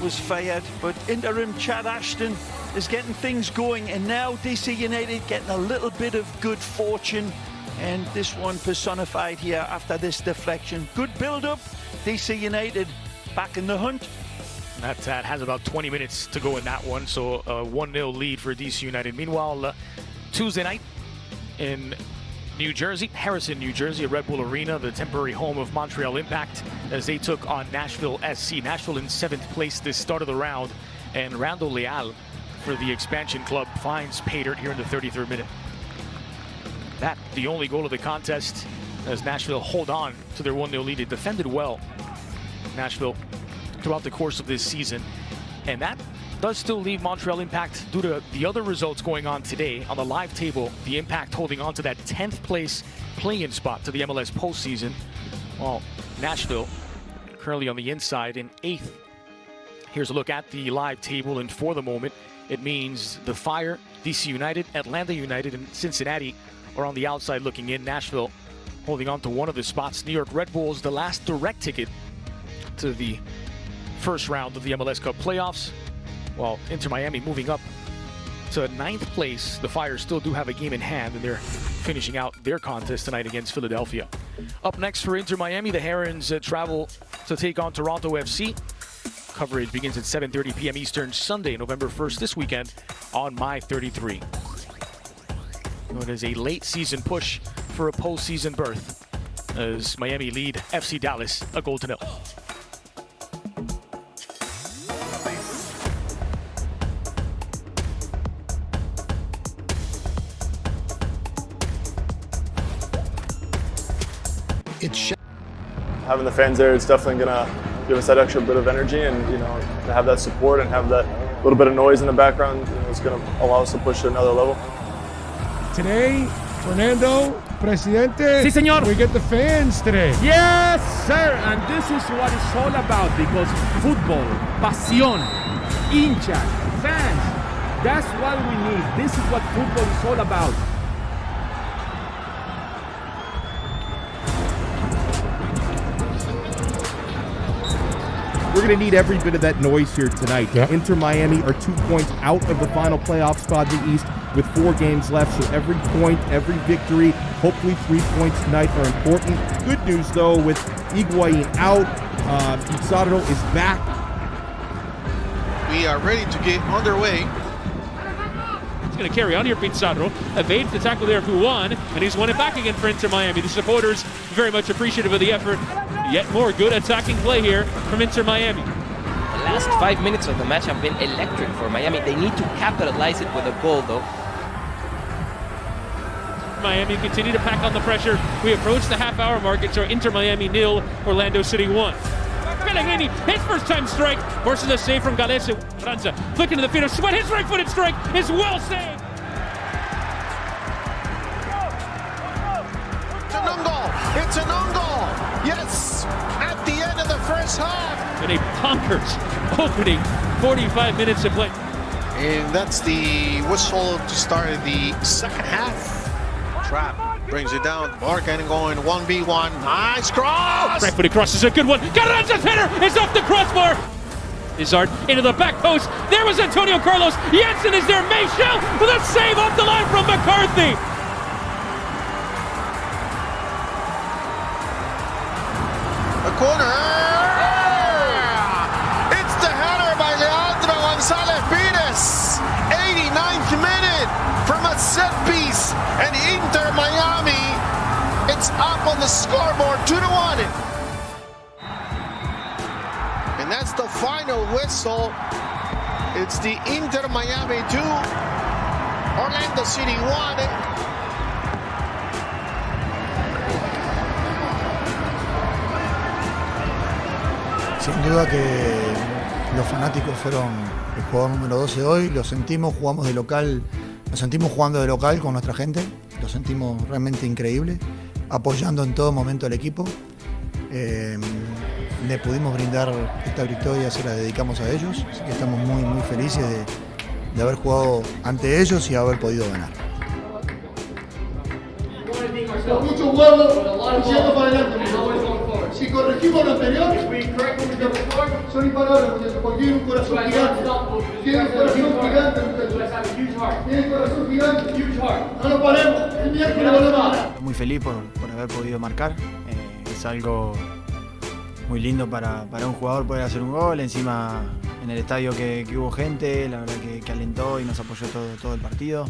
was fired. But interim Chad Ashton is getting things going, and now DC United getting a little bit of good fortune. And this one personified here after this deflection. Good build-up. DC United back in the hunt. That has about 20 minutes to go in that one, so a 1-0 lead for DC United. Meanwhile, Tuesday night in New Jersey, Harrison, New Jersey, at Red Bull Arena, the temporary home of Montreal Impact, as they took on Nashville SC. Nashville in 7th place this start of the round, and Randall Leal for the expansion club finds pay dirt here in the 33rd minute. That, the only goal of the contest, as Nashville hold on to their 1-0 lead. They defended well, Nashville, throughout the course of this season. And that does still leave Montreal Impact, due to the other results going on today on the live table, the Impact holding on to that 10th place play-in spot to the MLS postseason, while Nashville currently on the inside in 8th. Here's a look at the live table, and for the moment, it means the Fire, DC United, Atlanta United, and Cincinnati are on the outside looking in. Nashville holding on to one of the spots. New York Red Bulls, the last direct ticket to the first round of the MLS Cup playoffs, while Inter Miami moving up to 9th place. The Fire still do have a game in hand, and they're finishing out their contest tonight against Philadelphia. Up next for Inter Miami, the Herons travel to take on Toronto FC. Coverage begins at 7:30 p.m. Eastern, Sunday, November 1st, this weekend on My 33. It is a late season push for a postseason berth as Miami lead FC Dallas a 0-0. Having the fans there, it's definitely gonna give us that extra bit of energy, and to have that support and have that little bit of noise in the background, it's gonna allow us to push to another level. Today, Fernando Presidente. Sí, señor. We get the fans today. Yes, sir. And this is what it's all about, because football, pasión, hinchas, fans, that's what we need. This is what football is all about. We're going to need every bit of that noise here tonight. Yeah. Inter Miami are 2 points out of the final playoff spot in the East with 4 games left. So every point, every victory, hopefully 3 points tonight are important. Good news, though, with Higuain out, Pizarro is back. We are ready to get underway. He's going to carry on here. Pizarro evades the tackle there of Higuain, and he's won it back again for Inter Miami. The supporters very much appreciative of the effort. Yet more good attacking play here from Inter Miami. The last 5 minutes of the match have been electric for Miami. They need to capitalize it with a goal, though. Miami continue to pack on the pressure. We approach the half-hour mark. It's our Inter Miami 0, Orlando City 1. Pellegrini, his first-time strike, forces a save from Galese. Franza, flick into the field of Sweat. His right-footed strike is well saved. It's an own goal. It's an own goal. Yes, at the end of the first half. And a bonkers opening 45 minutes to play. And that's the whistle to start the second half. Trap brings it down. Morgan going 1v1. Nice cross. Right-footed cross is a good one. Carranza's header is off the crossbar. Izard into the back post. There was Antonio Carlos. Jensen is there. Mayshell with a save off the line from McCarthy. A corner. It's the header by Leandro Gonzalez Pires. 89th minute from a set piece. And Inter Miami, it's up on the scoreboard 2-1. And that's the final whistle. It's the Inter Miami 2, Orlando City 1. Sin duda que los fanáticos fueron el jugador número 12 hoy, lo sentimos, jugamos de local, nos sentimos jugando de local con nuestra gente, lo sentimos realmente increíble, apoyando en todo momento al equipo. Le pudimos brindar esta victoria, se la dedicamos a ellos, así que estamos muy felices de haber jugado ante ellos y haber podido ganar. Con mucho huevo, yendo para adelante. Si corregimos lo anterior, son imparables, muchachos, porque tienen un corazón gigante. Tienen un corazón gigante, muchachos. Tienen un corazón gigante. No nos paremos, el miércoles volvemos a ganar. Muy feliz por haber podido marcar. Es algo muy lindo para un jugador poder hacer un gol. Encima en el estadio que hubo gente, la verdad que alentó y nos apoyó todo el partido.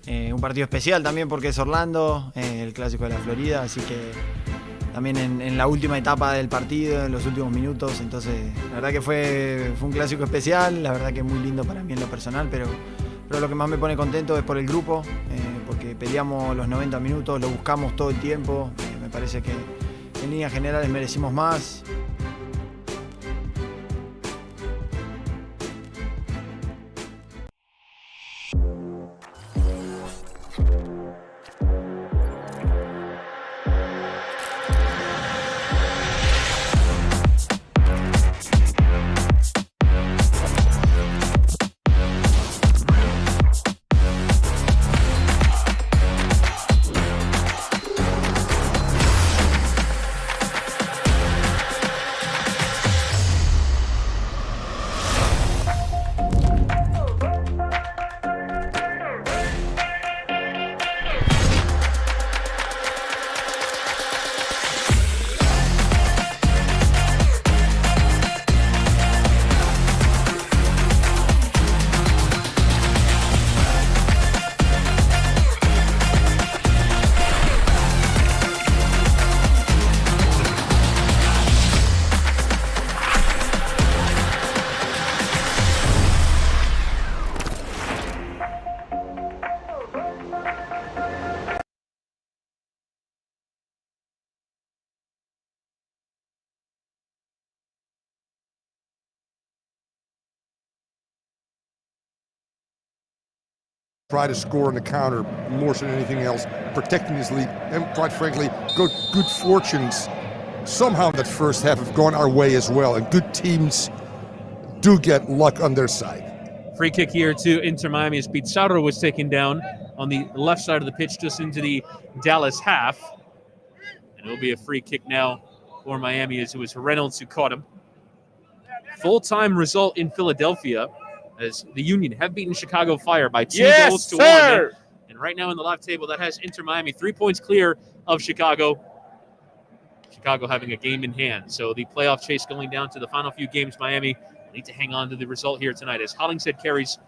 Un partido especial también porque es Orlando, el clásico de la Florida, así que también en la última etapa del partido, en los últimos minutos, entonces la verdad que fue un clásico especial, la verdad que muy lindo para mí en lo personal, pero lo que más me pone contento es por el grupo, porque peleamos los 90 minutos, lo buscamos todo el tiempo, me parece que en líneas generales merecimos más. try to score on the counter more than anything else, protecting his lead, and quite frankly, good fortunes somehow in that first half have gone our way as well, and good teams do get luck on their side. Free kick here to Inter Miami as Pizarro was taken down on the left side of the pitch just into the Dallas half. And it'll be a free kick now for Miami as it was Reynolds who caught him. Full-time result in Philadelphia as the Union have beaten Chicago Fire by 2 goals to 1. And right now in the live table, that has Inter Miami 3 points clear of Chicago. Chicago having a game in hand. So the playoff chase going down to the final few games. Miami need to hang on to the result here tonight as Hollingshead carries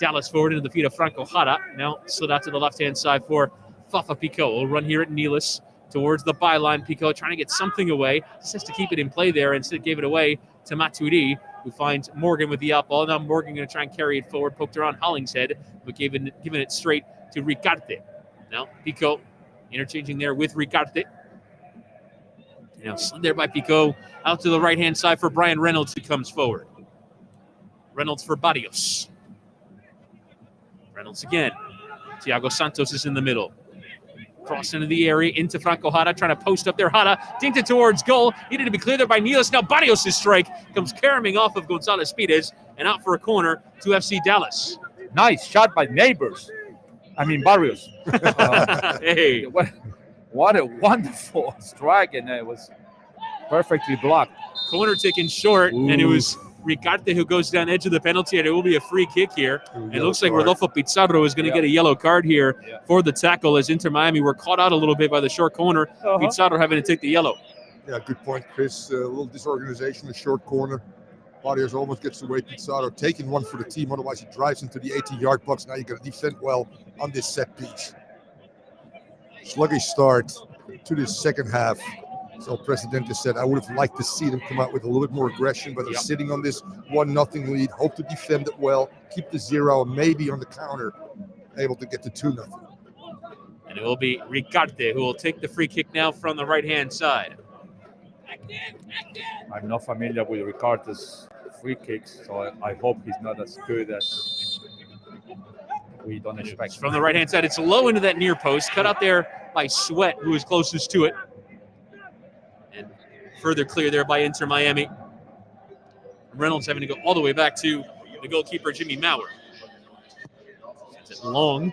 Dallas forward into the feet of Franco Jara. Now slid out to the left-hand side for Fafa Pico. Will run here at Nealis towards the byline. Pico trying to get something away. Just has to keep it in play there. Instead gave it away to Matuidi, who finds Morgan with the out ball. Now Morgan going to try and carry it forward. Poked around Hollingshead, but giving it straight to Ricarte. Now Pico interchanging there with Ricarte. Now slid there by Pico. Out to the right-hand side for Brian Reynolds, who comes forward. Reynolds for Barrios. Reynolds again. Thiago Santos is in the middle. Cross into the area, into Franco Jara, trying to post up there. Jara dinked it towards goal. Needed to be cleared there by Nealis. Now Barrios' strike comes caroming off of Gonzalez Pires and out for a corner to FC Dallas. Nice shot by Barrios. Hey. What a wonderful strike, and it was perfectly blocked. Corner taken short, and it was Ricarte who goes down edge of the penalty, and it will be a free kick here. It looks like Rodolfo Pizarro is going to get a yellow card here for the tackle as Inter Miami were caught out a little bit by the short corner. Pizarro having to take the yellow. Yeah, good point, Chris. A little disorganization, a short corner. Barrios almost gets away. Pizarro taking one for the team, otherwise he drives into the 18-yard box. Now you got to defend well on this set piece. Sluggish start to this second half. So Presidente said, I would have liked to see them come out with a little bit more aggression, but they're sitting on this 1-0 lead. Hope to defend it well, keep the 0, and maybe on the counter, able to get to 2-0. And it will be Ricarte who will take the free kick now from the right-hand side. I'm not familiar with Ricardo's free kicks, so I hope he's not as good as we don't expect. From the right-hand side, it's low into that near post, cut out there by Sweat, who is closest to it. And further clear there by Inter Miami. Reynolds having to go all the way back to the goalkeeper, Jimmy Maurer. Sends it long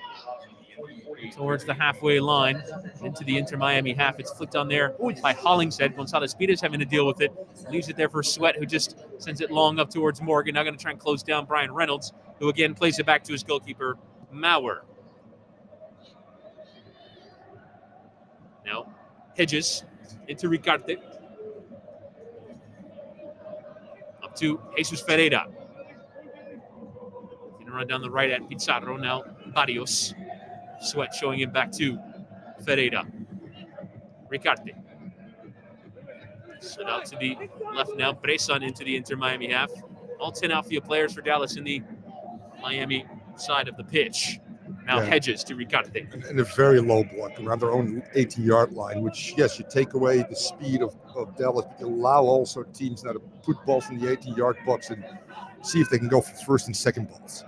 towards the halfway line into the Inter Miami half. It's flicked on there by Hollingshead. Gonzalez Pires having to deal with it. Leaves it there for Sweat, who just sends it long up towards Morgan. Now going to try and close down Brian Reynolds, who again plays it back to his goalkeeper, Maurer. Now Hedges into Ricarte. Up to Jesus Ferreira. Going to run down the right at Pizarro. Now Barrios. Sweat showing him back to Ferreira. Ricarte. Set out to the left now. Bressan into the Inter Miami half. All 10 outfield players for Dallas in the Miami side of the pitch. Now Hedges to Ricarte. And a very low block around their own 18-yard line, which, yes, you take away the speed of Dallas, but you allow also teams now to put balls in the 18-yard box and see if they can go for first and second balls.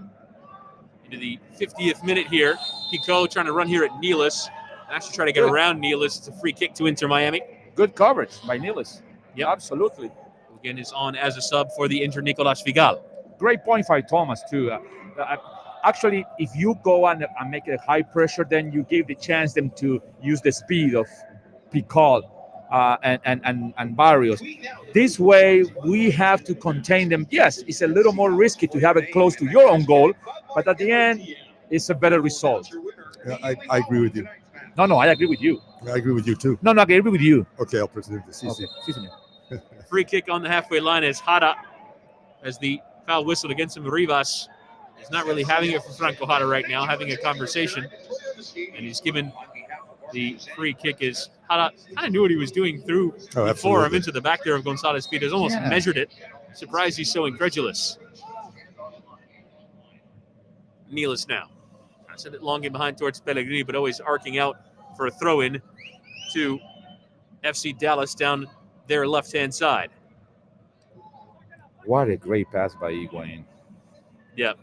Into the 50th minute here. Pico trying to run here at Nealis. Actually trying to get around Nealis. It's a free kick to Inter Miami. Good coverage by Nealis. Yeah, absolutely. Again, is on as a sub for the Inter Nicolas Figal. Great point by Thomas, too. Actually, if you go and make it high pressure, then you give the chance them to use the speed of Pico and Barrios. This way, we have to contain them. Yes, it's a little more risky to have it close to your own goal, but at the end, it's a better result. Yeah, I agree with you. No, I agree with you. I agree with you, too. No, I agree with you. Okay, El Presidente. Okay. Free kick on the halfway line as Jara, as the foul whistled against him. Rivas is not really having it for Franco Jara right now, having a conversation. And he's given the free kick as Jara kind of knew what he was doing through the forearm into the back there of Gonzalez Pires. Almost measured it. Surprised he's so incredulous. Nealis now. Send it long in behind towards Pellegrini, but always arcing out for a throw-in to FC Dallas down their left-hand side. What a great pass by Higuain. Yeah,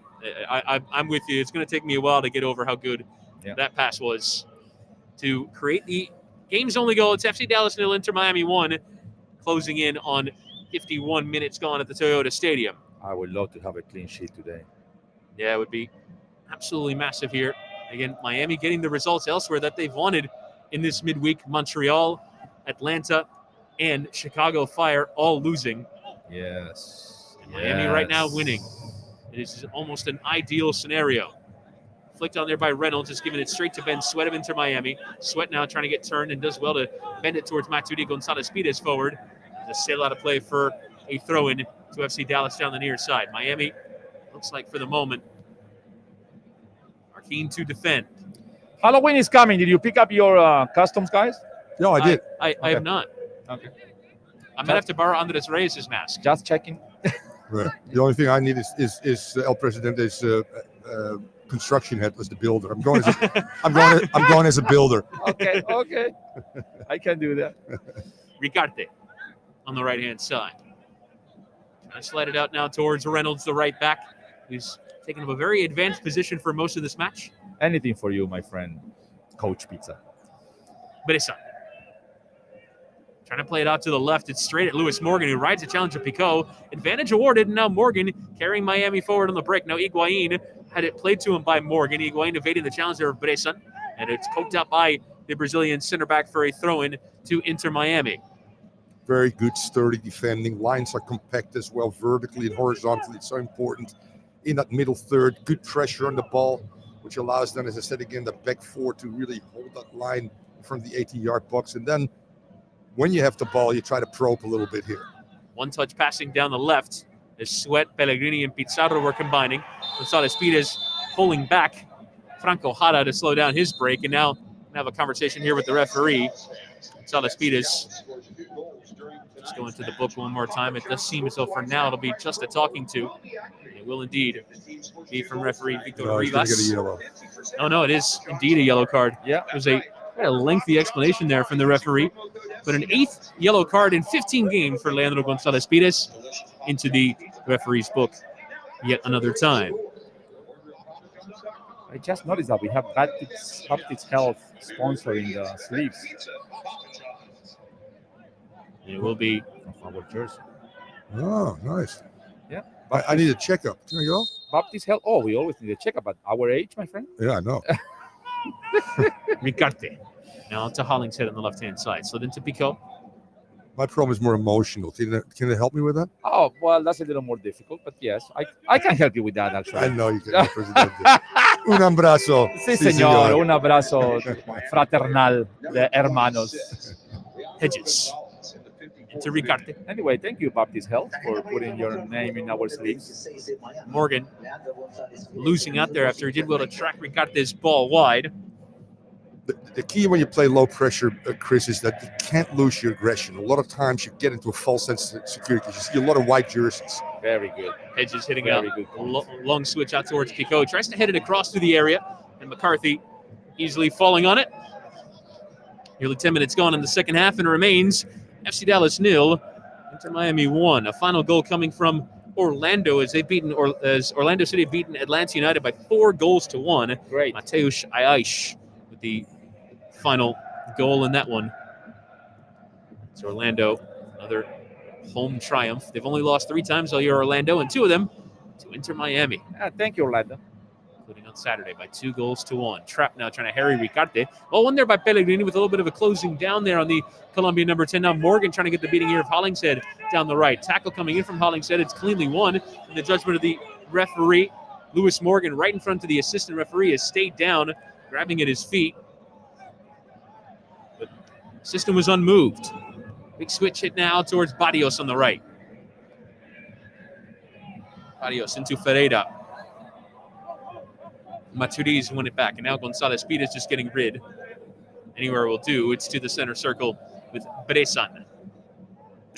I'm with you. It's going to take me a while to get over how good that pass was to create the game's only goal. It's FC Dallas 0, Inter Miami 1, closing in on 51 minutes gone at the Toyota Stadium. I would love to have a clean sheet today. Yeah, it would be absolutely massive here. Again, Miami getting the results elsewhere that they've wanted in this midweek. Montreal, Atlanta, and Chicago Fire all losing. Yes. And Miami right now winning. It is almost an ideal scenario. Flicked on there by Reynolds, just giving it straight to Ben Sweat of Inter Miami. Sweat now trying to get turned and does well to bend it towards Matudi Gonzalez-Pides forward. Just sail out of play for a throw-in to FC Dallas down the near side. Miami, looks like for the moment, are keen to defend. Halloween is coming. Did you pick up your customs, guys? No, I did. I have not. Okay. I might have to borrow Andres Reyes' mask. Just checking. Right. The only thing I need is El Presidente's construction head as the builder. I'm going as a builder. Okay. I can do that. Ricarte on the right-hand side. Trying to slide it out now towards Reynolds, the right back, who's taken up a very advanced position for most of this match. Anything for you, my friend, Coach Pizza. Bressan. Trying to play it out to the left. It's straight at Lewis Morgan, who rides a challenge of Picot. Advantage awarded, and now Morgan carrying Miami forward on the break. Now Higuain had it played to him by Morgan. Higuain evading the challenge there of Bressan, and it's poked out by the Brazilian center back for a throw-in to Inter Miami. Very good, sturdy defending. Lines are compact as well, vertically and horizontally. It's so important in that middle third. Good pressure on the ball, which allows them, as I said again, the back four to really hold that line from the 18-yard box. And then when you have the ball, you try to probe a little bit here. One-touch passing down the left. As Sweat, Pellegrini, and Pizarro were combining. Gonzalez-Pides pulling back Franco Jara to slow down his break. And now have a conversation here with the referee. Gonzalez-Pides just going to the book one more time. It does seem as though for now it'll be just a talking to. It will indeed be from referee Victor Rivas. He's gonna get a yellow. No, it is indeed a yellow card. Yeah. There's a lengthy explanation there from the referee. But an 8th yellow card in 15 games for Leandro Gonzalez-Pides into the referee's book yet another time. I just noticed that we have Baptist Health sponsoring the sleeves. It will be from our jersey. Oh, nice. Yeah. I need a checkup. There you go. Baptist Health. Oh, we always need a checkup at our age, my friend. Yeah, I know. Ricarte. Now to Hollingshead on the left-hand side. So then to Pico. My problem is more emotional. Can they help me with that? Oh, well, that's a little more difficult, but yes, I can help you with that, actually. I know you can. Un abrazo. Sí, señor. Un abrazo fraternal de hermanos. Hedges. To Ricarte. Anyway, thank you, Baptist Health, for putting your name in our sleeves. Morgan losing out there after he did well to track Ricarte's ball wide. The key when you play low pressure, Chris, is that you can't lose your aggression. A lot of times you get into a false sense of security. You see a lot of white jerseys. Very good. Hedges hitting a long switch out towards Pico. Tries to head it across through the area, and McCarthy easily falling on it. Nearly 10 minutes gone in the second half, and it remains FC Dallas 0, Inter Miami 1. A final goal coming from Orlando as Orlando City beaten Atlanta United by 4-1. Great. Mateusz Aish with the final goal in that one. It's Orlando, another home triumph. They've only lost 3 times all year, Orlando, and 2 of them to Inter Miami. Thank you, Orlando. Including on Saturday by 2-1. Trapp now trying to harry Ricarte. Well, one there by Pellegrini with a little bit of a closing down there on the Colombian number 10. Now Morgan trying to get the beating here of Hollingshead down the right. Tackle coming in from Hollingshead. It's cleanly won. And the judgment of the referee, Lewis Morgan, right in front of the assistant referee, has stayed down, grabbing at his feet. But the system was unmoved. Big switch hit now towards Barrios on the right. Barrios into Ferreira. Maturiz won it back, and now Gonzalez-Pides just getting rid. Anywhere will do. It's to the center circle with Bressan.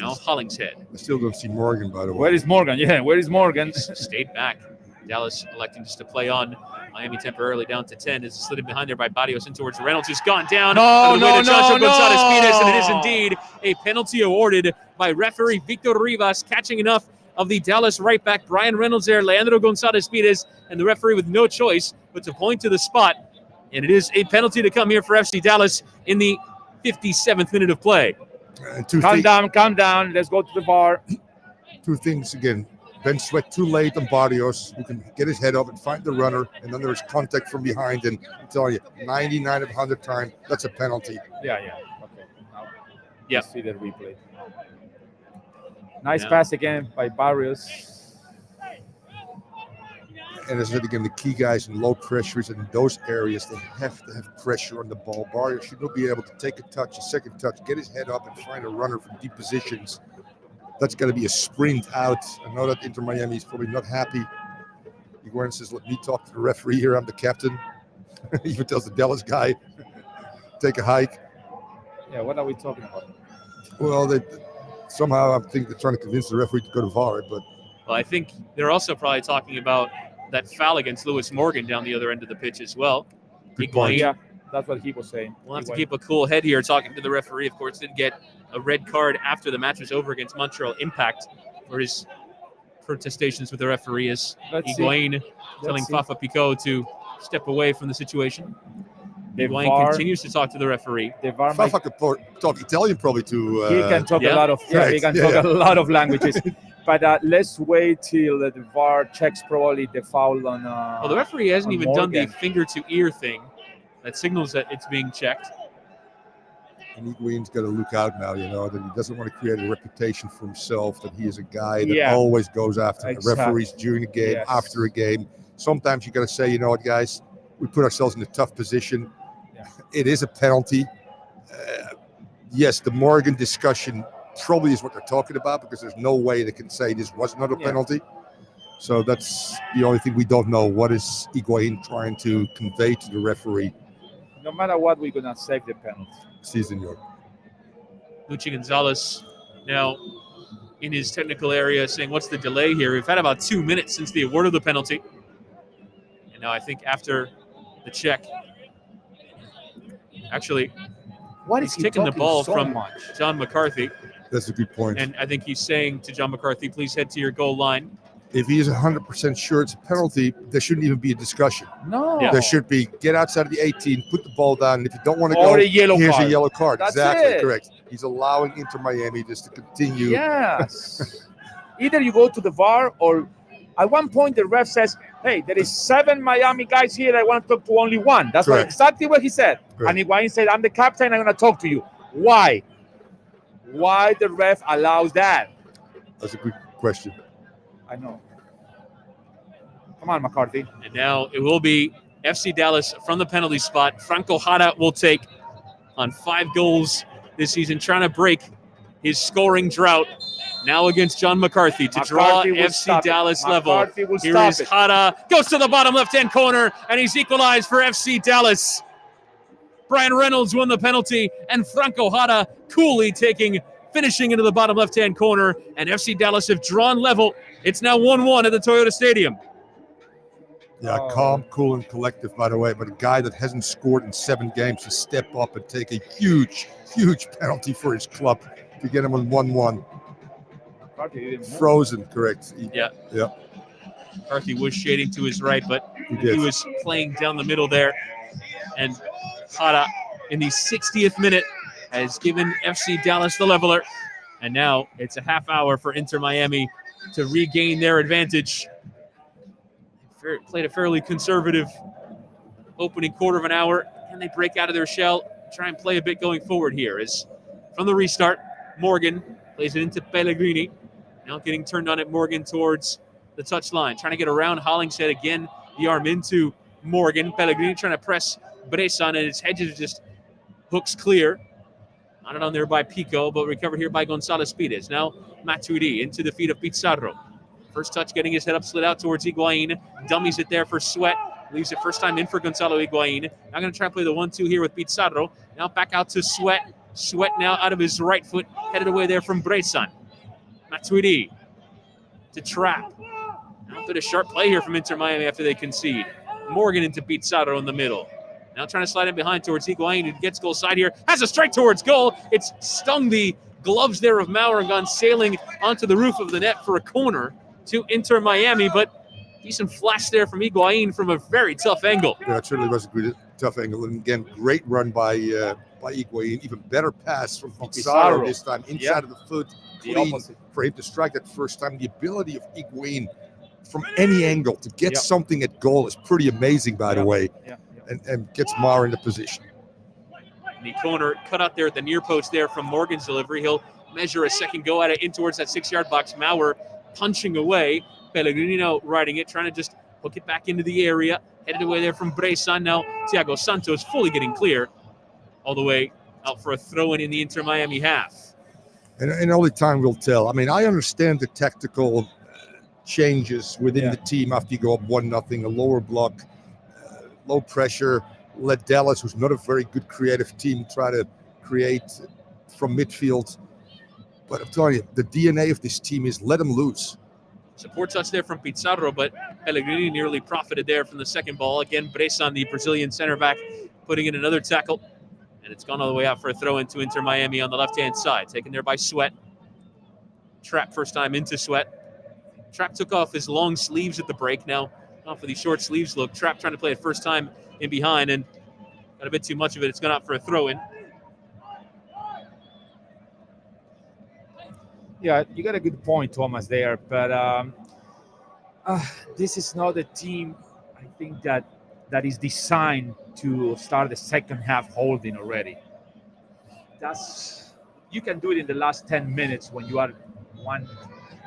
Now Hollingshead. I still don't see Morgan, by the way. Where is Morgan? Yeah, where is Morgan? Stayed back. Dallas electing just to play on. Miami temporarily down to 10. It's slid in behind there by Barrios in towards Reynolds, who's gone down. Gonzalez-Pides, and it is indeed a penalty awarded by referee Victor Rivas, catching enough of the Dallas right back, Brian Reynolds there, Leandro Gonzalez-Pires, and the referee with no choice but to point to the spot. And it is a penalty to come here for FC Dallas in the 57th minute of play. Calm down. Let's go to the VAR. Two things again. Ben Sweat too late on Barrios, who can get his head up and find the runner, and then there's contact from behind. And I'm telling you, 99 of 100 times, that's a penalty. Yeah. Okay. Yeah. See the replay. Nice pass again by Barrios. And as I said again, the key guys in low pressures and in those areas, they have to have pressure on the ball. Barrios should not be able to take a touch, a second touch, get his head up and find a runner from deep positions. That's got to be a sprint out. I know that Inter Miami is probably not happy. Higuain says, let me talk to the referee here. I'm the captain. He even tells the Dallas guy, take a hike. Yeah, what are we talking about? Well, somehow I think they're trying to convince the referee to go to VAR. But Well, I think they're also probably talking about that foul against Lewis Morgan down the other end of the pitch as well. Good point. Yeah, that's what he was saying. We'll have to keep a cool head here talking to the referee. Of course, did get a red card after the match was over against Montreal Impact for his protestations with the referee as Higuain telling Fafa Picault to step away from the situation. Higuain continues to talk to the referee. Fafa could talk Italian probably to... he can talk a lot of he can talk a lot of languages. But let's wait till the VAR checks probably the foul on well, the referee hasn't even done the finger-to-ear thing that signals that it's being checked. And Higuain's got to look out now, that he doesn't want to create a reputation for himself, that he is a guy that always goes after the referees during a game, after a game. Sometimes you got to say, you know what, guys, we put ourselves in a tough position. It is a penalty. Yes, the Morgan discussion probably is what they're talking about, because there's no way they can say this was not a penalty. So that's the only thing we don't know. What is Higuain trying to convey to the referee? No matter what, we're going to save the penalty. Si, senor. Luchi Gonzalez now in his technical area saying, what's the delay here? We've had about 2 minutes since the award of the penalty. And now I think after the check, actually, he's kicking the ball from John McCarthy. That's a good point. And I think he's saying to John McCarthy, please head to your goal line. If he is 100% sure it's a penalty, there shouldn't even be a discussion. No. There should be, get outside of the 18, put the ball down, and if you don't want to go, a here's card. a yellow card. That's exactly, it. correct. He's allowing Inter Miami just to continue. Yes. Either you go to the VAR, or at one point the ref says, hey, there is 7 Miami guys here. I want to talk to only one. That's exactly what he said. Correct. And Higuain said, I'm the captain. I'm going to talk to you. Why? Why the ref allows that? That's a good question. I know. Come on, McCarthy. And now it will be FC Dallas from the penalty spot. Franco Jara will take on 5 goals this season, trying to break his scoring drought. Now against John McCarthy to draw FC Dallas level. Here is Jara, goes to the bottom left-hand corner, and he's equalized for FC Dallas. Brian Reynolds won the penalty, and Franco Jara coolly finishing into the bottom left-hand corner, and FC Dallas have drawn level. It's now 1-1 at the Toyota Stadium. Yeah, calm, cool, and collective, by the way. But a guy that hasn't scored in 7 games to step up and take a huge, huge penalty for his club to get him on 1-1. Frozen, correct. Yeah. McCarthy was shading to his right, but he was playing down the middle there. And Jara, in the 60th minute, has given FC Dallas the leveler. And now it's a half hour for Inter Miami to regain their advantage. Played a fairly conservative opening quarter of an hour, and they break out of their shell, try and play a bit going forward here. As from the restart, Morgan plays it into Pellegrini. Now getting turned on at Morgan towards the touchline, trying to get around Hollingshead again. The arm into Morgan. Pellegrini trying to press Bressan, and his hedges just hooks clear. Not on there by Pico, but recovered here by Gonzalez-Pires. Now Matuidi into the feet of Pizarro. First touch, getting his head up, slid out towards Higuain. Dummies it there for Sweat. Leaves it first time in for Gonzalo Higuain. Now going to try to play the 1-2 here with Pizarro. Now back out to Sweat. Sweat now out of his right foot, headed away there from Bressan. Matuidi to Trap. Now a bit of sharp play here from Inter Miami after they concede. Morgan into Pizarro in the middle. Now trying to slide in behind towards Higuain, who gets goal side here. Has a strike towards goal. It's stung the gloves there of Maurer and gone sailing onto the roof of the net for a corner to Inter Miami, but decent flash there from Higuain from a very tough angle. Yeah, it certainly was a good, tough angle. And again, great run by Higuain. Even better pass from Pizarro this time, inside of the foot, clean for him to strike that first time. The ability of Higuain from any angle to get something at goal is pretty amazing, by the way, and gets Maurer into position. The corner cut out there at the near post there from Morgan's delivery. He'll measure a second go at it in towards that 6-yard box. Maurer punching away. Pellegrino riding it, trying to just hook it back into the area. Headed away there from Bressan. Now Thiago Santos fully getting clear. All the way out for a throw-in in the Inter Miami half. And only time will tell. I mean, I understand the tactical changes within the team after you go up 1-0, a lower block, low pressure. Let Dallas, who's not a very good creative team, try to create from midfield. But I'm telling you, the DNA of this team is let them loose. Support touch there from Pizarro, but Pellegrini nearly profited there from the second ball. Again, Bressan, the Brazilian center back, putting in another tackle. And it's gone all the way out for a throw into Inter Miami on the left-hand side. Taken there by Sweat. Trapp first time into Sweat. Trapp took off his long sleeves at the break. Now off of the short sleeves look. Trapp trying to play it first time in behind and got a bit too much of it. It's gone out for a throw-in. Yeah, you got a good point, Thomas, there. But this is not a team, I think, that is designed to start the second half holding already. You can do it in the last 10 minutes when you are 1-0,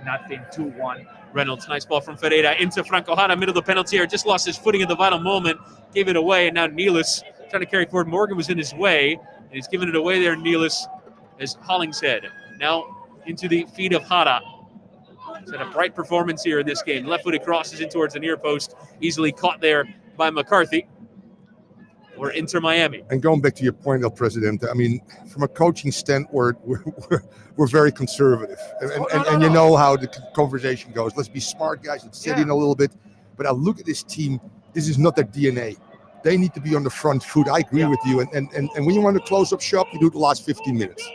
2-1. Reynolds, nice ball from Ferreira into Franco Jara, middle of the penalty area. Just lost his footing at the vital moment, gave it away, and now Nealis trying to carry forward. Morgan was in his way, and he's giving it away there, Nealis, as Hollingshead. Now into the feet of Jara. He's had a bright performance here in this game. Left-footed crosses in towards the near post, easily caught there by McCarthy. We're Inter Miami. And going back to your point, El Presidente, I mean, from a coaching standpoint, we're very conservative. And you know how the conversation goes. Let's be smart, guys. Let's sit in a little bit. But I look at this team. This is not their DNA. They need to be on the front foot. I agree with you. And when you want to close up shop, you do it the last 15 minutes.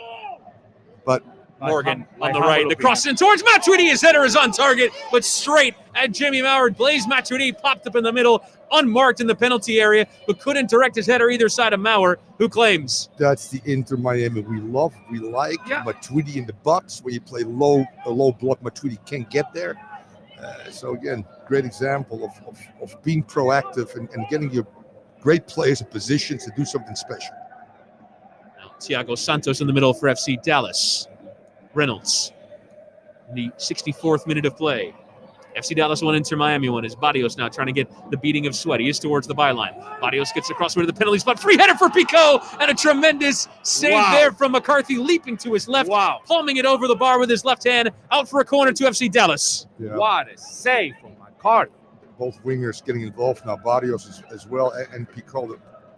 But Morgan on the right. The cross in towards Matuidi. His header is on target, but straight at Jimmy Maurer. Blaise Matuidi popped up in the middle, unmarked in the penalty area, but couldn't direct his header either side of Maurer, who claims. That's the Inter Miami we love, we like. Matuidi in the box, where you play a low block. Matuidi can't get there. So again, great example of being proactive and getting your great players in positions to do something special. Now, Thiago Santos in the middle for FC Dallas. Reynolds in the 64th minute of play. FC Dallas 1, Inter Miami 1. Is Barrios now trying to get the beating of Sweat. He is towards the byline. Barrios gets across to the penalty spot. Free header for Pico, and a tremendous save there from McCarthy, leaping to his left, palming it over the bar with his left hand, out for a corner to FC Dallas. Yeah. What a save from McCarthy. Both wingers getting involved now, Barrios as well, and Pico.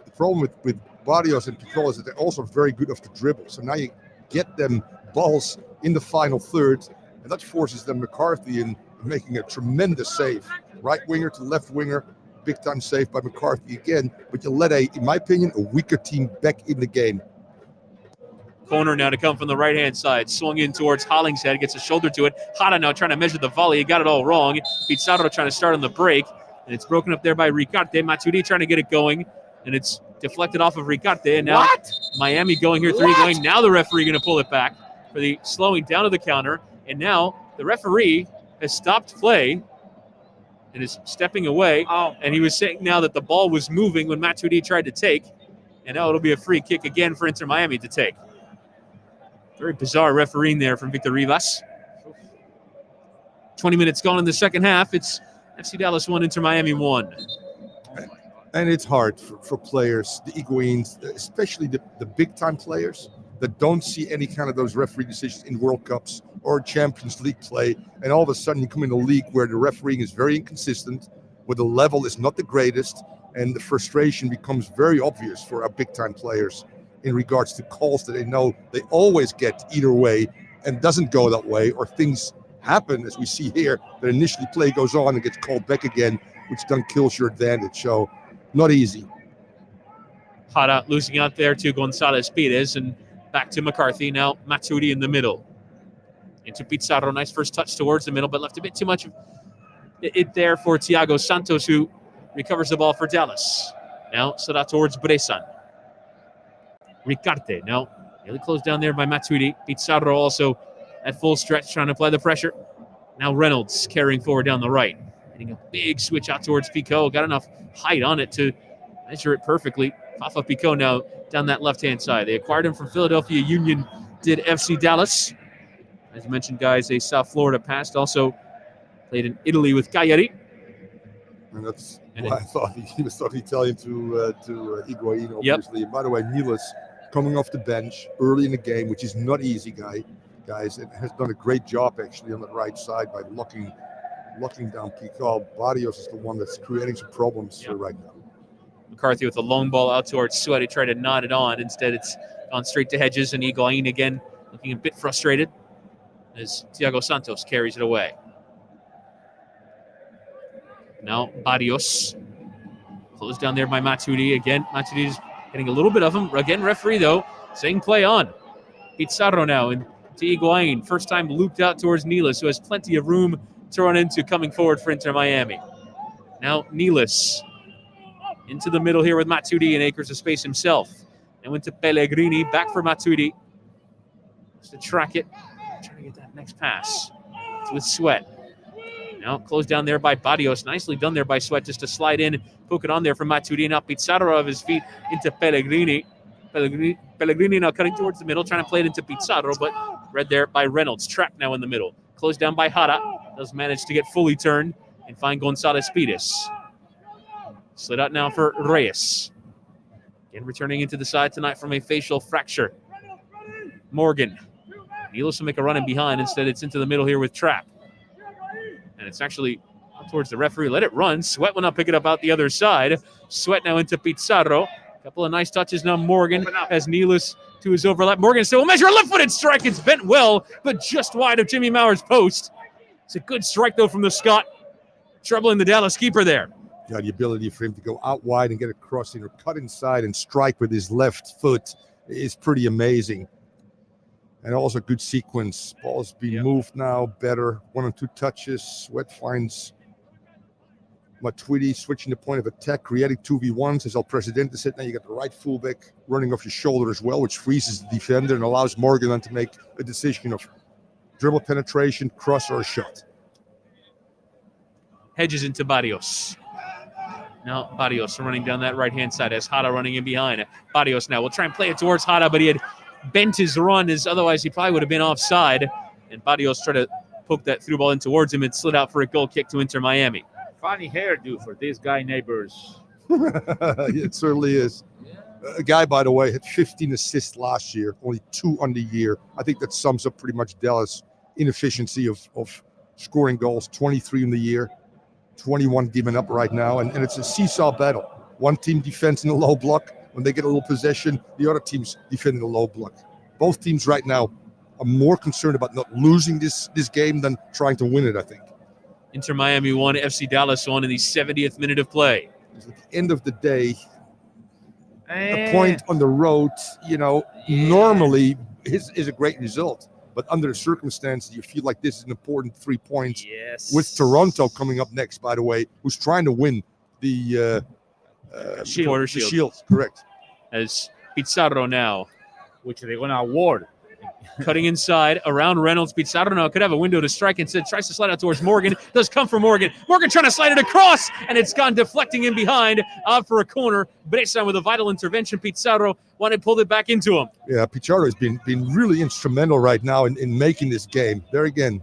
The problem with Barrios and Pico is that they're also very good off the dribble. So now you get them balls in the final third, and that forces them McCarthy in making a tremendous save. Right winger to left winger, big time save by McCarthy again, but you let in my opinion, a weaker team back in the game. Corner now to come from the right-hand side. Swung in towards Hollingshead, gets a shoulder to it. Hara now trying to measure the volley. He got it all wrong. Pizarro trying to start on the break, and it's broken up there by Ricarte. Matuidi trying to get it going, and it's deflected off of Ricarte. And now Miami going here, 3 going. Now the referee going to pull it back for the slowing down of the counter. And now the referee has stopped play and is stepping away. And he was saying now that the ball was moving when Matuidi tried to take. And now it'll be a free kick again for Inter Miami to take. Very bizarre refereeing there from Victor Rivas. 20 minutes gone in the second half. It's FC Dallas 1, Inter Miami 1. And it's hard for players, the Higuains, especially the big-time players that don't see any kind of those referee decisions in World Cups or Champions League play. And all of a sudden you come in a league where the refereeing is very inconsistent, where the level is not the greatest, and the frustration becomes very obvious for our big-time players in regards to calls that they know they always get either way and doesn't go that way, or things happen, as we see here, that initially play goes on and gets called back again, which then kills your advantage. So not easy. Jara losing out there to Gonzalez Pires, and back to McCarthy. Now Matuidi in the middle. Into Pizarro. Nice first touch towards the middle, but left a bit too much of it there for Thiago Santos, who recovers the ball for Dallas. Now set out towards Bressan. Ricarte. Now nearly closed down there by Matuidi. Pizarro also at full stretch trying to apply the pressure. Now Reynolds carrying forward down the right. Hitting a big switch out towards Pico. Got enough height on it to measure it perfectly. Fafa Pico now down that left-hand side. They acquired him from Philadelphia Union, did FC Dallas. As you mentioned, guys, a South Florida past. Also played in Italy with Cagliari. And that's why I thought he was talking Italian to Higuain, obviously. And by the way, Nilis coming off the bench early in the game, which is not easy, guys, and has done a great job actually on the right side by locking down Pico. Barrios is the one that's creating some problems right now. McCarthy with a long ball out towards Sweat. He tried to knot it on. Instead, it's gone straight to Hedges, and Higuain again looking a bit frustrated as Thiago Santos carries it away. Now Barrios closed down there by Matuidi. Again, Matuidi's getting a little bit of him. Again, referee, though, saying play on. Pizarro now and to Higuain. First time looped out towards Nilis, who has plenty of room to run into coming forward for Inter Miami. Now Nilis into the middle here with Matuidi and acres of space himself. And went to Pellegrini, back for Matuidi. Just to track it. Trying to get that next pass. It's with Sweat. Now closed down there by Barrios. Nicely done there by Sweat just to slide in, poke it on there from Matuidi. Now Pizarro of his feet into Pellegrini. Pellegrini now cutting towards the middle, trying to play it into Pizarro, but read there by Reynolds. Trapped now in the middle. Closed down by Jara. Does manage to get fully turned and find Gonzalez Pires. Slid out now for Reyes. Again, returning into the side tonight from a facial fracture. Morgan. Nilis will make a run in behind. Instead, it's into the middle here with Trapp. And it's actually up towards the referee. Let it run. Sweat will now pick it up out the other side. Sweat now into Pizarro. A couple of nice touches now. Morgan has Nilis to his overlap. Morgan still will measure a left-footed strike. It's bent well, but just wide of Jimmy Mauer's post. It's a good strike, though, from the Scot. Troubling the Dallas keeper there. Yeah, the ability for him to go out wide and get across, cut inside and strike with his left foot is pretty amazing. And also good sequence. Ball's being moved now better. 1 or 2 touches. Sweat finds Matuidi switching the point of attack, creating 2v1s. As El Presidente said, now you got the right fullback running off your shoulder as well, which freezes the defender and allows Morgan then to make a decision of dribble penetration, cross, or a shot. Hedges into Barrios. Now Barrios running down that right-hand side as Jara running in behind. Barrios now will try and play it towards Jara, but he had bent his run, as otherwise he probably would have been offside. And Barrios tried to poke that through ball in towards him and slid out for a goal kick to Inter Miami. Funny hairdo for this guy, neighbors. It certainly is. A guy, by the way, had 15 assists last year, only 2 on the year. I think that sums up pretty much Dallas' inefficiency of scoring goals. 23 in the year, 21 given up right now. And it's a seesaw battle. One team defends in the low block. When they get a little possession, the other team's defending the low block. Both teams right now are more concerned about not losing this game than trying to win it, I think. Inter Miami 1, FC Dallas 1 in the 70th minute of play. At the end of the day, a point on the road, normally is a great result. But under the circumstances, you feel like this is an important 3 points. Yes. With Toronto coming up next, by the way, who's trying to win the Shield. Correct. As Pizarro now, which they're going to award. Cutting inside around Reynolds. Pizarro now could have a window to strike. Instead, tries to slide out towards Morgan. Does come for Morgan. Morgan trying to slide it across, and it's gone deflecting in behind out for a corner. Bressan with a vital intervention. Pizarro wanted to pull it back into him. Yeah, Pizarro has been really instrumental right now in making this game. There again,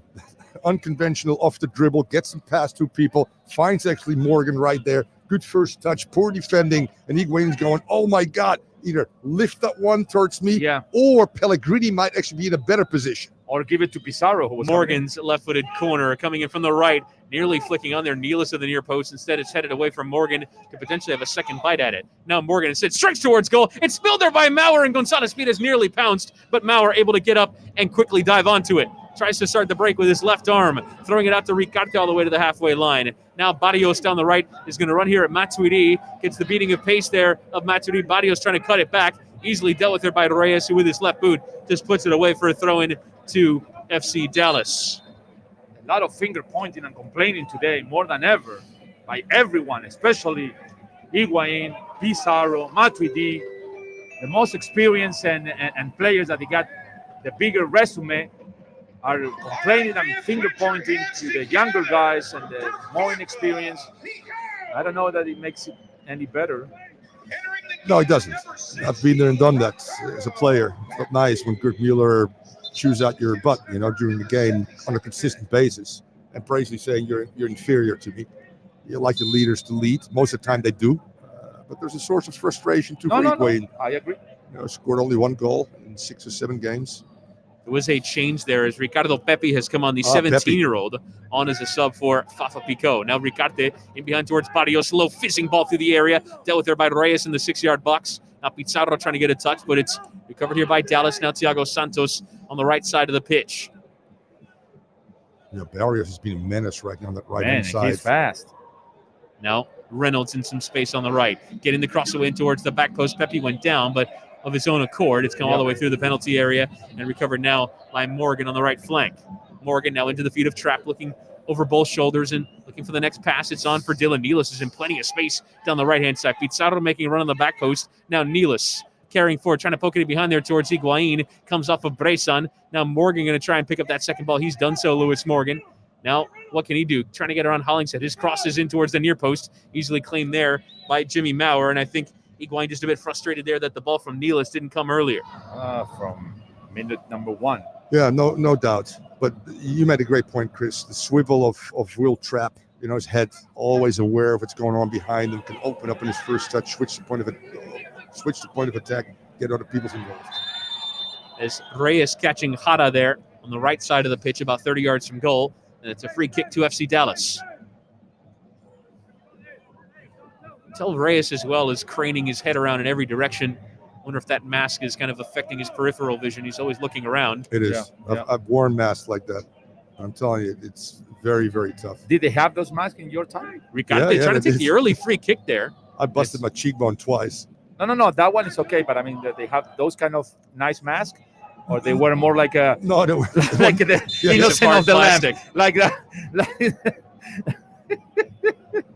unconventional off the dribble, gets him past 2 people, finds actually Morgan right there. Good first touch, poor defending, and Higuain's going, oh my God, either lift that one towards me, or Pellegrini might actually be in a better position. Or give it to Pizarro, who was Morgan's left-footed corner coming in from the right, nearly flicking on there. Nilis to the near post. Instead, it's headed away from Morgan to potentially have a second bite at it. Now Morgan instead strikes towards goal. It's spilled there by Mauer, and Gonzalez Pires nearly pounced, but Mauer able to get up and quickly dive onto it. tries to start the break with his left arm, throwing it out to Ricarte all the way to the halfway line. Now Barrios down the right is going to run here at Matuidi. Gets the beating of pace there of Matuidi. Barrios trying to cut it back. Easily dealt with there by Reyes, who with his left boot just puts it away for a throw-in to FC Dallas. A lot of finger pointing and complaining today, more than ever, by everyone, especially Higuain, Pizarro, Matuidi, the most experienced and players that they got the bigger resume are complaining and finger pointing to the younger guys and the more inexperienced. I don't know that it makes it any better. No, it doesn't. I've been there and done that as a player. It's not nice when Kurt Mueller chews out your butt, during the game on a consistent basis, and basically saying you're inferior to me. You like your leaders to lead. Most of the time they do, but there's a source of frustration too for Higuain. No, I agree. Scored only 1 goal in 6 or 7 games. There was a change there as Ricardo Pepi has come on, the 17-year-old, on as a sub for Fafa Picot. Now Ricarte in behind towards Barrios, low fizzing ball through the area, dealt with there by Reyes in the 6-yard box. Now Pizarro trying to get a touch, but it's recovered here by Dallas. Now Thiago Santos on the right side of the pitch. Barrios has been a menace right now on that right-hand side. He's fast. Now Reynolds in some space on the right, getting the cross away towards the back post. Pepi went down, but of his own accord, it's come all the way through the penalty area and recovered now by Morgan on the right flank. Morgan now into the feet of Trapp, looking over both shoulders and looking for the next pass. It's on for Dylan Nealis, who's in plenty of space down the right-hand side. Pizarro making a run on the back post. Now Nealis carrying forward, trying to poke it behind there towards Higuain. Comes off of Bressan. Now Morgan going to try and pick up that second ball. He's done so, Lewis Morgan. Now, what can he do? Trying to get around Hollingshead. His cross is in towards the near post. Easily claimed there by Jimmy Maurer, and I think Higuain just a bit frustrated there that the ball from Nealis didn't come earlier. From minute number 1. Yeah, no doubt. But you made a great point, Chris. The swivel of Will Trapp, his head always aware of what's going on behind him, can open up in his first touch, switch the point of attack, get other people's involved. As Reyes catching Jara there on the right side of the pitch, about 30 yards from goal, and it's a free kick to FC Dallas. Tell Reyes as well is craning his head around in every direction. Wonder if that mask is kind of affecting his peripheral vision. He's always looking around. It is. I've worn masks like that. I'm telling you, it's very, very tough. Did they have those masks in your time? Ricarte trying to take the early free kick there. I busted my cheekbone twice. No, that one is okay. But I mean, they have those kind of nice masks, or they were more like a no, they were like the innocent of the lamb, like that.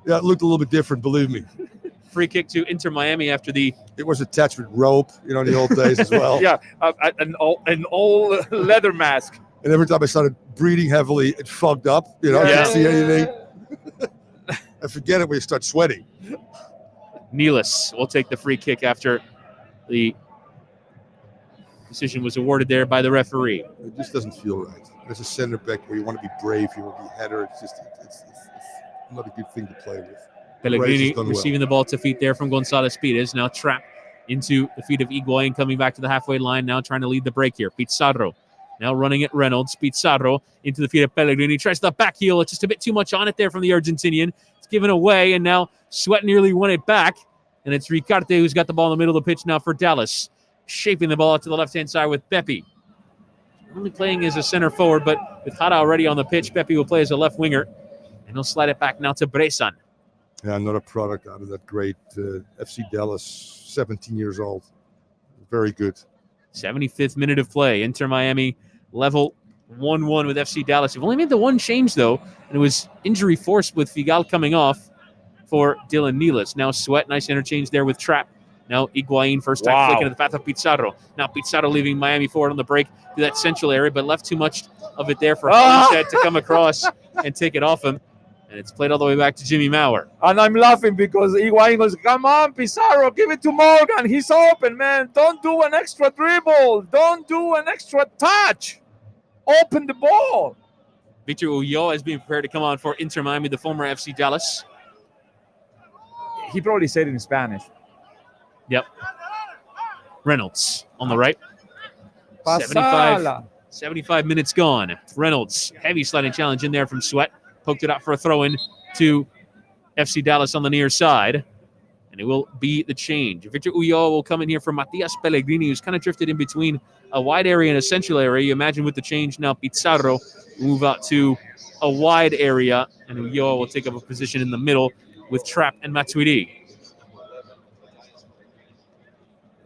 Yeah, it looked a little bit different, believe me. Free kick to Inter Miami after the... It was attached with rope, in the old days as well. Yeah, an old leather mask. And every time I started breathing heavily, it fogged up. I couldn't see anything. I forget it when you start sweating. Nealis will take the free kick after the decision was awarded there by the referee. It just doesn't feel right. As a center back where you want to be brave, you want to be header, it's not a good thing to play with. Pellegrini receiving the ball to feet there from Gonzalez Pires. Now trapped into the feet of Higuain, coming back to the halfway line, now trying to lead the break here. Pizarro now running at Reynolds. Pizarro into the feet of Pellegrini. Tries the back heel. It's just a bit too much on it there from the Argentinian. It's given away, and now Sweat nearly won it back. And it's Ricarte who's got the ball in the middle of the pitch now for Dallas. Shaping the ball out to the left-hand side with Pepi. Only playing as a center forward, but with Jara already on the pitch, Pepi will play as a left winger. And he'll slide it back now to Bressan. Yeah, another product out of that great FC Dallas, 17 years old. Very good. 75th minute of play. Inter Miami level 1-1 with FC Dallas. They've only made the one change, though, and it was injury forced with Figal coming off for Dylan Nealis. Now Sweat, nice interchange there with Trapp. Now Higuain, first time flicking to the path of Pizarro. Now Pizarro leaving Miami forward on the break to that central area, but left too much of it there for Hollingshead to come across and take it off him. And it's played all the way back to Jimmy Maurer. And I'm laughing because Higuain goes, come on, Pizarro, give it to Morgan. He's open, man. Don't do an extra dribble. Don't do an extra touch. Open the ball. Victor Ulloa is being prepared to come on for Inter Miami, the former FC Dallas. He probably said it in Spanish. Yep. Reynolds on the right. 75 minutes gone. Reynolds, heavy sliding challenge in there from Sweat. Poked it out for a throw-in to FC Dallas on the near side. And and it will be the change. Victor Ulloa will come in here for Matias Pellegrini, who's kind of drifted in between a wide area and a central area. You imagine with the change now, Pizarro will move out to a wide area, and Ulloa will take up a position in the middle with Trapp and Matuidi.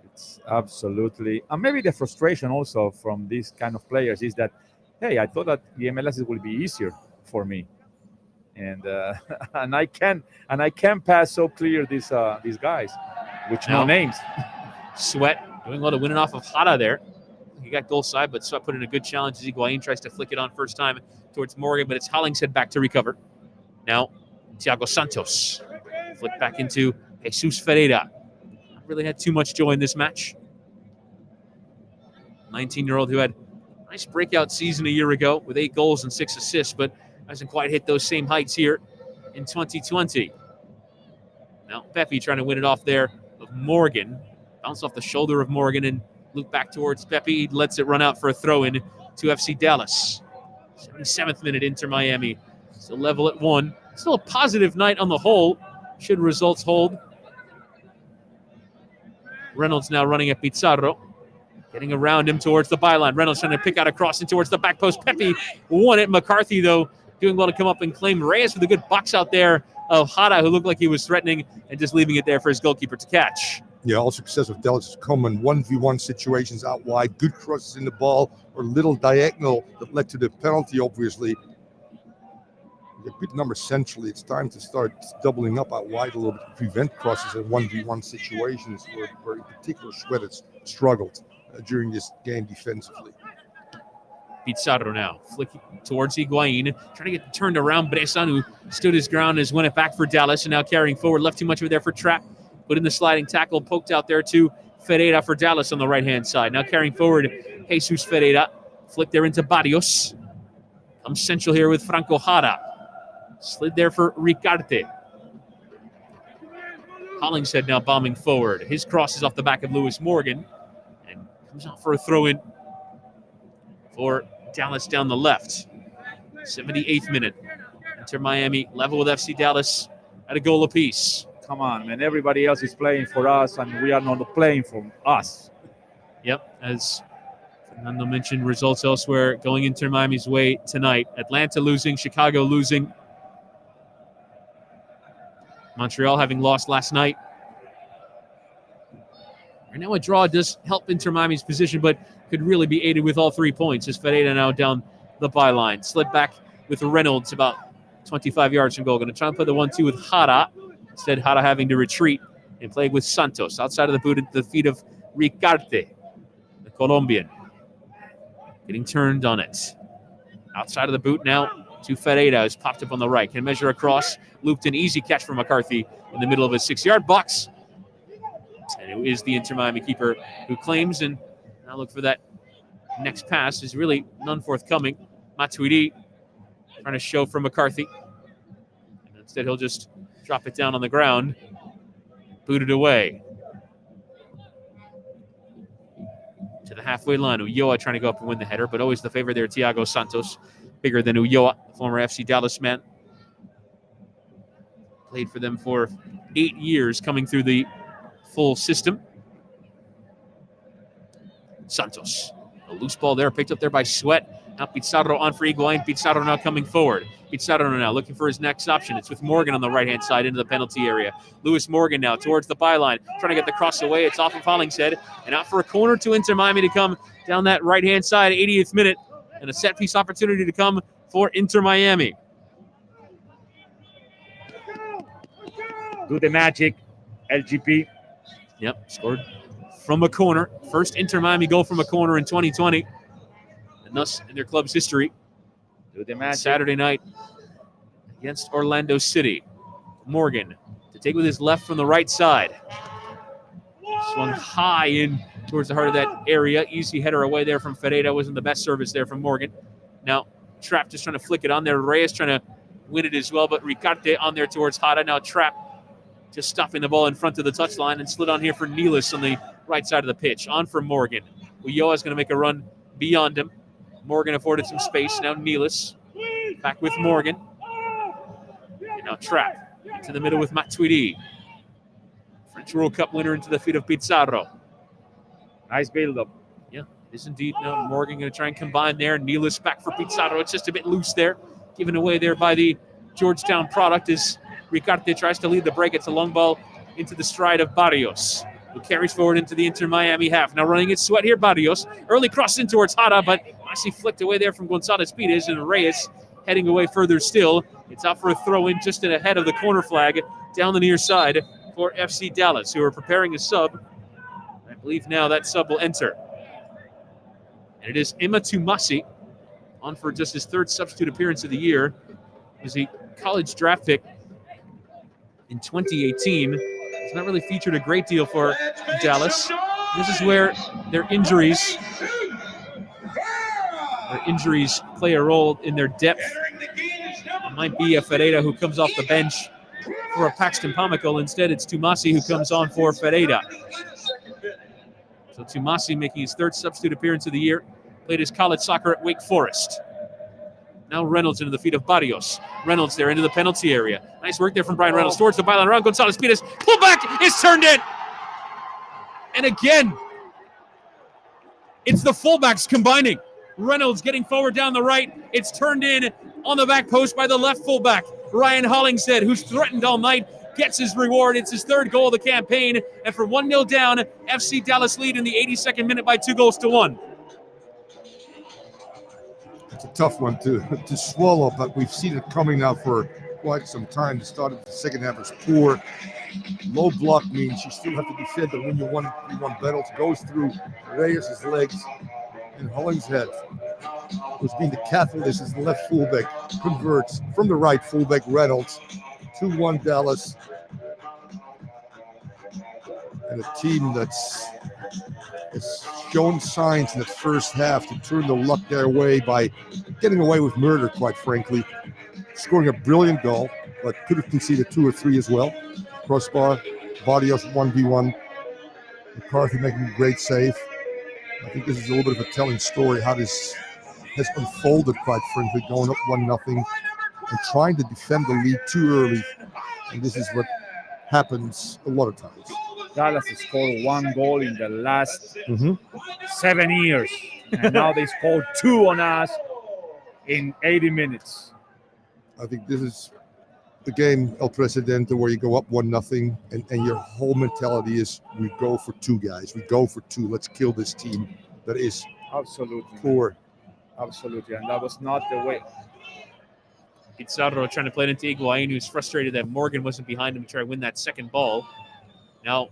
It's absolutely, and maybe the frustration also from these kind of players is that, hey, I thought that the MLS will be easier for me, and and I can pass so clear these guys, which no names. Sweat doing well to win it off of Jara there. He got goal side, but Sweat put in a good challenge as Higuain tries to flick it on first time towards Morgan, but it's Hollingshead back to recover. Now, Thiago Santos. Flick back into Jesus Ferreira. Not really had too much joy in this match. 19-year-old who had a nice breakout season a year ago with 8 goals and 6 assists, but hasn't quite hit those same heights here in 2020. Now, Pepe trying to win it off there of Morgan. Bounce off the shoulder of Morgan and loop back towards Pepe. He lets it run out for a throw-in to FC Dallas. 77th minute, Inter Miami. Still level at 1. Still a positive night on the whole, should results hold. Reynolds now running at Pizarro. Getting around him towards the byline. Reynolds trying to pick out a cross in towards the back post. Pepe won it. McCarthy, though, doing well to come up and claim. Reyes with a good box out there of Jara, who looked like he was threatening, and just leaving it there for his goalkeeper to catch. Yeah, all success of Dallas has come in 1v1 situations out wide, good crosses in the ball, or little diagonal that led to the penalty, obviously. A good number centrally. It's time to start doubling up out wide a little bit to prevent crosses in 1v1 situations where in particular Sweat has struggled during this game defensively. Pizarro now flicking towards Higuain, trying to get turned around. Bressan, who stood his ground, has won it back for Dallas, and now carrying forward. Left too much of it there for Trapp. Put in the sliding tackle, poked out there to Ferreira for Dallas on the right-hand side. Now carrying forward, Jesus Ferreira. Flick there into Barrios. Comes central here with Franco Jara. Slid there for Ricarte. Hollingshead now bombing forward. His cross is off the back of Lewis Morgan. And comes out for a throw-in for Dallas down the left. 78th minute. Inter Miami level with FC Dallas at a goal apiece. Come on, man. Everybody else is playing for us, and we are not playing for us. Yep, as Fernando mentioned, results elsewhere going Inter Miami's way tonight. Atlanta losing, Chicago losing. Montreal having lost last night. Right now a draw does help Inter Miami's position, but could really be aided with all 3 points as Ferreira now down the byline. Slid back with Reynolds about 25 yards from goal. Going to try and play the 1-2 with Jara. Instead, Jara having to retreat and play with Santos. Outside of the boot at the feet of Ricarte, the Colombian. Getting turned on it. Outside of the boot now to Ferreira, who's popped up on the right. Can measure across. Looped an easy catch from McCarthy in the middle of his 6-yard box. And it is the Inter Miami keeper who claims, and now look for that next pass. Is really none forthcoming. Matuidi trying to show from McCarthy. And instead, he'll just drop it down on the ground. Booted away. To the halfway line. Ulloa trying to go up and win the header, but always the favorite there, Thiago Santos. Bigger than Ulloa, former FC Dallas man. Played for them for 8 years, coming through the full system. Santos. A loose ball there, picked up there by Sweat. Now Pizarro on for Higuain. Pizarro now coming forward. Pizarro now looking for his next option. It's with Morgan on the right-hand side into the penalty area. Lewis Morgan now towards the byline, trying to get the cross away. It's off of Hollingshead, and out for a corner to Inter Miami to come down that right-hand side, 80th minute, and a set-piece opportunity to come for Inter Miami. Do the magic, LGP. Yep, scored from a corner. First Inter Miami goal from a corner in 2020. And thus in their club's history. Do the magic. Saturday night against Orlando City. Morgan to take with his left from the right side. Swung high in towards the heart of that area. Easy header away there from Ferreira. Wasn't the best service there from Morgan. Now Trapp just trying to flick it on there. Reyes trying to win it as well, but Ricarte on there towards Jara. Now Trapp just stopping the ball in front of the touchline and slid on here for Nealis on the right side of the pitch. On for Morgan. Ulloa's going to make a run beyond him. Morgan afforded some space. Now Nealis back with Morgan. And now Trapp into the middle with Matuidi. French World Cup winner into the feet of Pizarro. Nice build-up. Yeah, is indeed. Morgan going to try and combine there. Nealis back for Pizarro. It's just a bit loose there. Given away there by the Georgetown product as Ricarte tries to lead the break. It's a long ball into the stride of Barrios, who carries forward into the Inter Miami half. Now running it sweat here, Barrios. Early cross in towards Jara, but nicely flicked away there from Gonzalez Pires, and Reyes heading away further still. It's out for a throw-in just ahead of the corner flag down the near side for FC Dallas, who are preparing a sub. I believe now that sub will enter. And it is Ima Tumasi on for just his third substitute appearance of the year. He was a college draft pick in 2018. It's not really featured a great deal for Dallas. This is where their injuries play a role in their depth. It might be a Ferreira who comes off the bench for a Paxton Pamical. Instead, it's Tumasi who comes on for Ferreira. So Tumasi making his third substitute appearance of the year. Played his college soccer at Wake Forest. Now Reynolds into the feet of Barrios. Reynolds there into the penalty area. Nice work there from Brian Reynolds towards the byline around Gonzalez Pires. Pull back is turned in. And again, it's the fullbacks combining. Reynolds getting forward down the right. It's turned in on the back post by the left fullback, Ryan Hollingshead, who's threatened all night, gets his reward. It's his third goal of the campaign. And for 1-0 down, FC Dallas lead in the 82nd minute by 2-1. It's a tough one to swallow, but we've seen it coming now for quite some time. The start of the second half is poor. Low block means you still have to defend, but when you want battles, goes through Reyes' legs, and Hollingshead, who's been the catalyst as the left fullback, converts from the right fullback Reynolds. 2-1 Dallas. And a team that's shown signs in the first half to turn the luck their way by getting away with murder, quite frankly. Scoring a brilliant goal, but could have conceded 2 or 3 as well. Crossbar, Barrios 1v1. McCarthy making a great save. I think this is a little bit of a telling story how this has unfolded, quite frankly, going up 1-0 and trying to defend the lead too early. And this is what happens a lot of times. Dallas has scored 1 goal in the last 7 years. And now they scored 2 on us in 80 minutes. I think this is the game, El Presidente, where you go up 1-0 and your whole mentality is we go for 2 guys. We go for 2. Let's kill this team that is absolutely poor. Absolutely. And that was not the way. Pizarro trying to play it into Higuain, who's frustrated that Morgan wasn't behind him to try to win that second ball. Now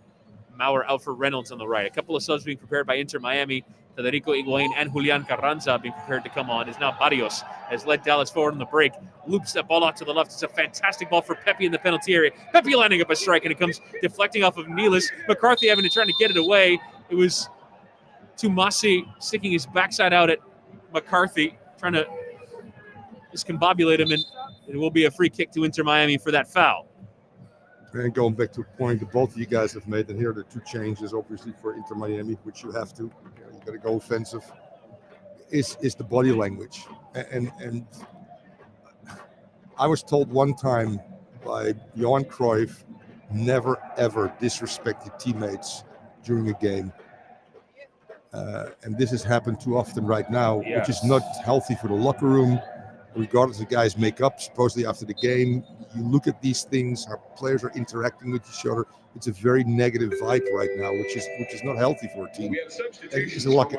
Maurer out for Reynolds on the right. A couple of subs being prepared by Inter Miami. Federico Higuain and Julian Carranza being prepared to come on. Is now Barrios has led Dallas forward on the break. Loops that ball out to the left. It's a fantastic ball for Pepe in the penalty area. Pepe lining up a strike, and it comes deflecting off of Nealis. McCarthy having to try to get it away. It was Tumasi sticking his backside out at McCarthy, trying to discombobulate him, and it will be a free kick to Inter Miami for that foul. And going back to a point that both of you guys have made, and here are the 2 changes, obviously, for Inter Miami, which you have to. You got to go offensive. Is the body language, and I was told one time by Johan Cruyff, never ever disrespect your teammates during a game, and this has happened too often right now, which is not healthy for the locker room. Regardless of guys make up, supposedly after the game, you look at these things, how players are interacting with each other. It's a very negative vibe right now, which is not healthy for a team. It's a lack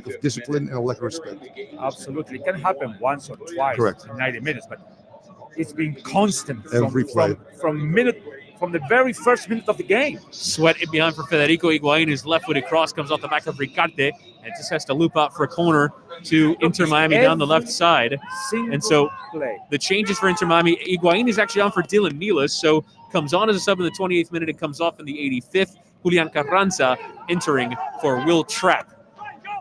of discipline and a lack of respect. Absolutely. It can happen once or twice Correct. in 90 minutes, but it's been constant Every play. From the very first minute of the game. Sweat in behind for Federico Higuain. His left-footed cross comes off the back of Ricarte and just has to loop out for a corner to Inter Miami down the left side. And so the changes for Inter Miami, Higuain is actually on for Dylan Nealis, so comes on as a sub in the 28th minute and comes off in the 85th. Julian Carranza entering for Will Trapp.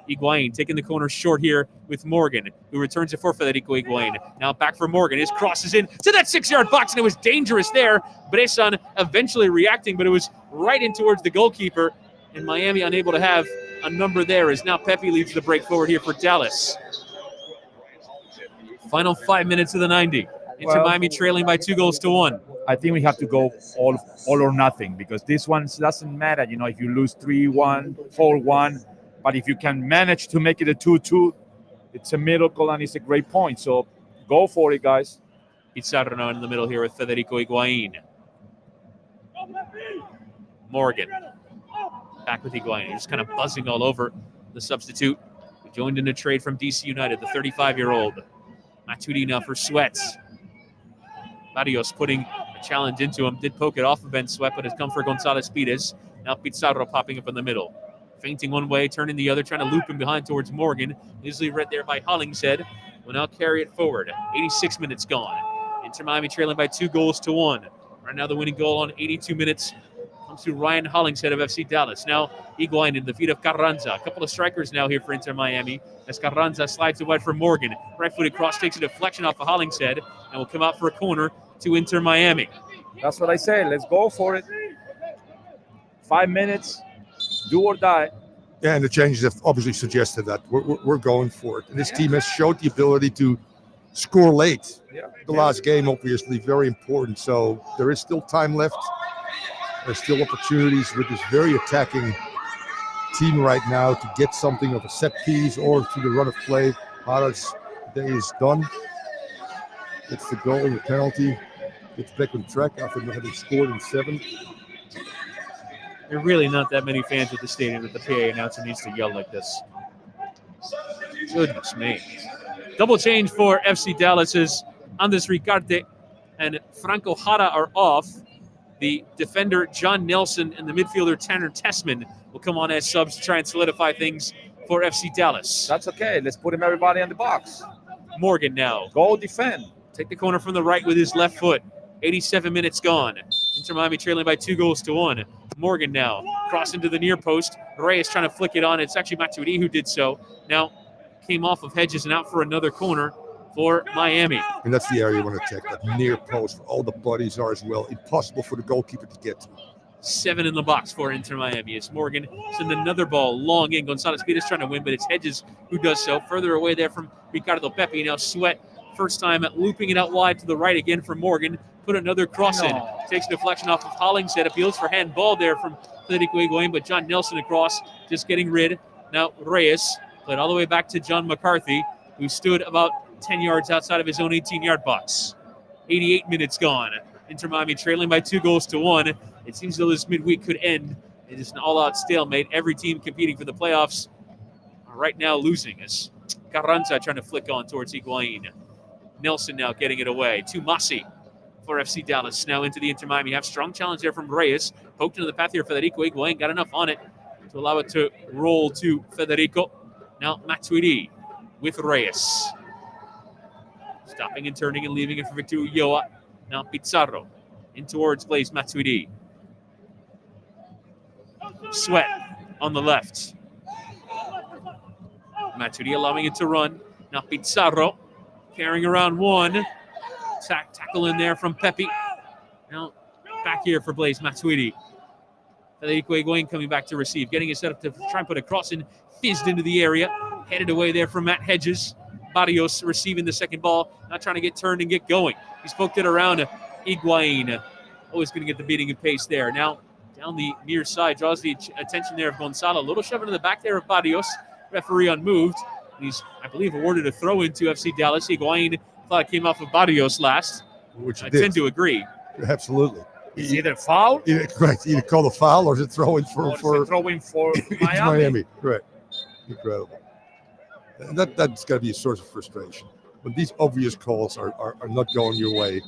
Higuain taking the corner short here with Morgan, who returns it for Federico Higuain. Now back for Morgan. His cross is in to that 6-yard box, and it was dangerous there. Bressan eventually reacting, but it was right in towards the goalkeeper, and Miami unable to have a number there as now Pepe leads the break forward here for Dallas. Final 5 minutes of the 90. Inter Miami trailing by 2-1. I think we have to go all or nothing, because this one doesn't matter, if you lose 3-1, 4-1, but if you can manage to make it a 2-2, it's a miracle and it's a great point. So go for it, guys. Pizarro now in the middle here with Federico Higuain. Morgan back with Higuain. He's kind of buzzing all over the substitute. He joined in a trade from DC United, the 35-year-old. Matuidi now for Sweats. Barrios putting a challenge into him. Did poke it off of Ben Sweat, but has come for Gonzalez Pires. Now Pizarro popping up in the middle. Feinting one way, turning the other, trying to loop him behind towards Morgan. Easily read there by Hollingshead. Will now carry it forward. 86 minutes gone. Inter Miami trailing by 2-1. Right now the winning goal on 82 minutes comes to Ryan Hollingshead of FC Dallas. Now Higuain in the feet of Carranza. A couple of strikers now here for Inter Miami as Carranza slides it wide for Morgan. Right-footed cross takes a deflection off of Hollingshead and will come out for a corner to Inter Miami. That's what I say. Let's go for it. 5 minutes, do or die. Yeah, and the changes have obviously suggested that we're going for it. And this team has showed the ability to score late. Yeah. The last game, obviously, very important. So there is still time left. There's still opportunities with this very attacking team right now to get something of a set piece or to the run of play. Hara's day is done. Gets the goal and the penalty. Gets back on track after having scored in 7. There are really not that many fans at the stadium that the PA announcer needs to yell like this. Goodness me. Double change for FC Dallas's Andres Ricarte and Franco Jara are off. The defender John Nelson and the midfielder Tanner Tessman will come on as subs to try and solidify things for FC Dallas. That's okay. Let's put everybody in the box. Morgan now. Go defend. Take the corner from the right with his left foot. 87 minutes gone. Inter Miami trailing by 2-1. Morgan now. Cross into the near post. Reyes trying to flick it on. It's actually Matuidi who did so. Now came off of Hedges and out for another corner for Miami. And that's the area you want to check, that near post where all the bodies are as well. Impossible for the goalkeeper to get to. 7 in the box for Inter Miami. It's Morgan send another ball long in. Gonzalez Pires trying to win, but it's Hedges who does so. Further away there from Ricardo Pepi. Now Sweat, first time looping it out wide to the right again for Morgan. Put another cross in. Takes a deflection off of Hollingshead. Appeals for handball there from Federico Higuain, but John Nelson across, just getting rid. Now Reyes played all the way back to John McCarthy, who stood about 10 yards outside of his own 18-yard box. 88 minutes gone. Inter Miami trailing by 2-1. It seems as though this midweek could end. It is an all-out stalemate. Every team competing for the playoffs are right now losing as Carranza trying to flick on towards Higuain. Nelson now getting it away to Massi for FC Dallas. Now into the Inter Miami half. Strong challenge there from Reyes. Poked into the path here. Federico Higuain got enough on it to allow it to roll to Federico. Now Matuidi with Reyes. Stopping and turning and leaving it for Victor Ulloa. Now Pizarro in towards Blaise Matuidi. Sweat on the left. Matuidi allowing it to run. Now Pizarro carrying around one. Tackle in there from Pepi. Now back here for Blaise Matuidi. Federico Higuain coming back to receive. Getting it set up to try and put a cross in. Fizzed into the area. Headed away there from Matt Hedges. Barrios receiving the second ball. Not trying to get turned and get going. He's poked it around. Higuain always going to get the beating of pace there. Now down the near side. Draws the attention there of Gonzalo. A little shove into the back there of Barrios. Referee unmoved. He's, I believe, awarded a throw into FC Dallas. Higuain thought it came off of Barrios last. Which I tend to agree. Absolutely. Is it a foul? Correct. Either call the foul or is it throwing for Miami? Correct. Incredible. And that's got to be a source of frustration. When these obvious calls are not going your way,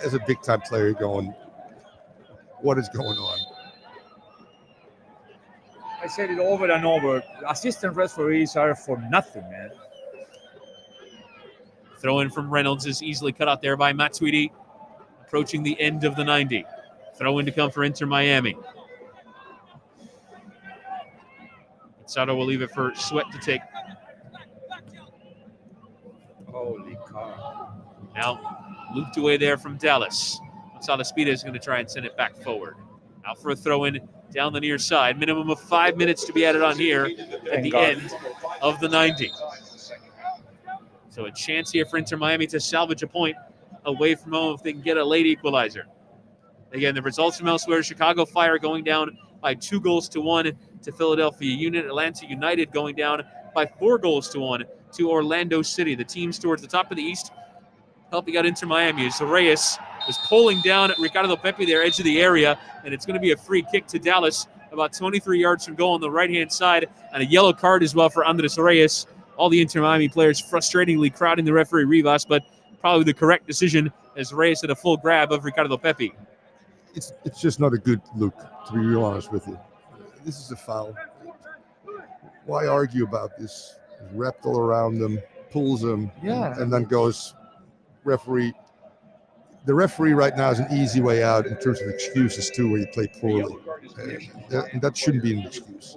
as a big-time player, you're going, what is going on? I said it over and over. Assistant referees are for nothing, man. Throw in from Reynolds is easily cut out there by Matuidi. Approaching the end of the 90. Throw in to come for Inter Miami. Sato will leave it for Sweat to take. Holy cow. Now looped away there from Dallas. Gonzalez Pires is going to try and send it back forward. Out for a throw in down the near side. Minimum of 5 minutes to be added on here at the end of the 90. So a chance here for Inter Miami to salvage a point away from home if they can get a late equalizer. Again, the results from elsewhere: Chicago Fire going down by 2-1 to Philadelphia Union. Atlanta United going down by 4-1 to Orlando City. The teams towards the top of the East helping out Inter Miami as Reyes is pulling down Ricardo Pepi, their edge of the area, and it's going to be a free kick to Dallas about 23 yards from goal on the right-hand side, and a yellow card as well for Andres Reyes. All the Inter Miami players frustratingly crowding the referee Rivas, but probably the correct decision as Reyes had a full grab of Ricardo Pepi. It's just not a good look, to be real honest with you. This is a foul. Why argue about this? Wrapped all around them, pulls them, and then goes referee. The referee right now is an easy way out in terms of excuses too, where you play poorly. That shouldn't be an excuse.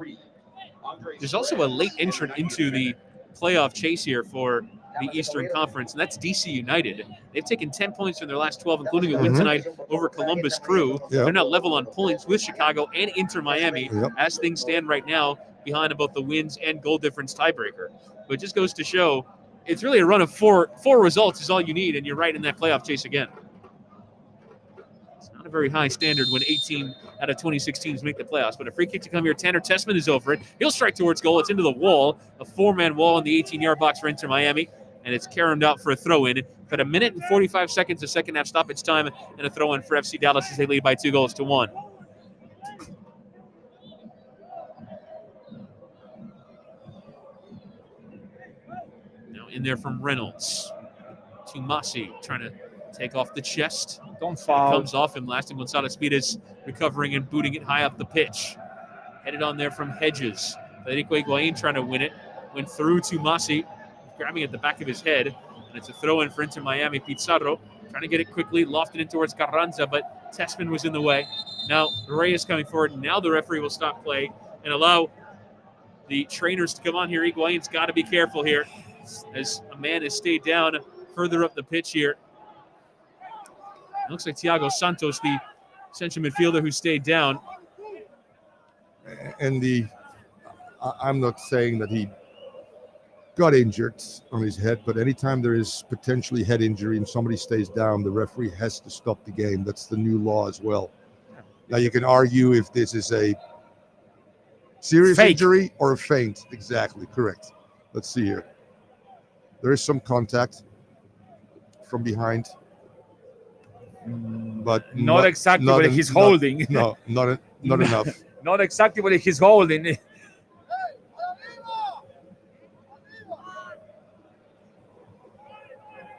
There's also a late entrant into the playoff chase here for the Eastern Conference, and that's DC United. They've taken 10 points from their last 12, including a win tonight over Columbus Crew. They're now level on points with Chicago and Inter Miami as things stand right now, behind both the wins and goal difference tiebreaker. But it just goes to show it's really a run of four results is all you need, and you're right in that playoff chase again. It's not a very high standard when 18 out of 26 teams make the playoffs, but a free kick to come here. Tanner Tessman is over it. He'll strike towards goal. It's into the wall, a 4-man wall in the 18-yard box for Inter Miami, and it's carried out for a throw-in. But 1 minute and 45 seconds of second half stoppage time and a throw-in for FC Dallas as they lead by 2-1. Now in there from Reynolds. Tumasi trying to take off the chest. Don't foul. Comes off him. Lasting Gonzalez Pires recovering and booting it high up the pitch. Headed on there from Hedges. Federico Higuain trying to win it. Went through Tumasi, grabbing at the back of his head. And it's a throw-in for Inter Miami. Pizarro trying to get it quickly, lofted in towards Carranza, but Tessman was in the way. Now Reyes coming forward. Now the referee will stop play and allow the trainers to come on here. Higuain's got to be careful here as a man has stayed down further up the pitch here. It looks like Thiago Santos, the central midfielder who stayed down. And I'm not saying that he got injured on his head, but anytime there is potentially head injury and somebody stays down, the referee has to stop the game. That's the new law as well. Now you can argue if this is a serious injury or a feint. Exactly, correct. Let's see here. There is some contact from behind. But not exactly what he's holding. No, not enough. Not exactly what he's holding.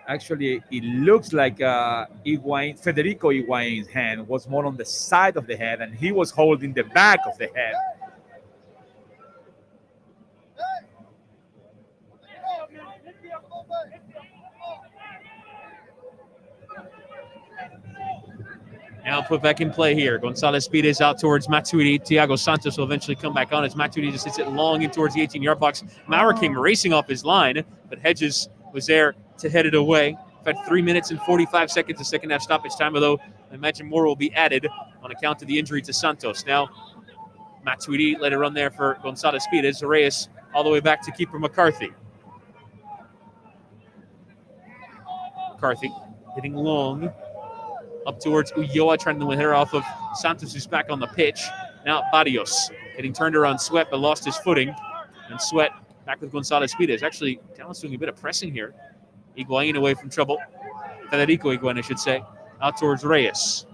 Actually, it looks like Federico Higuain's hand was more on the side of the head, and he was holding the back of the head. Now put back in play here. Gonzalez Pires out towards Matuidi. Thiago Santos will eventually come back on as Matuidi just hits it long in towards the 18-yard box. Maurer came racing off his line, but Hedges was there to head it away. We've had 3 minutes and 45 seconds of second half stoppage time, although I imagine more will be added on account of the injury to Santos. Now Matuidi let it run there for Gonzalez Pires. Reyes all the way back to keeper McCarthy. McCarthy hitting long. Up towards Ulloa, trying to win her off of Santos, who's back on the pitch. Now Barrios getting turned around Sweat, but lost his footing. And Sweat back with Gonzalez Pires. Actually, Dallas doing a bit of pressing here. Higuain away from trouble. Federico Higuain, I should say. Out towards Reyes.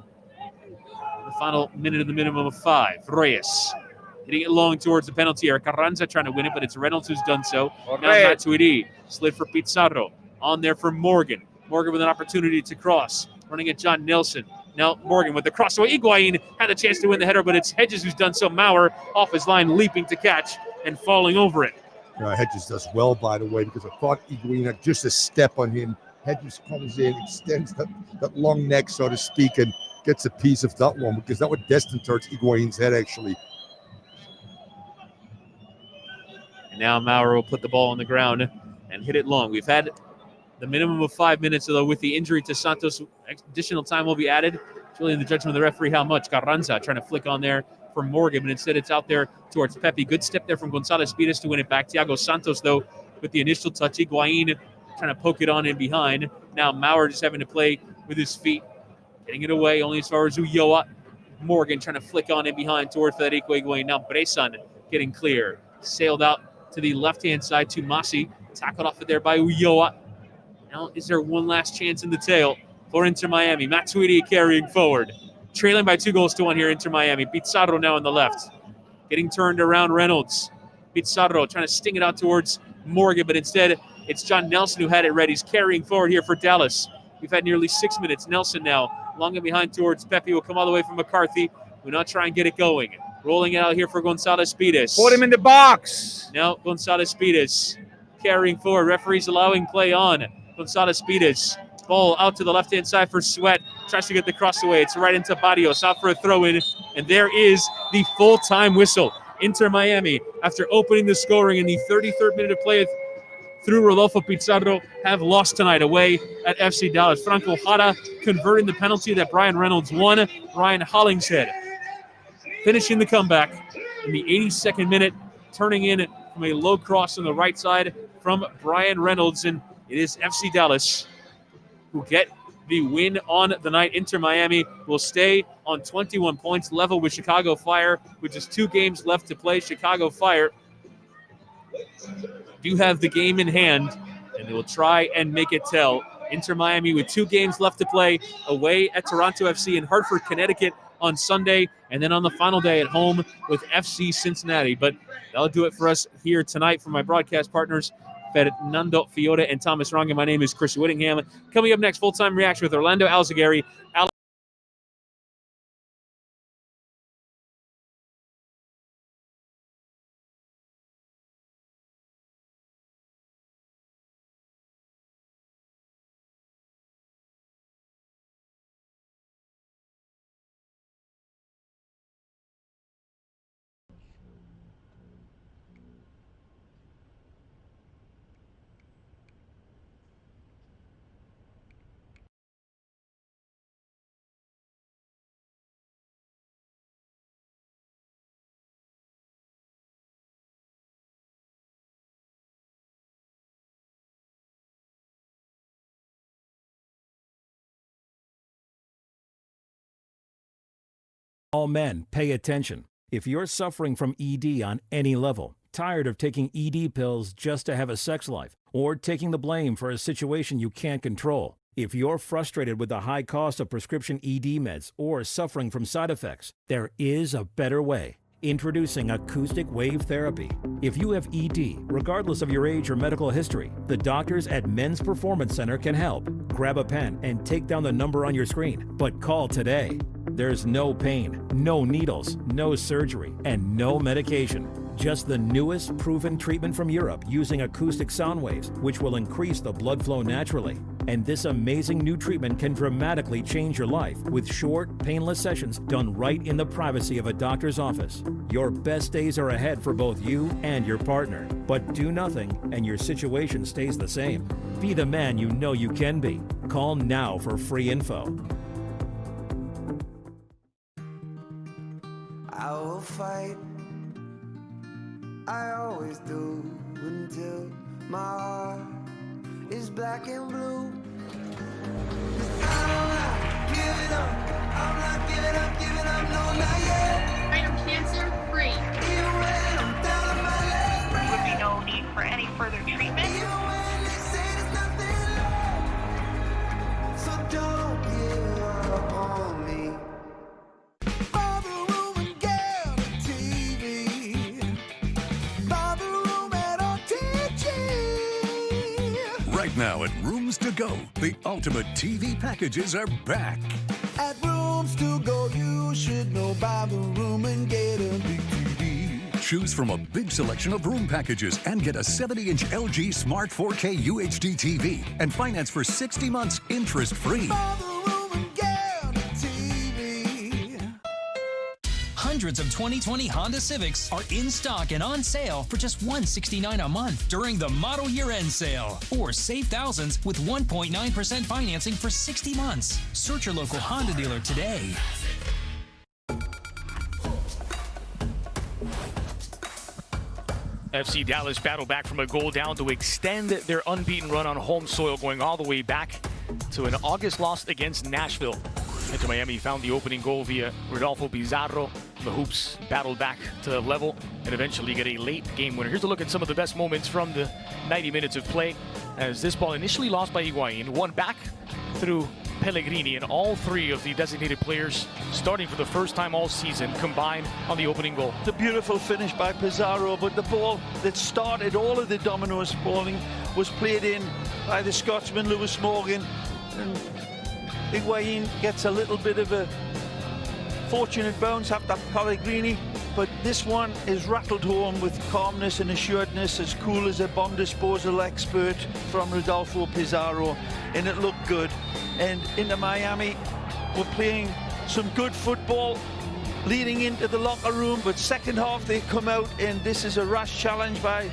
The final minute of the minimum of 5. Reyes hitting it long towards the penalty area. Carranza trying to win it, but it's Reynolds who's done so. Now Matuidi slid for Pizarro. On there for Morgan. Morgan with an opportunity to cross. Running at John Nelson. Now Morgan with the cross. So Higuain had a chance to win the header, but it's Hedges who's done so. Maurer off his line, leaping to catch and falling over it. Hedges does well, by the way, because I thought Higuain had just a step on him. Hedges comes in, extends that long neck, so to speak, and gets a piece of that one, because that was destined towards Higuain's head, actually. And now Maurer will put the ball on the ground and hit it long. We've had the minimum of 5 minutes, although with the injury to Santos, additional time will be added. It's really in the judgment of the referee how much. Carranza trying to flick on there for Morgan, but instead it's out there towards Pepe. Good step there from Gonzalez Pires to win it back. Thiago Santos, though, with the initial touch. Higuain trying to poke it on in behind. Now Maurer just having to play with his feet, getting it away only as far as Ulloa. Morgan trying to flick on in behind towards Federico Higuain. Now Bressan getting clear. Sailed out to the left-hand side to Masi. Tackled off of there by Ulloa. Now is there one last chance in the tail for Inter Miami? Matuidi carrying forward. Trailing by 2-1 here, Inter Miami. Pizarro now on the left. Getting turned around Reynolds. Pizarro trying to sting it out towards Morgan, but instead it's John Nelson who had it ready. He's carrying forward here for Dallas. We've had nearly 6 minutes. Nelson now long and behind towards Pepe. Will come all the way from McCarthy. We'll now try and get it going. Rolling it out here for Gonzalez Pides. Put him in the box. Now Gonzalez Pides carrying forward. Referees allowing play on. Gonzalez Pides. Ball out to the left-hand side for Sweat. Tries to get the cross away. It's right into Barrios. Out for a throw-in. And there is the full-time whistle. Inter Miami, after opening the scoring in the 33rd minute of play through Rodolfo Pizarro, have lost tonight away at FC Dallas. Franco Jara converting the penalty that Brian Reynolds won. Ryan Hollingshead finishing the comeback in the 82nd minute, turning in from a low cross on the right side from Brian Reynolds. And it is FC Dallas who get the win on the night. Inter Miami will stay on 21 points, level with Chicago Fire, with just 2 games left to play. Chicago Fire do have the game in hand, and they will try and make it tell. Inter Miami with 2 games left to play, away at Toronto FC in Hartford, Connecticut on Sunday, and then on the final day at home with FC Cincinnati. But that'll do it for us here tonight. For my broadcast partners, Fernando Fiore and Thomas Rangan, my name is Chris Whittingham. Coming up next, full-time reaction with Orlando Alzagari. All men, pay attention. If you're suffering from ED on any level, tired of taking ED pills just to have a sex life, or taking the blame for a situation you can't control, if you're frustrated with the high cost of prescription ED meds or suffering from side effects, there is a better way. Introducing acoustic wave therapy. If you have ED, regardless of your age or medical history, the doctors at Men's Performance Center can help. Grab a pen and take down the number on your screen, but call today. There's no pain, no needles, no surgery, and no medication. Just the newest proven treatment from Europe using acoustic sound waves, which will increase the blood flow naturally. And this amazing new treatment can dramatically change your life with short, painless sessions done right in the privacy of a doctor's office. Your best days are ahead for both you and your partner. But do nothing and your situation stays the same. Be the man you know you can be. Call now for free info. I will fight, I always do, until my heart is black and blue. 'Cause I'm not giving up, giving up, no, not yet. I am cancer free. Even when I'm down on my last breath. There would be no need for any further treatment. Even when they say there's nothing left. So don't give up on me. Right now at Rooms to Go, the ultimate TV packages are back. At Rooms to Go, you should know, buy the room and get a big TV. Choose from a big selection of room packages and get a 70-inch LG Smart 4K UHD TV and finance for 60 months interest-free. Hundreds of 2020 Honda Civics are in stock and on sale for just $169 a month during the model year-end sale. Or save thousands with 1.9% financing for 60 months. Search your local Honda dealer today. FC Dallas battled back from a goal down to extend their unbeaten run on home soil, going all the way back to an August loss against Nashville. Inter Miami found the opening goal via Rodolfo Pizarro. The Hoops battled back to level and eventually get a late game winner. Here's a look at some of the best moments from the 90 minutes of play, as this ball initially lost by Higuain, won back through Pellegrini, and all three of the designated players, starting for the first time all season, combined on the opening goal. The beautiful finish by Pizarro, but the ball that started all of the dominoes falling was played in by the Scotsman Lewis Morgan, and Higuain gets a little bit of a fortunate bounce after Pellegrini, but this one is rattled home with calmness and assuredness, as cool as a bomb disposal expert from Rodolfo Pizarro, and it looked good. And Inter Miami were playing some good football leading into the locker room, but second half they come out, and this is a rash challenge by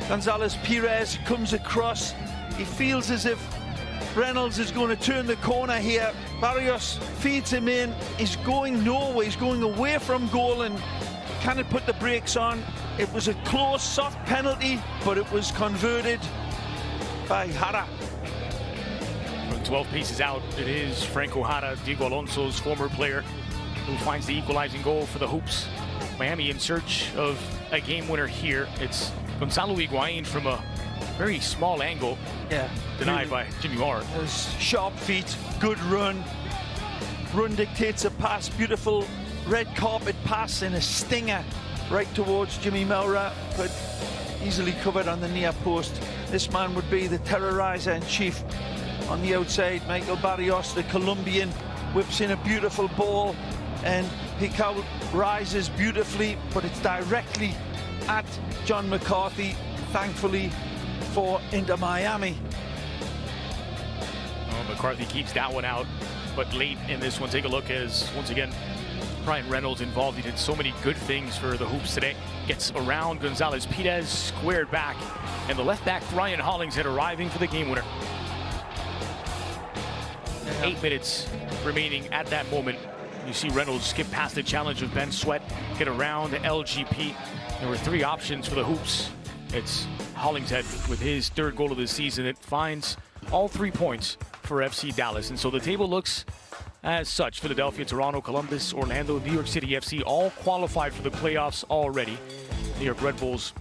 Gonzalez Pires. Comes across, he feels as if Reynolds is going to turn the corner here. Barrios feeds him in. He's going nowhere. He's going away from goal, and cannot put the brakes on. It was a close, soft penalty, but it was converted by Jara. From 12 paces out, it is Franco Jara, Diego Alonso's former player, who finds the equalizing goal for the Hoops. Miami in search of a game winner here. It's Gonzalo Higuain from a very small angle. Yeah. Denied by Jimmy Moore. Sharp feet, good run. Run dictates a pass, beautiful red carpet pass and a stinger right towards Jimmy Mora, but easily covered on the near post. This man would be the terrorizer in chief on the outside. Michael Barrios, the Colombian, whips in a beautiful ball, and Picao rises beautifully, but it's directly at John McCarthy, thankfully for Inter Miami. Oh, McCarthy keeps that one out, but late in this one, take a look as, once again, Ryan Reynolds involved. He did so many good things for the Hoops today. Gets around Gonzalez Pires, squared back, and the left back, Ryan Hollingshead, arriving for the game winner. 8 minutes remaining at that moment. You see Reynolds skip past the challenge of Ben Sweat, get around LGP. There were three options for the Hoops. It's Hollingshead with his third goal of the season. It finds all 3 points for FC Dallas. And so the table looks as such. Philadelphia, Toronto, Columbus, Orlando, New York City FC all qualified for the playoffs already. New York Red Bulls,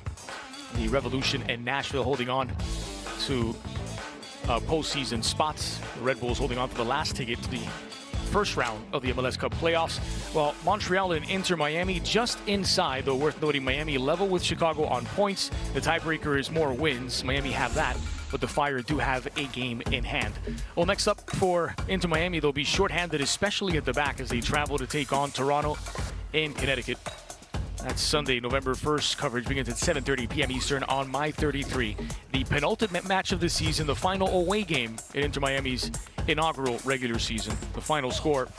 the Revolution, and Nashville holding on to postseason spots. The Red Bulls holding on for the last ticket to the first round of the MLS Cup playoffs, while Montreal and Inter Miami just inside, though worth noting Miami level with Chicago on points. The tiebreaker is more wins. Miami have that, but the Fire do have a game in hand. Well, next up for Inter Miami, they'll be shorthanded, especially at the back, as they travel to take on Toronto in Connecticut. That's Sunday, November 1st. Coverage begins at 7:30 p.m. Eastern on My33. The penultimate match of the season, the final away game in Inter Miami's inaugural regular season. The final score,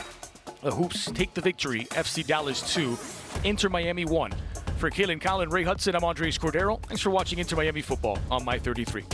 the Hoops take the victory. FC Dallas 2, Inter Miami 1. For Kaylin Collin, Ray Hudson, I'm Andres Cordero. Thanks for watching Inter Miami football on My33.